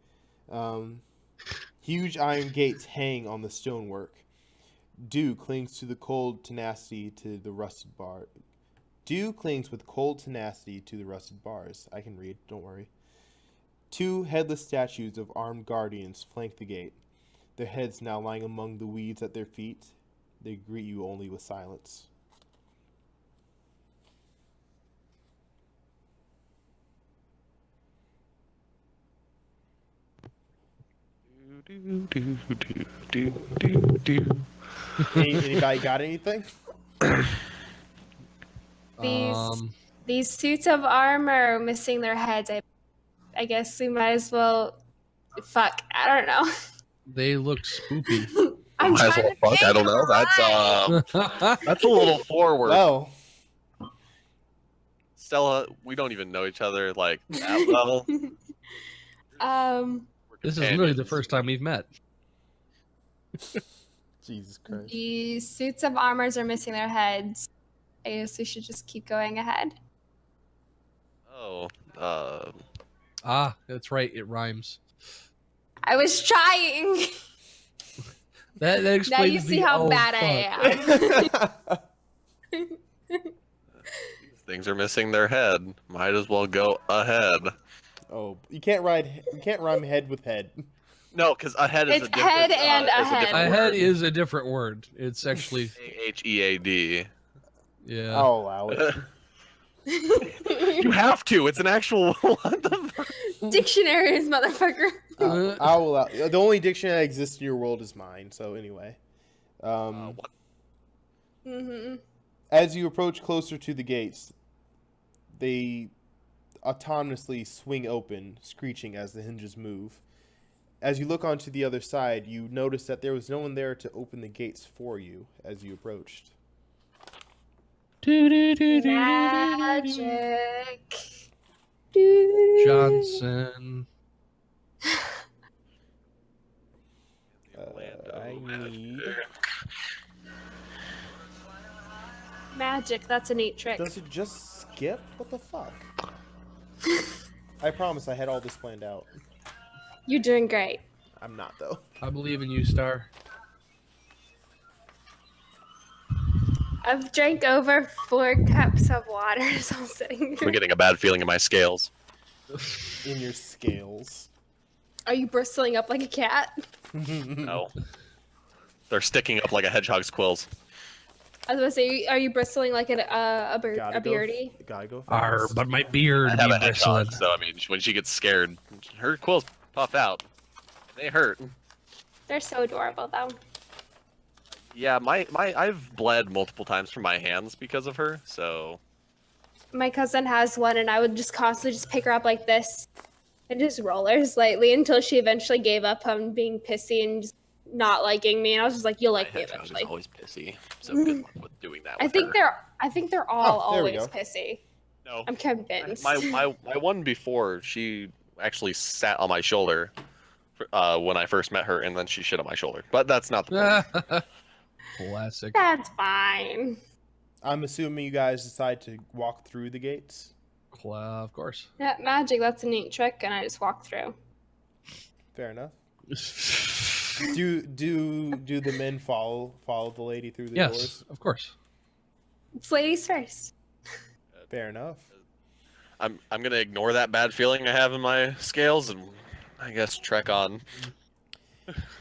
huge iron gates hang on the stonework. Dew clings to the cold tenacity to the rusted bar. Dew clings with cold tenacity to the rusted bars. I can read, don't worry. Two headless statues of armed guardians flank the gate, their heads now lying among the weeds at their feet. They greet you only with silence. Anybody got anything? These suits of armor missing their heads. I guess we might as well. Fuck, I don't know. They look spoopy. I'm Might as trying well to fuck. I don't know. That's a little forward. Well, Stella, we don't even know each other like that level. We're This is literally the companions. first time we've met. Jesus Christ. The suits of armors are missing their heads. I guess we should just keep going ahead. Oh, Ah, that's right. It rhymes. I was trying. That explains Now you see the, how oh, bad fuck. I am. these things are missing their head. Might as well go ahead. Oh, you can't rhyme head with head. No, because ahead is It's a different. head and is a ahead. different Ahead word. is a different word. It's actually AHEAD. yeah. I'll allow it. You have to. It's an actual. What the fuck? Dictionaries, motherfucker. I'll allow. The only dictionary that exists in your world is mine. So anyway, What? Mm-hmm. as you approach closer to the gates, they autonomously swing open, screeching as the hinges move. As you look onto the other side, you notice that there was no one there to open the gates for you as you approached. Magic. Johnson. I need. Magic. That's a neat trick. Does it just skip? What the fuck? I promise I had all this planned out. You're doing great. I'm not though. I believe in you, Star. I've drank over 4 cups of water, so I'm sitting I'm getting a bad feeling in my scales. In your scales. Are you bristling up like a cat? No. They're sticking up like a hedgehog's quills. I was gonna say, are you bristling like a beardy? Gotta go. Arr, fast. but my beard I have be a hedgehog, bristling. so I mean, when she gets scared, her quills puff out. They hurt. They're so adorable, though. Yeah, I've bled multiple times from my hands because of her. So My cousin has one, and I would just constantly just pick her up like this and just roll her slightly until she eventually gave up on being pissy and just not liking me. And I was just like, "You'll like my me hedgehog is eventually." always pissy. So good luck with doing that. I with think her. they're all Oh, there we always go. pissy. No. I'm convinced. My one before, she actually sat on my shoulder when I first met her, and then she shit on my shoulder. But that's not the point. Classic. That's fine. I'm assuming you guys decide to walk through the gates. Of course. Yeah, magic. That's a neat trick, and I just walk through. Fair enough. Do the men follow the lady through the Yes, doors? of course. It's ladies first. Fair enough. I'm gonna ignore that bad feeling I have in my scales, and I guess trek on.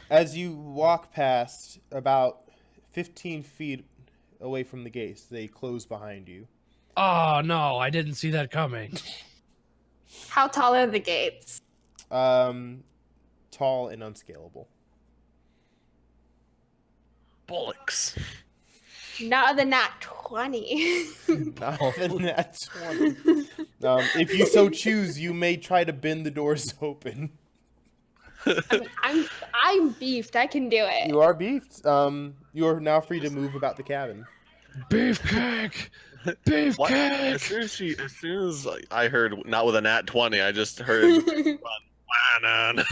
As you walk past about 15 feet away from the gates, they close behind you. Oh no, I didn't see that coming. How tall are the gates? Tall and unscalable. Bollocks. Not the nat 20. Not even that 20. If you so choose, you may try to bend the doors open. I'm beefed. I can do it. You are beefed. You are now free to move about the cabin. Beefcake! What? Beefcake! As soon as I heard not with a nat 20, I just heard banana.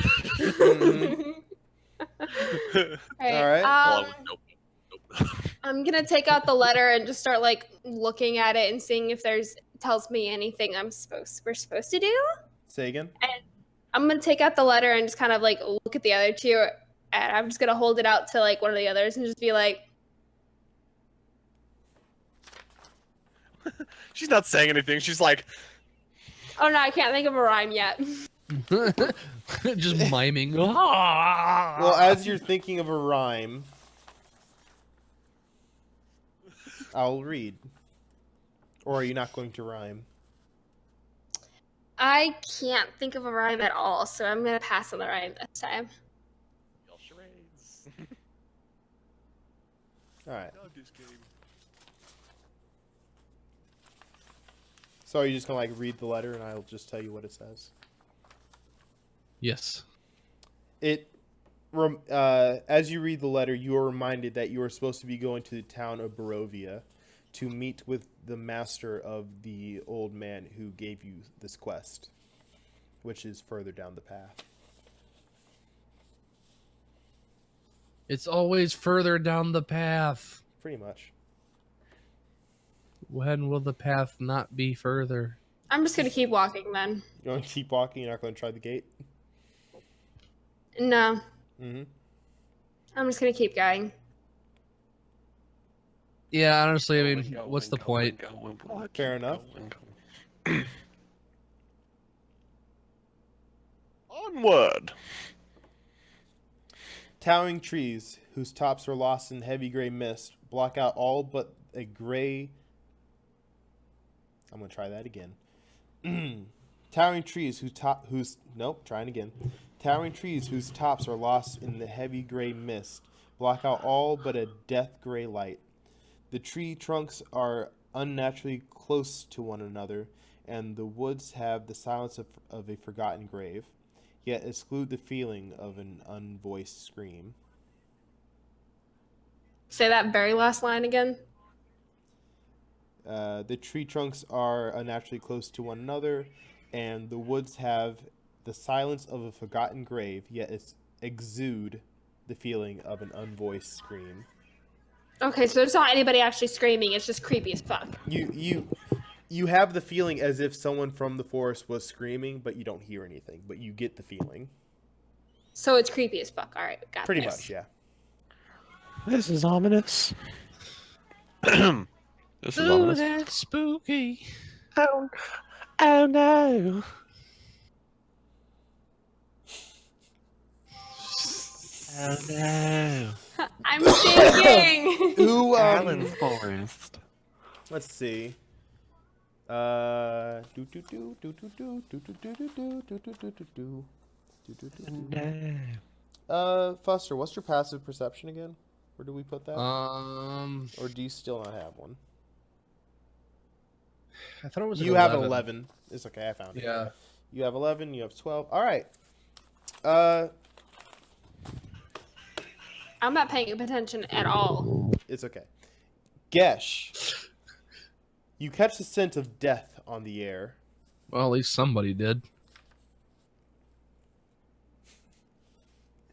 All right. Nope. I'm gonna take out the letter and just start like looking at it and seeing if tells me anything we're supposed to do. Say again. I'm gonna take out the letter and just kind of like look at the other two, and I'm just gonna hold it out to like one of the others and just be like, She's not saying anything. She's like, "Oh no, I can't think of a rhyme yet." Just miming. Well, as you're thinking of a rhyme, I'll read. Or are you not going to rhyme? I can't think of a rhyme at all, so I'm gonna pass on the rhyme this time. "Y'all charades." All right. So are you just gonna like read the letter, and I'll just tell you what it says? Yes. As you read the letter, you are reminded that you are supposed to be going to the town of Barovia to meet with the master of the old man who gave you this quest, which is further down the path. It's always further down the path. Pretty much. When will the path not be further? I'm just gonna keep walking then. You're going to keep walking? You're not going to try the gate? No, Mm-hmm. I'm just gonna keep going. Yeah, honestly, I mean, what's the point? Fair enough. Onward. Towering trees, whose tops are lost in heavy gray mist, block out all but a gray... I'm going to try that again. Towering trees Towering trees whose tops are lost in the heavy gray mist block out all but a death gray light. The tree trunks are unnaturally close to one another, and the woods have the silence of a forgotten grave, yet exclude the feeling of an unvoiced scream. Say that very last line again. The tree trunks are unnaturally close to one another, and the woods have the silence of a forgotten grave, yet exude the feeling of an unvoiced scream. Okay, so there's not anybody actually screaming. It's just creepy as fuck. You have the feeling as if someone from the forest was screaming, but you don't hear anything, but you get the feeling. So it's creepy as fuck. All right, got Pretty this. much, yeah. This is ominous. This is ominous. That's spooky. Oh no. Oh no. I'm thinking. Who, Alan's Forest. let's see. Fuster, what's your passive perception again? Where do we put that? Or do you still not have one? I thought it was. You have 11. It's okay, I found it. Yeah. You have 11. You have 12. All right. I'm not paying attention at all. It's okay. Gesh, You catch the scent of death on the air. Well, at least somebody did.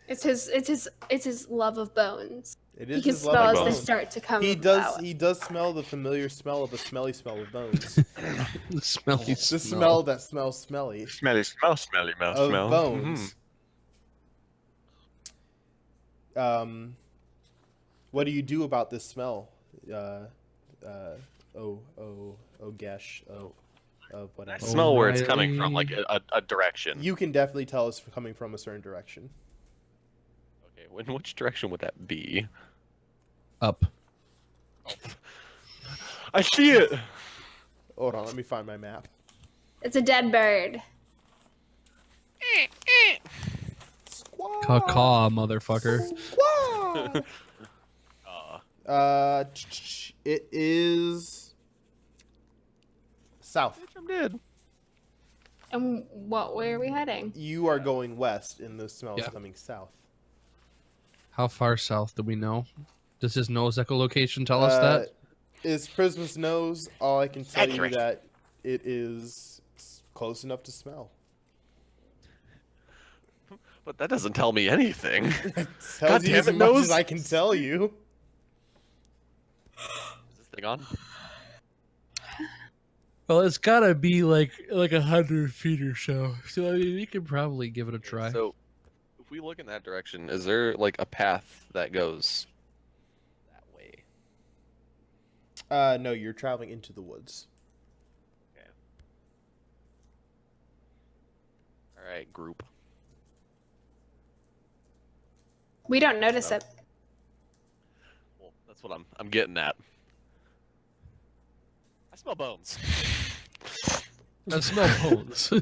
It's his love of bones. It He is can his love smell of as they bones. start to come He out. does smell the familiar smell of a smelly smell of bones. The smelly The smell. smell that smells smelly Smelly mouth of smell. bones. What do you do about this smell? Gesh. Whatever. I smell where it's O'Reilly. coming from, like a direction. You can definitely tell it's coming from a certain direction. Okay, in which direction would that be? Up. I see it. Hold on, let me find my map. It's a dead bird. Caw, motherfucker. Squad! It is south. I'm dead. And what way are we heading? You are going west, and the smell is Yeah. coming south. How far south do we know? Does his nose echolocation tell us that? Is Prisma's nose? All I can tell Accurate. you that it is close enough to smell. But that doesn't tell me anything. Tells God you damn as it, much nose. as I can tell you. Is this thing on? Well, it's gotta be like 100 feet or so. So I mean, we could probably give it a try. So, if we look in that direction, is there like a path that goes that way? No, you're traveling into the woods. All right, group. We don't notice it. Well, that's what I'm getting at. I smell bones. I smell bones.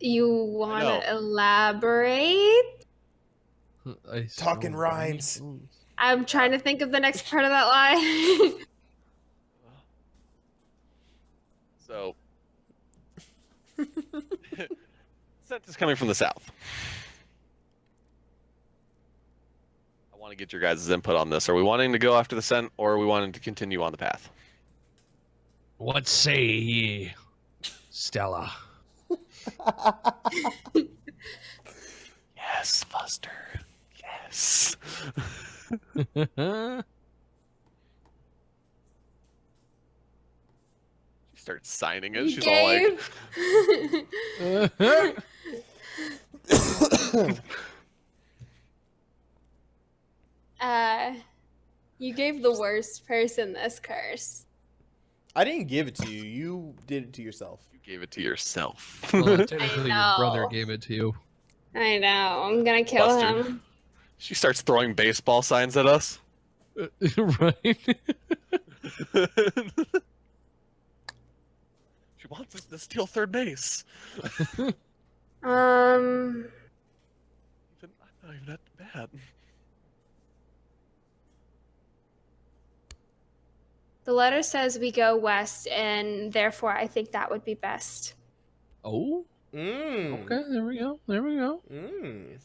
You want to elaborate? I Talking smell rhymes. bones. I'm trying to think of the next part of that line. So, scent is coming from the south. I want to get your guys' input on this. Are we wanting to go after the scent, or are we wanting to continue on the path? What say ye, Stella? Yes, Buster. Yes. She starts signing it. You She's all like, you gave the worst person this curse. I didn't give it to you. You did it to yourself. you gave it to yourself. Well, technically, your brother know. gave it to you. I know. I'm gonna kill Buster. him. She starts throwing baseball signs at us. Right? She wants us to steal third base. Um, I'm not even that bad. the letter says we go west, and therefore I think that would be best. Oh, Mm. okay. There we go. There we go. Mm.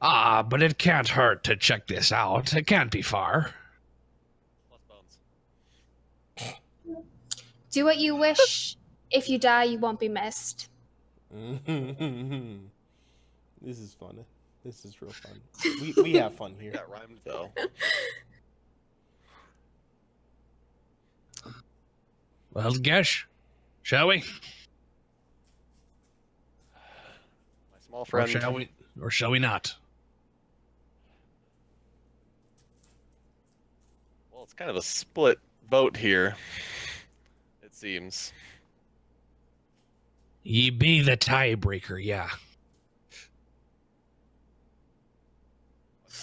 Ah, but it can't hurt to check this out. It can't be far. Plus bones. Do what you wish. If you die, you won't be missed. This is fun. This is real fun. We have fun here. That rhymed though. Well, Gesh, shall we? My small Or friend. shall we? Or shall we not? Well, it's kind of a split vote here. It seems. Ye be the tiebreaker, yeah.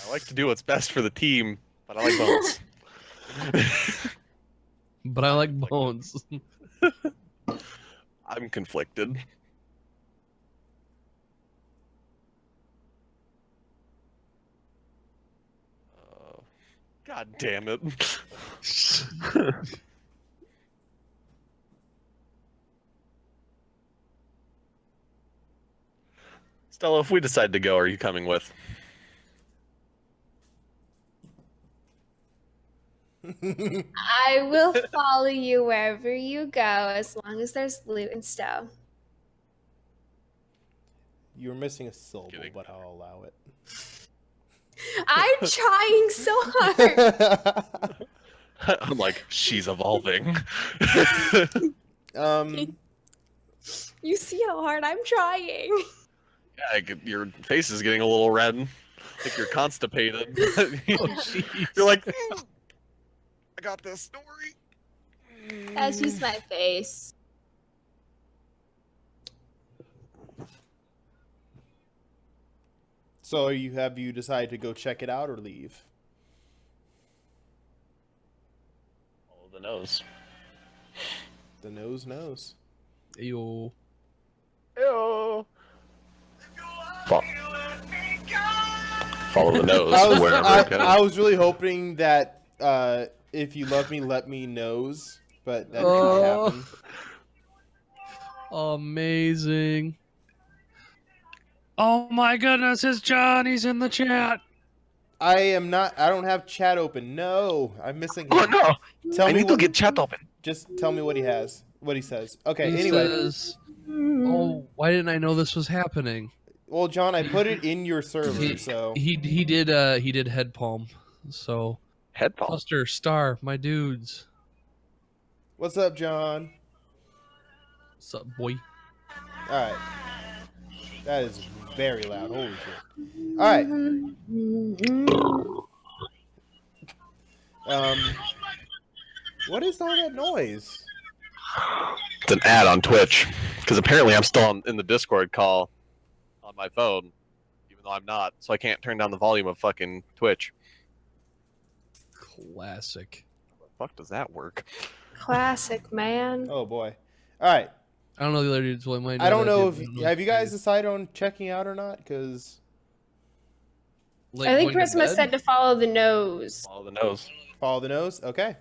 I like to do what's best for the team, but I like bones. But I like bones. I'm conflicted. God damn it. Stella, if we decide to go, are you coming with? I will follow you wherever you go as long as there's loot and stuff. You're missing a syllable, Kidding. but I'll allow it. I'm trying so hard. I'm like, she's evolving. You see how hard I'm trying. Yeah, your face is getting a little red. I think you're constipated. jeez. You're like, I got this story. That's just my face. So have you decided to go check it out or leave? Follow the nose. The nose knows. Yo. Ew. Follow the nose wherever it goes. I was really hoping that if you love me, let me knows, but that didn't happen. Amazing. Oh my goodness, it's John. He's in the chat. I am not. I don't have chat open. No, I'm missing. Oh him. no! Tell I me need to what, get chat open. Just tell me what he has. What he says. Okay. He anyway, says, "Oh, why didn't I know this was happening?" well, John, I put it in your server, He- so He did head palm. So Headphone. Buster, Star, my dudes. what's up, John? What's up, boy? All right. That is very loud. Holy shit. All right. What is all that noise? It's an ad on Twitch because apparently I'm still in the Discord call on my phone, even though I'm not, so I can't turn down the volume of fucking Twitch. Classic. How the fuck does that work? Classic, man. Oh boy. All right. I don't know the other dudes. Well, I might I don't know that if dude. have you guys decided on checking out or not? Because Like, I think going to Christmas bed? said to follow the nose. Follow the nose. follow the nose. Okay.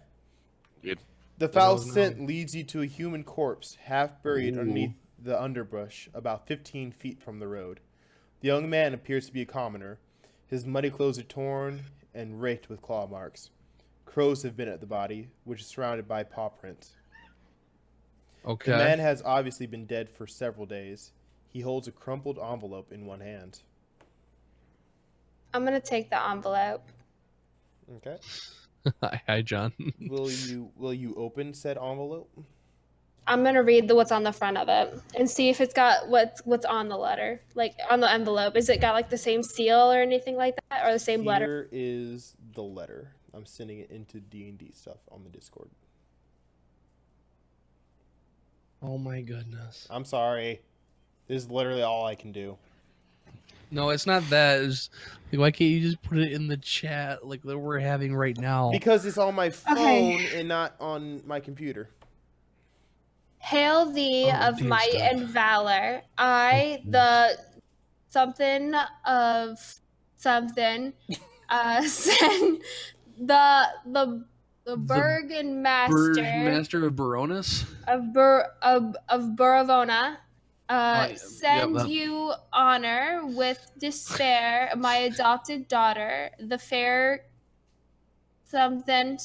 Good. The foul nose, no. scent leads you to a human corpse, half buried Ooh. underneath the underbrush, about 15 feet from the road. The young man appears to be a commoner. His muddy clothes are torn and raked with claw marks. Crows have been at the body, which is surrounded by paw prints. Okay. The man has obviously been dead for several days. He holds a crumpled envelope in one hand. I'm gonna take the envelope. Okay. Hi, John. Will you open said envelope? I'm gonna read what's on the front of it and see if it's got what's on the letter, like on the envelope. Is it got like the same seal or anything like that, or the same letter? Here is the letter. I'm sending it into D&D stuff on the Discord. Oh my goodness. I'm sorry. This is literally all I can do. No, it's not that. It's like, why can't you just put it in the chat like that we're having right now? Because it's on my phone Okay. and not on my computer. Hail thee Oh, of dear might stuff. and valor. I, the something of something, send the Bergen Burge master Master of Baroness? of Buravona, yep, send that- you honor with despair, my adopted daughter, the fair something.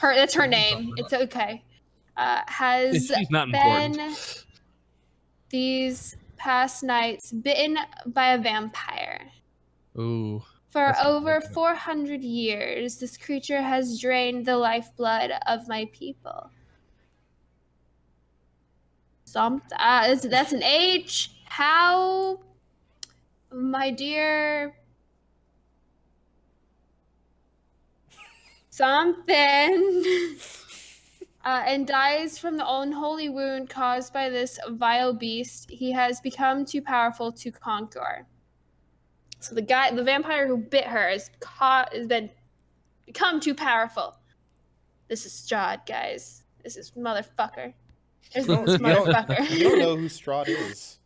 That's her name. It's okay. Has She's not been important. these past nights bitten by a vampire. Ooh. For That's over unfortunate. 400 years, this creature has drained the lifeblood of my people. That's an H. How, my dear, something, and dies from the unholy wound caused by this vile beast. He has become too powerful to conquer. So the vampire who bit her has become too powerful. This is Strahd, guys. This is motherfucker. This is You don't motherfucker. know who Strahd is.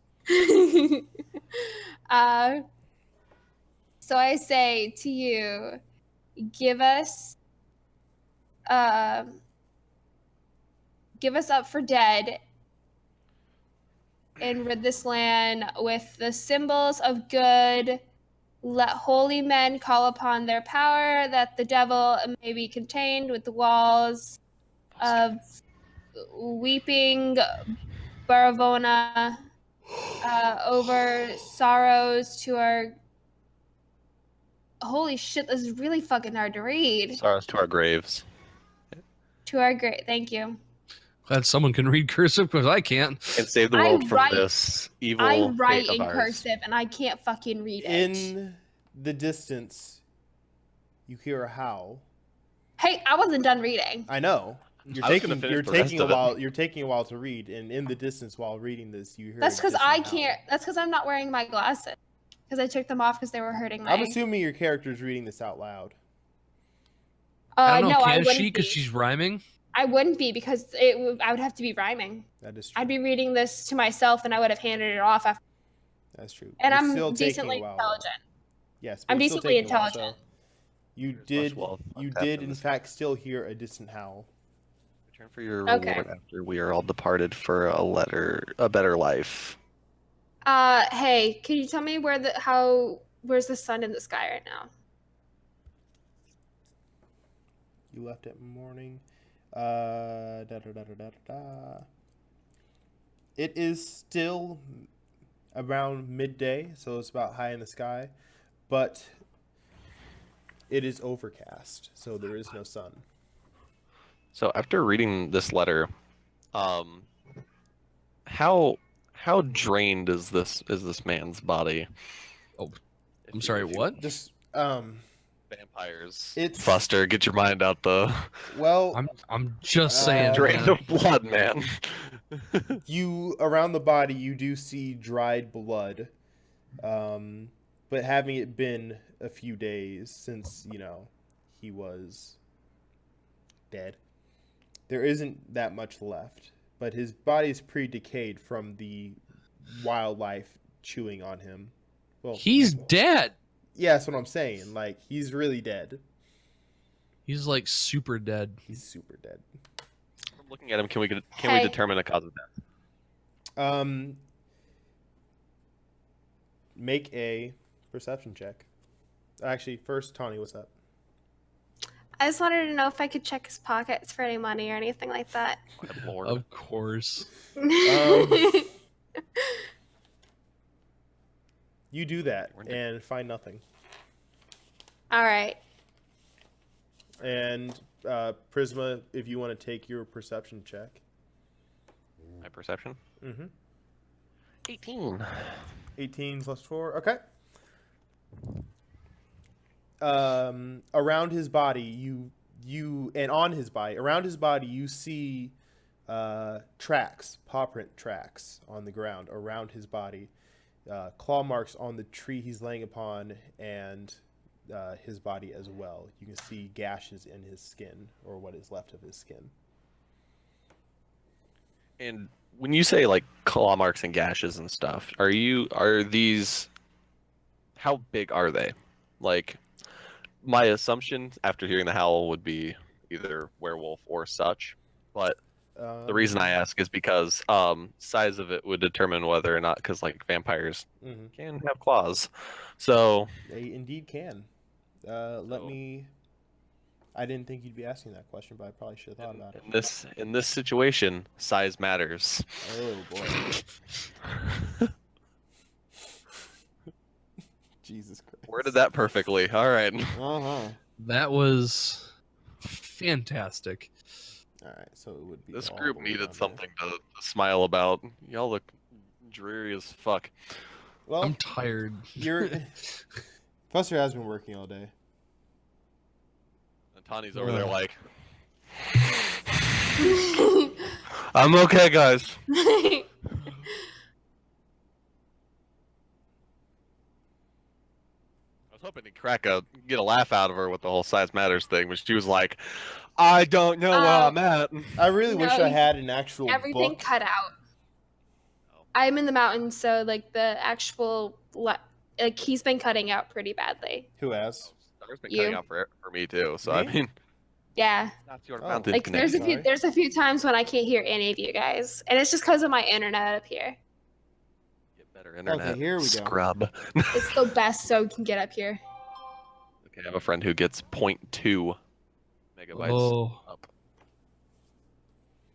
So I say to you, give us up for dead and rid this land with the symbols of good let holy men call upon their power, that the devil may be contained with the walls of weeping Baravona over sorrows to our. Holy shit, this is really fucking hard to read. Sorrows to our graves. To our great, thank you. Glad someone can read cursive because I can't. And save the I world from write- this evil I write fate of in ours. cursive and I can't fucking read it. In the distance, you hear a howl. Hey, I wasn't done reading. I know. You're I was gonna taking finish you're the rest taking a of it. while. You're taking a while to read, and in the distance while reading this, you hear. That's a because distant I howl. can't. That's because I'm not wearing my glasses. Because I took them off because they were hurting my. I'm assuming your character's reading this out loud. I don't know. No, I Can wouldn't she? Because be. she's rhyming. I wouldn't be because I would have to be rhyming. That is true. I'd be reading this to myself and I would have handed it off after. That's true. And You're I'm still taking decently a while, though. intelligent. Yes, but I'm it's still decently taking a while, intelligent. so you There's much did. wealth You untapped did in in this fact still hear a distant howl. Return for your Okay. reward after we are all departed for a better life. Hey, can you tell me where's the sun in the sky right now? You left at morning. Da, da, da, da, da, da. It is still around midday, so it's about high in the sky, but it is overcast, so there is no sun. So after reading this letter, how drained is this man's body? Oh, If I'm you- sorry. if you- What? Just Vampires. It's- Foster, get your mind out the well, I'm just saying. drain man. of blood, man. you around the body you do see dried blood, but having it been a few days since he was dead, there isn't that much left. But his body is pretty decayed from the wildlife chewing on him. Well, He's dead. yeah, that's what I'm saying. Like, he's really dead. He's like super dead. He's super dead. From looking at him, can we Hey. determine a cause of death? Make a perception check. Actually, first, Tawny, what's up? I just wanted to know if I could check his pockets for any money or anything like that. My lord. Of course. You do that and find nothing. All right. And Prisma, if you want to take your perception check. My perception? Mm-hmm. 18. 18 plus 4. Okay. Around his body, around his body, you see tracks, paw print tracks on the ground around his body, claw marks on the tree he's laying upon, and his body as well. You can see gashes in his skin, or what is left of his skin. And when you say like claw marks and gashes and stuff, are these, how big are they? Like, my assumption after hearing the howl would be either werewolf or such, but the reason I ask is because size of it would determine whether or not, because like vampires Mhm. can have claws, so They indeed can. Let me. I didn't think you'd be asking that question, but I probably should have thought about it. in this situation, size matters. Oh boy. Jesus Christ. Worded that perfectly. All right. Uh-huh. That was fantastic. Alright, so it would be. This all group the way needed down something to smile about. Y'all look dreary as fuck. there. Well, I'm tired. you're. Buster has been working all day. And Tawny's over there Ugh. like, I'm okay, guys. I was hoping to get a laugh out of her with the whole size matters thing, but she was like, I don't know where I'm at. I really wish No, I had an actual Everything book. cut out. I'm in the mountains, so like the actual like he's been cutting out pretty badly. Who has? Star's been You. cutting out for me too, so I Me? mean, Yeah. that's your Oh. mountain Like connection. Sorry. there's a few times when I can't hear any of you guys, and it's just because of my internet up here. Get better Better internet. here we go. Scrub. It's the best so we can get up here. Okay, I have a friend who gets 0.2 megabytes Oh, up.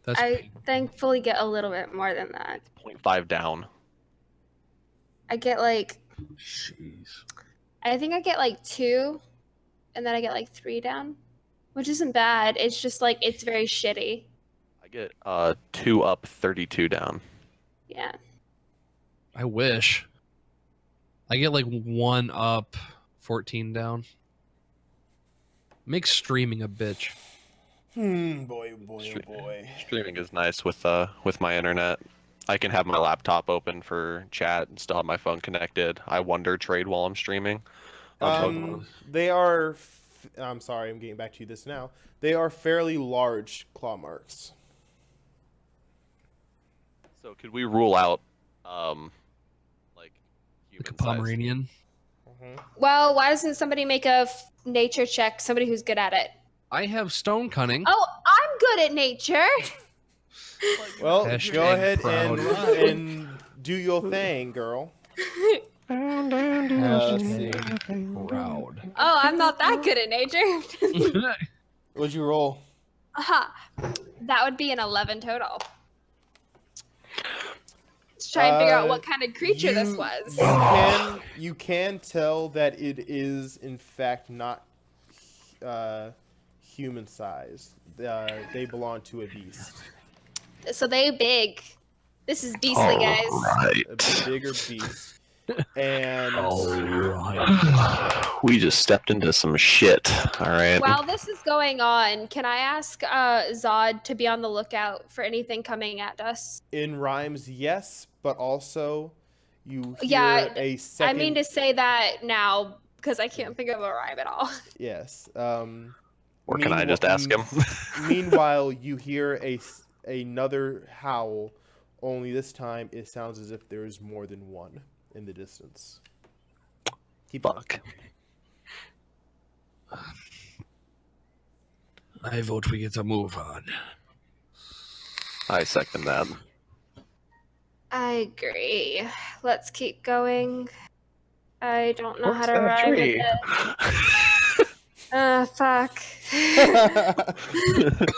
that's I thankfully get a little bit more than that. 0.5 down. I get like, jeez. I think I get like 2, and then I get like 3 down, which isn't bad. It's just like, it's very shitty. I get 2 up, 32 down. Yeah. I wish. I get like 1 up, 14 down. Makes streaming a bitch. Boy, oh boy, Stre- oh boy. Streaming is nice with my internet. I can have my laptop open for chat and still have my phone connected. I wonder trade while I'm streaming. On Pokemon. They are. I'm sorry, I'm getting back to you this now. They are fairly large claw marks. So could we rule out like Like a human size? Pomeranian. Well, why doesn't somebody make a nature check? Somebody who's good at it. I have stone cunning. Oh, I'm good at nature. Well, Hashtag go ahead proud. and do your thing, girl. Hashtag proud. Oh, I'm not that good at nature. What'd you roll? That would be an 11 total. Let's try and figure out what kind of creature this was. You can tell that it is in fact not human size. They belong to a beast, So they big. This is beastly, guys. a bigger beast, and We just stepped into some shit. All right. While this is going on, can I ask Zod to be on the lookout for anything coming at us? in rhymes, yes, but also you hear Yeah, a second. I mean to say that now because I can't think of a rhyme at all. Yes. Or can I just ask him? Meanwhile, you hear another howl. Only this time, it sounds as if there is more than one in the distance. Keep on. Fuck. I vote we get a move on. I second that. I agree. Let's keep going. I don't know how What's to that rhyme tree? it. Fuck.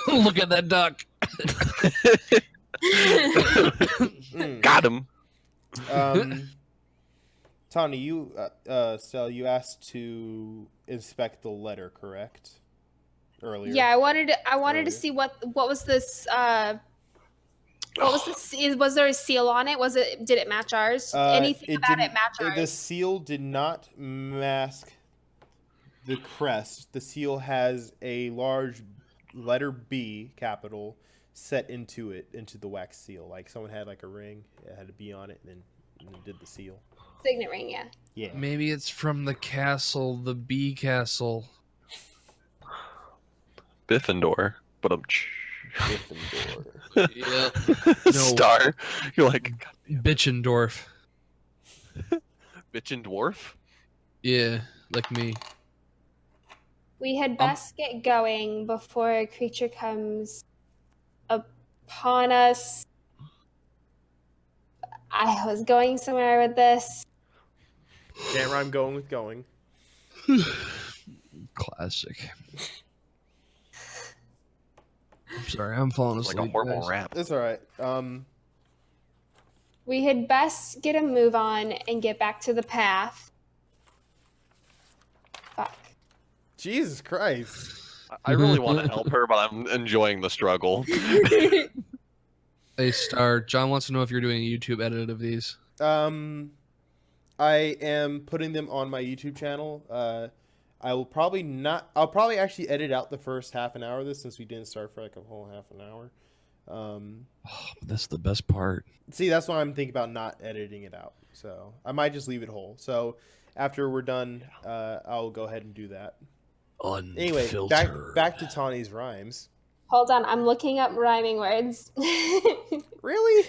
Look at that duck. Got him. Tawny, you you asked to inspect the letter, correct? Earlier. Yeah, I wanted to Earlier. see what was this what was this? Was there a seal on it? Did it match ours? Anything about it didn't- match The ours? seal did not mask the crest. The seal has a large letter B, capital, set into the wax seal. Like someone had like a ring, it had a B on it, and then did the seal. Signet ring, yeah. Yeah. Maybe it's from the castle, the bee castle. Biffendor. But I'm Gryffindor. Yeah. No. Star. You're like Bitchendorf. bitch and dwarf. Yeah, like me. We had best get going before a creature comes upon us. I was going somewhere with this. Can't rhyme going with going. Classic. I'm sorry, I'm falling It's asleep. like a horrible guys. rap. That's all right. We had best get a move on and get back to the path. Fuck. Jesus Christ. I really want to help her, but I'm enjoying the struggle. Hey, Star. John wants to know if you're doing a YouTube edit of these. I am putting them on my YouTube channel. I will probably not. I'll probably actually edit out the first half an hour of this since we didn't start for like a whole half an hour. Oh, that's the best part. See, that's why I'm thinking about not editing it out. So I might just leave it whole. So after we're done, I'll go ahead and do that. Anyway, Unfiltered. back to Tawny's rhymes. Hold on, I'm looking up rhyming words. Really?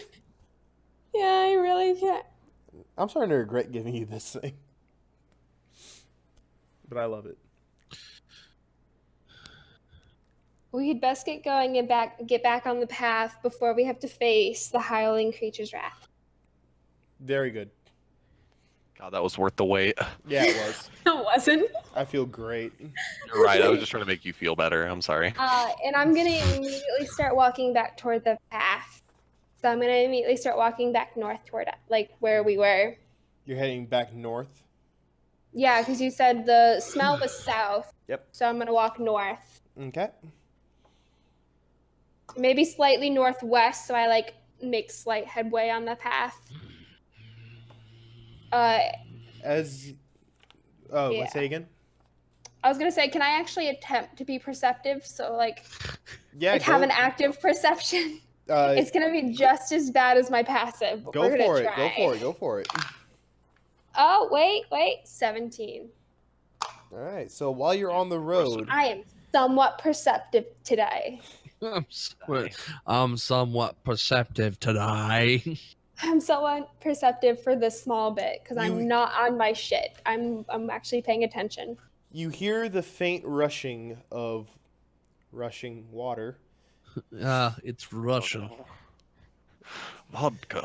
Yeah, I really can't. I'm starting to regret giving you this thing, but I love it. We had best get going and get back on the path before we have to face the howling creature's wrath. Very good. God, that was worth the wait. Yeah, it was. It wasn't. I feel great. You're right. I was just trying to make you feel better. I'm sorry. And I'm gonna immediately start walking back toward the path. So I'm gonna immediately start walking back north toward like where we were. You're heading back north. Yeah, because you said the smell was south. Yep. So I'm gonna walk north. Okay. Maybe slightly northwest, so I like make slight headway on the path. Let's Yeah. say again. I was gonna say, can I actually attempt to be perceptive? So like Yeah, have an active perception. It's gonna be just as bad as my passive. But go we're gonna for it. try. Go for it. Go for it. Oh wait, 17. All right. So while you're on the road, I am somewhat perceptive today. I'm somewhat perceptive today. I'm somewhat perceptive for this small bit because You- I'm not on my shit. I'm actually paying attention. you hear the faint rushing of rushing water. It's Russian. Vodka.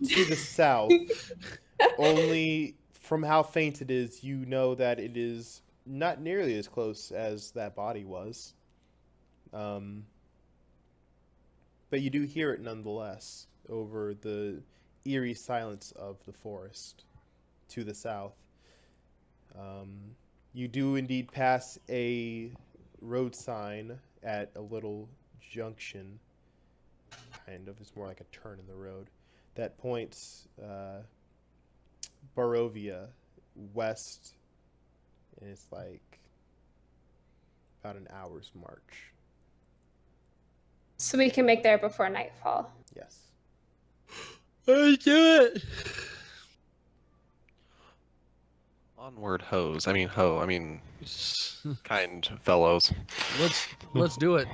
To the south. Only from how faint it is, you know that it is not nearly as close as that body was. But you do hear it nonetheless over the eerie silence of the forest to the south. You do indeed pass a road sign at a little junction, kind of. It's more like a turn in the road that points Barovia west, and it's like about an hour's march. So we can make there before nightfall. Yes. I do it. Onward, hoes. I mean, kind fellows. Let's do it.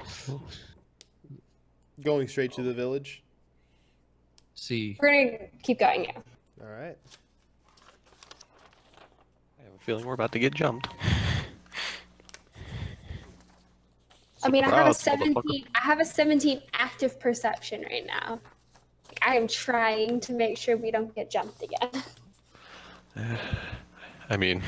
Going straight to the village. See. We're gonna keep going, yeah. All right. I have a feeling we're about to get jumped. I mean, I have a Surprise, motherfucker. 17. I have a 17 active perception right now. Like, I am trying to make sure we don't get jumped again. I mean,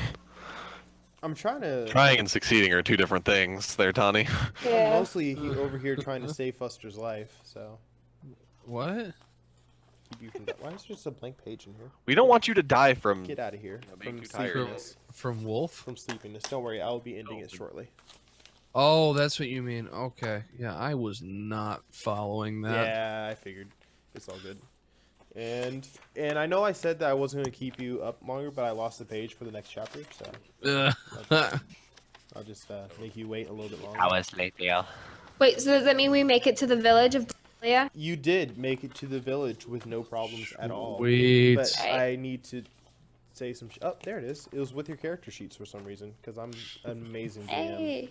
I'm trying to. trying and succeeding are two different things there, Tani. I'm Yeah. mostly over here trying to save Fuster's life. So What? keep you from that. Why is there just a blank page in here? We don't want you to die from... Get out of here. being From too tired. sleepiness. From Wolf? From sleepiness. Don't worry, I will be ending it shortly. Oh, that's what you mean. Okay. Yeah, I was not following that. Yeah, I figured. It's all good. And I know I said that I wasn't going to keep you up longer, but I lost the page for the next chapter, so I'll just make you wait a little bit longer. Hours later. Wait, so does that mean we make it to the village of Leah? You did make it to the village with no problems at all. Wait. But I need to say some. Oh, there it is. It was with your character sheets for some reason, because I'm an amazing DM. Hey.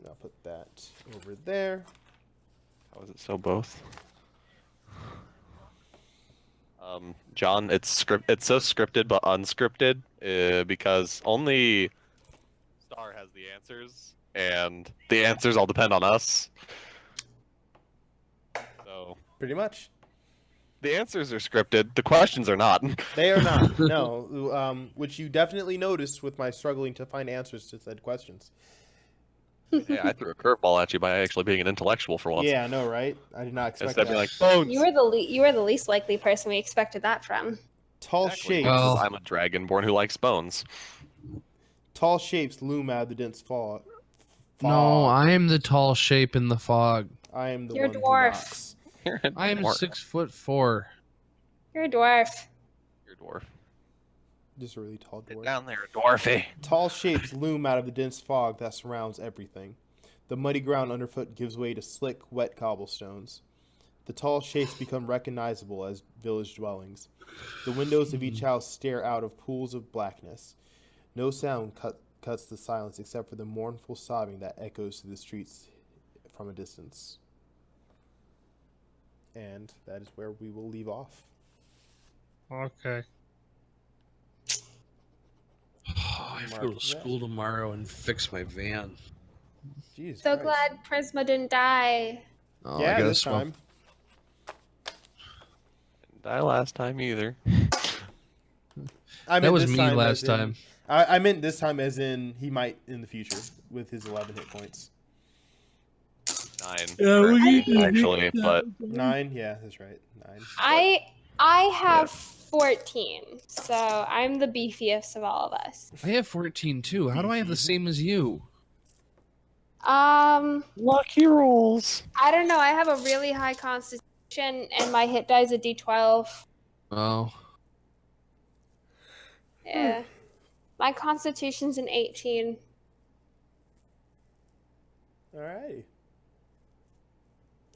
I'll put that over there. How is it so both? John, it's so scripted but unscripted because only Star has the answers, and the answers all depend on us. So Pretty much. the answers are scripted, the questions are not. They are not. No. Which you definitely noticed with my struggling to find answers to said questions. Hey, I threw a curveball at you by actually being an intellectual for once. Yeah, I know, right? I did not expect Instead of that. being like, bones! You were the least likely person we expected that from. Tall Exactly, shapes. because Well- I'm a dragonborn who likes bones. Tall shapes loom out of the dense fog. No, I am the tall shape in the fog. I am the You're a one who dwarf. knocks. You're a I am dwarf. 6'4". You're a dwarf. You're a dwarf. Just a really tall Get dwarf. down there, dwarfy. Tall shapes loom out of the dense fog that surrounds everything. The muddy ground underfoot gives way to slick, wet cobblestones. The tall shapes become recognizable as village dwellings. The windows of each house stare out of pools of blackness. No sound cuts the silence except for the mournful sobbing that echoes through the streets from a distance. And that is where we will leave off. Okay. I have to go Mark to school tomorrow and fix my van. Jeez, So Christ. glad Prisma didn't die. Oh, I Yeah, gotta this swap- time. Didn't die last time either. I That meant was this me time last as in- time. I meant this time as in he might in the future with his 11 hit points. 9 Yeah, we currently, need to actually, but 9, yeah, that's right. 9. I have 14, so I'm the beefiest of all of us. I have 14 too. How do I have the Beefy. same as you? lucky rolls. I don't know. I have a really high constitution, and my hit die is a D12. Oh, Yeah, my constitution's an 18. All right.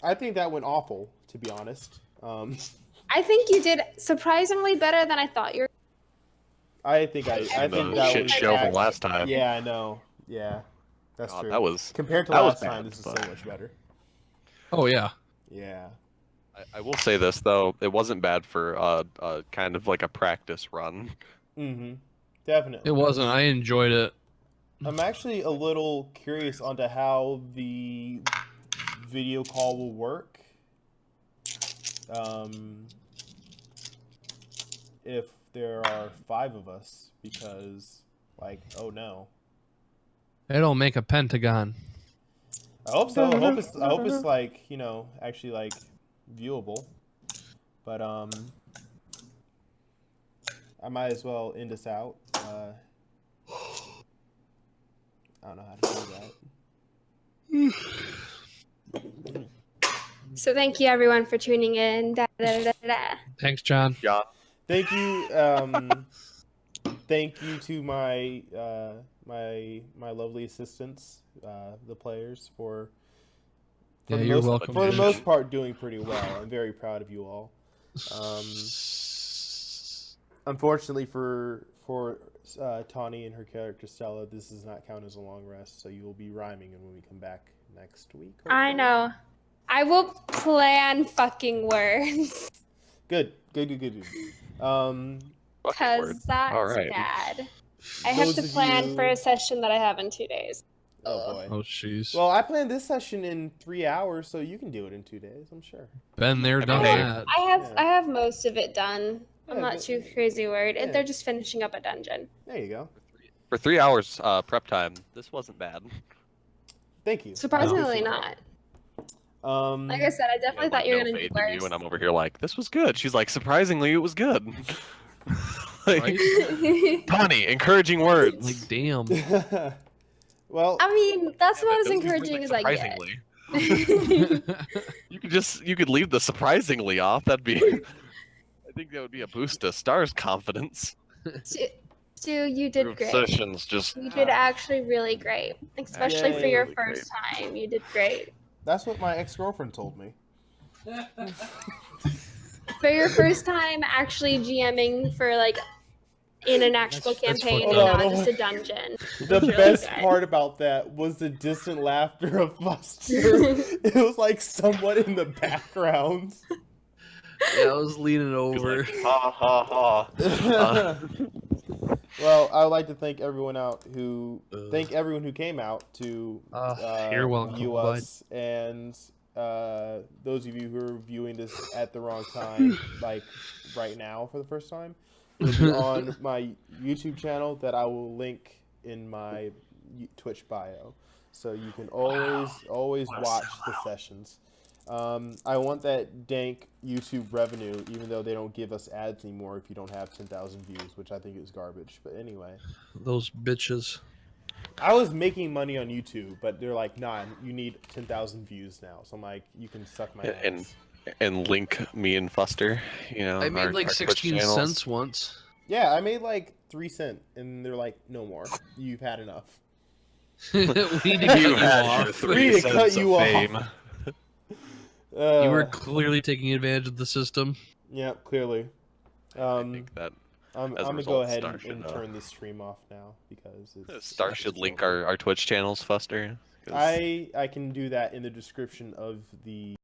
I think that went awful, to be honest. I think you did surprisingly better than I thought you were. I think The that shit was show from last time. Yeah, I know. Yeah, that's God, true. that was Compared to that was last time, bad, this is but- so much better. oh yeah. Yeah. I will say this though, it wasn't bad for kind of like a practice run. Mm-hmm. Definitely. It wasn't. I enjoyed it. I'm actually a little curious onto how the video call will work. If there are 5 of us, because, like, oh no. It'll make a pentagon. I hope so. I hope it's like, you know, actually like viewable. But I might as well end us out. I don't know how to do that. So thank you everyone for tuning in. Da, da, da, da, da. Thanks, John. Yeah. Thank you. Thank you to my my lovely assistants, the players, for Yeah, the you're most, welcome. for the Mitch. most part, doing pretty well. I'm very proud of you all. Unfortunately for Tawny and her character Stella, this does not count as a long rest, so you will be rhyming when we come back next week. I know. I will plan fucking words. Good. Fucking Because word. that's All right. bad. I have to Those of plan you- for a session that I have in 2 days. Oh boy. Oh jeez. Well, I planned this session in 3 hours, so you can do it in 2 days, I'm sure. Been there, done Hey. that. I have most of it done. I'm Yeah, not but- too crazy worried. yeah. They're just finishing up a dungeon. There you go. For 3 hours prep time, this wasn't bad. Thank you. Surprisingly I appreciate not. that. Like I said, I definitely thought you were no gonna do faith in you, worse. and I'm over here like, this was good. She's like, surprisingly, it was good. Like, Right? Tawny, encouraging words. Like, damn. Well, I mean, that's Yeah, about but as don't use, encouraging like, as I get. surprisingly. You could leave the surprisingly off. That'd be. I think that would be a boost to Star's confidence. Stu, you did Group great. sessions just. You did actually really great, especially for Yay. your Really great. first time. You did great. that's what my ex-girlfriend told me. For your first time actually GMing for like in an actual That's campaign fucked and up. not just a dungeon. The Really best good. part about that was the distant laughter of Buster. It was like someone in the background. Yeah, I was leaning He's over. like, ha ha ha. Well, I would like to thank everyone who came out to You're welcome, view bud. us, and those of you who are viewing this at the wrong time, like right now for the first time, it'll be on my YouTube channel that I will link in my Twitch bio, so you can always watch the sessions. I want that dank YouTube revenue, even though they don't give us ads anymore if you don't have 10,000 views, which I think is garbage. But anyway, Those bitches. I was making money on YouTube, but they're like, nah, you need 10,000 views now. So I'm like, you can suck my ass. And link me and Fuster. You know, I made our like Twitch 16 channels. cents once. Yeah, I made like 3 cents, and they're like, no more. You've had enough. We need to get You you had your off. 3 We need to cents cut of you off. fame. You were clearly taking advantage of the system. Yeah, clearly. I think that I'm as a gonna result, go ahead Star and should, turn this stream off now because it's Star should link our Twitch channels, Fuster. 'cause- I can do that in the description of the